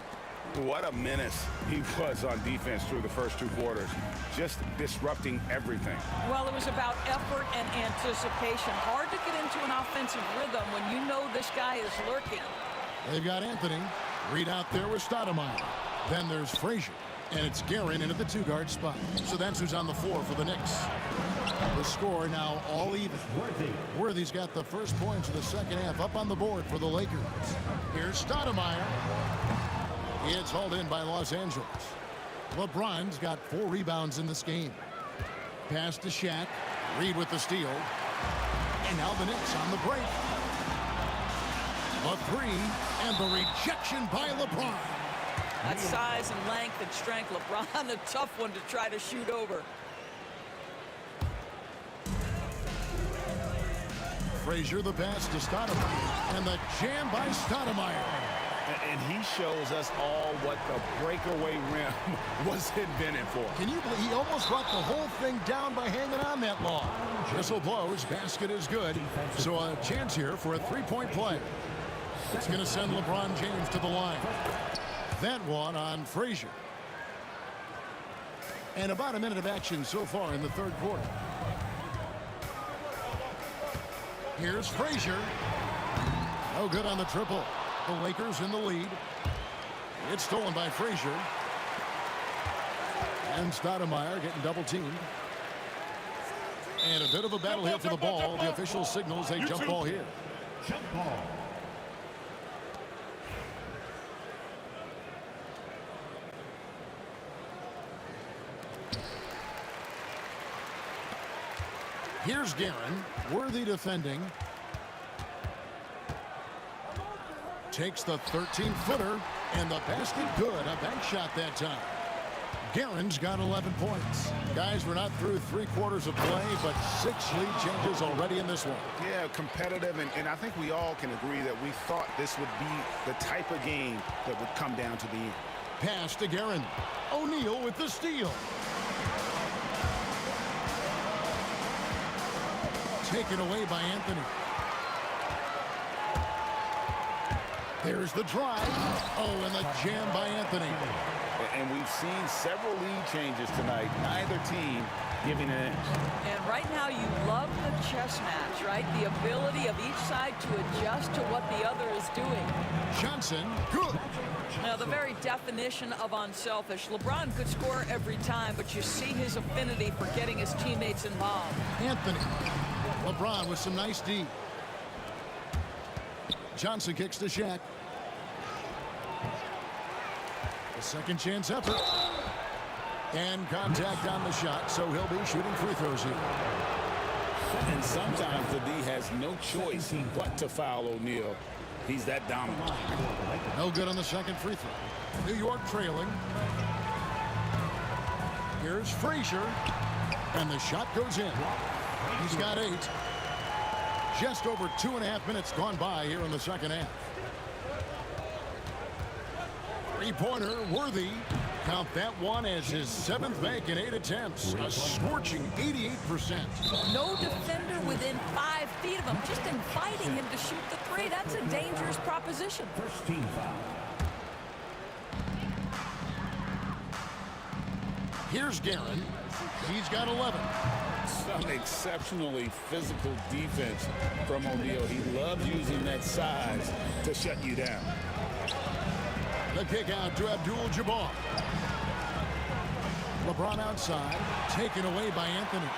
What a menace he was on defense through the first 2 quarters. Just disrupting everything. Well, it was about effort and anticipation. Hard to get into an offensive rhythm when you know this guy is lurking. They've got Anthony. Reed out there with Stoudemire. Then there's Frazier. And it's Guerin in at the 2-guard spot. So that's who's on the floor for the Knicks. The score now all even. Worthy's got the first points of the second half up on the board for the Lakers. Here's Stoudemire. It's hauled in by Los Angeles. LeBron's got 4 rebounds in this game. Pass to Shaq. Reed with the steal. And now the Knicks on the break. A 3 and the rejection by LeBron. That size and length and strength, LeBron, a tough one to try to shoot over. Frazier the pass to Stoudemire. And the jam by Stoudemire. And he shows us all what the breakaway rim was invented for. Can you believe he almost brought the whole thing down by hanging on that long? Whistle blows, basket is good. So a chance here for a 3-point play. It's going to send LeBron James to the line. That one on Frazier. And about a minute of action so far in the third quarter. Here's Frazier. No good on the triple. The Lakers in the lead. It's stolen by Frazier. And Stoudemire getting double teamed. And a bit of a battle here for the ball. The official signals a jump ball here. Jump ball. Here's Guerin. Worthy defending. Takes the 13-footer. And the basket good. A bank shot that time. Guerin's got 11 points. Guys, we're not through 3/4 of play, but 6 lead changes already in this one. Yeah, competitive, and I think we all can agree that we thought this would be the type of game that would come down to the end. Pass to Guerin. O'Neal with the steal. Taken away by Anthony. There's the drive. Oh, and the jam by Anthony. And we've seen several lead changes tonight. Neither team giving an inch. And right now you love the chess match, right? The ability of each side to adjust to what the other is doing. Johnson, good. Now, the very definition of unselfish. LeBron could score every time, but you see his affinity for getting his teammates involved. Anthony. LeBron with some nice D. Johnson kicks to Shaq. A second chance effort. And contact on the shot, so he'll be shooting free throws here. And sometimes the D has no choice but to foul O'Neal. He's that dominant. No good on the second free throw. New York trailing. Here's Frazier. And the shot goes in. He's got 8. Just over 2.5 minutes gone by here in the second half. Three-pointer, Worthy. Count that one as his 7th make in 8 attempts. A scorching 88%. No defender within 5 feet of him, just inviting him to shoot the three. That's a dangerous proposition. First team foul. Here's Guerin. He's got 11. Some exceptionally physical defense from O'Neal. He loves using that size to shut you down. The kick out to Abdul-Jabbar. LeBron outside, taken away by Anthony.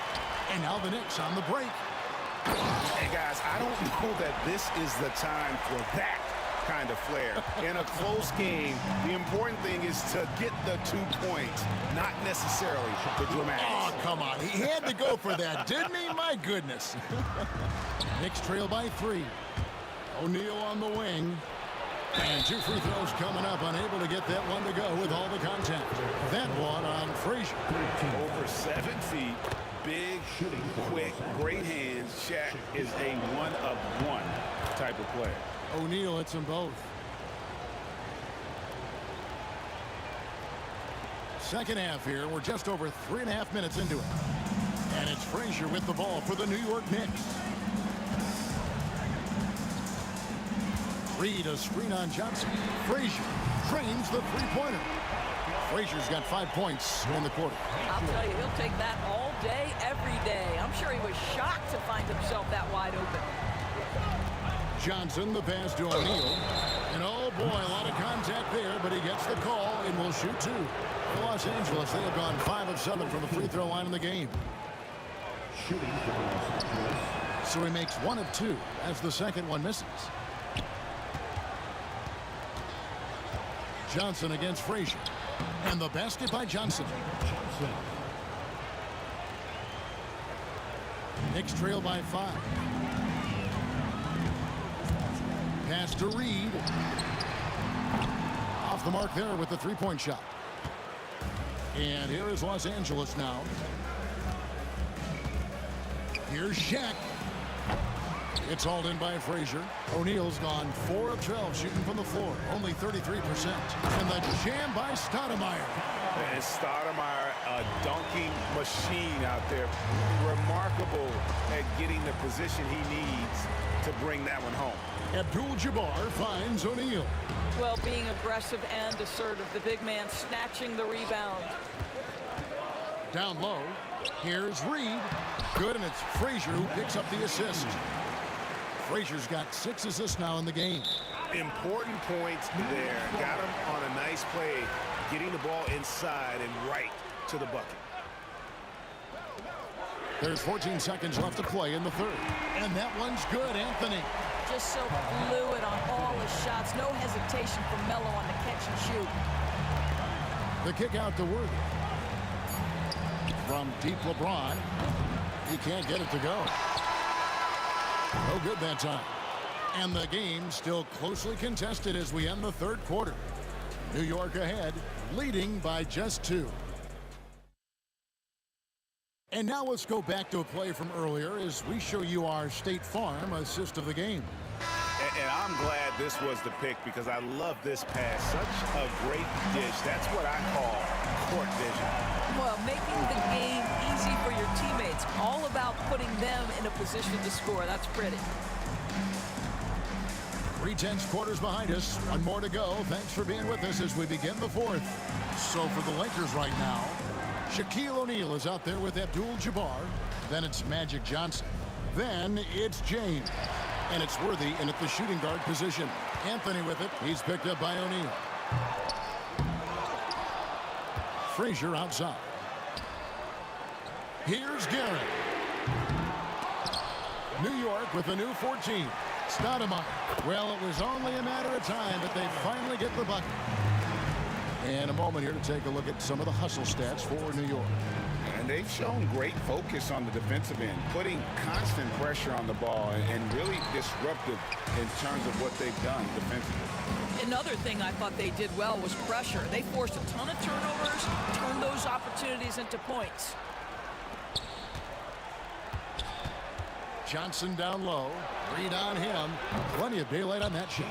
And now the Knicks on the break. And guys, I don't know that this is the time for that kind of flair. In a close game, the important thing is to get the 2 points, not necessarily the dramatics. Oh, come on. He had to go for that, didn't he? My goodness. Knicks trail by 3. O'Neal on the wing. And 2 free throws coming up, unable to get that one to go with all the contact. That one on Frazier. Over 7 feet, big, quick, great hands. Shaq is a one-of-one type of player. O'Neal hits them both. Second half here. We're just over 3.5 minutes into it. And it's Frazier with the ball for the New York Knicks. Reed, a screen on Johnson. Frazier trains the three-pointer. Frazier's got 5 points in the quarter. I'll tell you, he'll take that all day, every day. I'm sure he was shocked to find himself that wide open. Johnson, the pass to O'Neal. And oh boy, a lot of contact there, but he gets the call and will shoot 2. For Los Angeles, they have gone 5 of 7 from the free throw line in the game. Shooting for Los Angeles. So he makes 1 of 2 as the second one misses. Johnson against Frazier. And the basket by Johnson. Knicks trail by 5. Pass to Reed. Off the mark there with the three-point shot. And here is Los Angeles now. Here's Shaq. It's hauled in by Frazier. O'Neal's gone 4 of 12 shooting from the floor. Only 33%. And the jam by Stoudemire. And Stoudemire, a dunking machine out there. Remarkable at getting the position he needs to bring that one home. Abdul-Jabbar finds O'Neal. Well, being aggressive and assertive. The big man snatching the rebound. Down low. Here's Reed. Good, and it's Frazier who picks up the assist. Frazier's got 6 assists now in the game. Important points there. Got him on a nice play, getting the ball inside and right to the bucket. There's 14 seconds left to play in the third. And that one's good, Anthony. Just so fluid on all his shots. No hesitation from Melo on the catch and shoot. The kick out to Worthy. From deep LeBron. He can't get it to go. No good that time. And the game still closely contested as we end the third quarter. New York ahead, leading by just 2. And now let's go back to a play from earlier as we show you our State Farm assist of the game. And I'm glad this was the pick because I love this pass. Such a great dish. That's what I call court vision. Well, making the game easy for your teammates. All about putting them in a position to score. That's pretty. 3/10 quarters behind us. One more to go. Thanks for being with us as we begin the fourth. So for the Lakers right now, Shaquille O'Neal is out there with Abdul-Jabbar. Then it's Magic Johnson. Then it's James. And it's Worthy in at the shooting guard position. Anthony with it. He's picked up by O'Neal. Frazier outside. Here's Garrett. New York with a new 14. Stoudemire. Well, it was only a matter of time, but they finally get the bucket. And a moment here to take a look at some of the hustle stats for New York. And they've shown great focus on the defensive end, putting constant pressure on the ball and really disruptive in terms of what they've done defensively. Another thing I thought they did well was pressure. They forced a ton of turnovers, turned those opportunities into points. Johnson down low. Read on him. Plenty of daylight on that shot.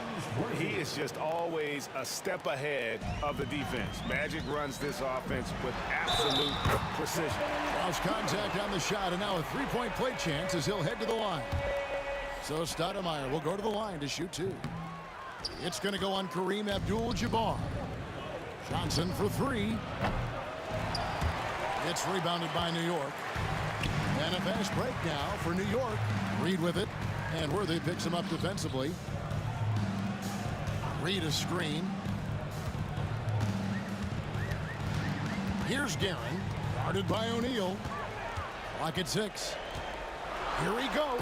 He is just always a step ahead of the defense. Magic runs this offense with absolute precision. Cross contact on the shot, and now a three-point play chance as he'll head to the line. So Stoudemire will go to the line to shoot 2. It's going to go on Kareem Abdul-Jabbar. Johnson for 3. It's rebounded by New York. And a fast break now for New York. Reed with it. And Worthy picks him up defensively. Reed a screen. Here's Guerin. Guarded by O'Neal. Clock at 6. Here he goes.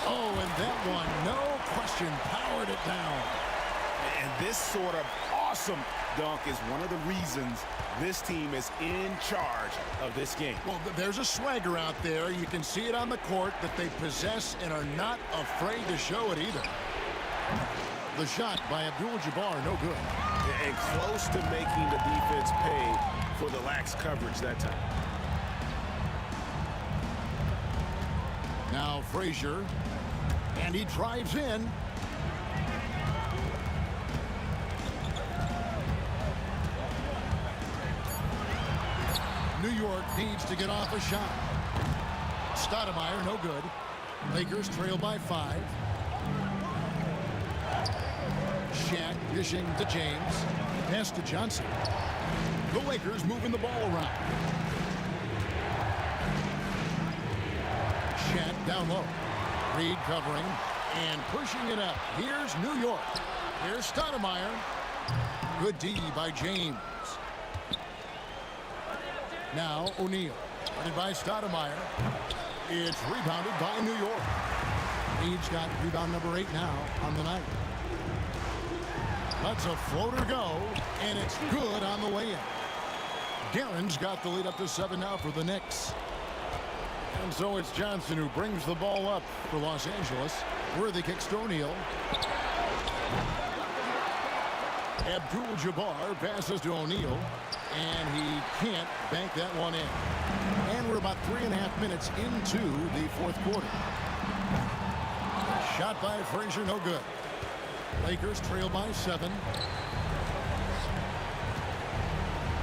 Oh, and that one, no question, powered it down. And this sort of awesome dunk is one of the reasons this team is in charge of this game. Well, there's a swagger out there. You can see it on the court that they possess and are not afraid to show it either. The shot by Abdul-Jabbar, no good. And close to making the defense pay for the lax coverage that time. Now Frazier, and he drives in. New York needs to get off a shot. Stoudemire, no good. Lakers trail by 5. Shaq dishing to James. Pass to Johnson. The Lakers moving the ball around. Shaq down low. Reed covering and pushing it up. Here's New York. Here's Stoudemire. Good D by James. Now O'Neal. Running by Stoudemire. It's rebounded by New York. Reed's got rebound number 8 now on the night. Lets a floater go, and it's good on the way in. Guerin's got the lead up to 7 now for the Knicks. And so it's Johnson who brings the ball up for Los Angeles. Worthy kicks to O'Neal. Abdul-Jabbar passes to O'Neal, and he can't bank that one in. And we're about 3.5 minutes into the fourth quarter. Shot by Frazier, no good. Lakers trail by 7.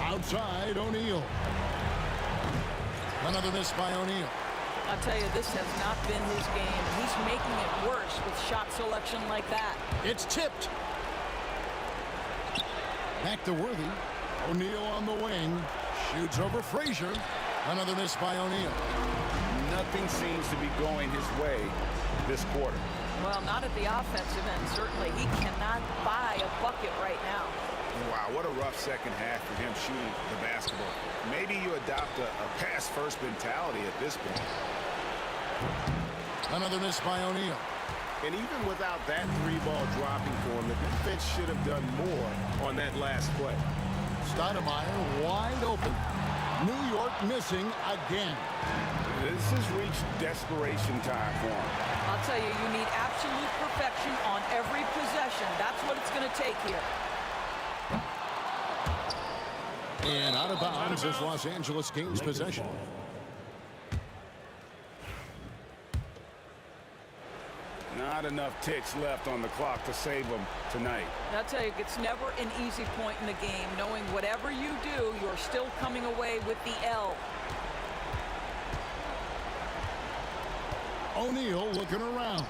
Outside, O'Neal. Another miss by O'Neal. I'll tell you, this has not been his game. He's making it worse with shot selection like that. It's tipped. Back to Worthy. O'Neal on the wing. Shoots over Frazier. Another miss by O'Neal. Nothing seems to be going his way this quarter. Well, not at the offensive end, certainly. He cannot buy a bucket right now. Wow, what a rough second half for him shooting the basketball. Maybe you adopt a pass-first mentality at this point. Another miss by O'Neal. And even without that three-ball dropping for him, the defense should have done more on that last play. Stoudemire wide open. New York missing again. This has reached desperation time for him. I'll tell you, you need absolute perfection on every possession. That's what it's going to take here. And out of bounds is Los Angeles Kings possession. Not enough ticks left on the clock to save them tonight. And I'll tell you, it's never an easy point in the game, knowing whatever you do, you're still coming away with the L. O'Neal looking around.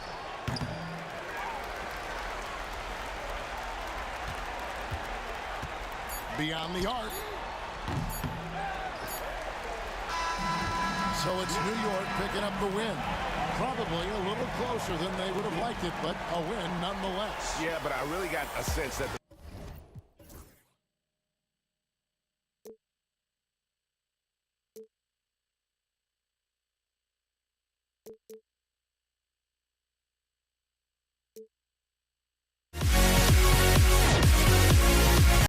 Beyond the arc. So it's New York picking up the win. Probably a little closer than they would have liked it, but a win nonetheless. Yeah, but I really got a sense that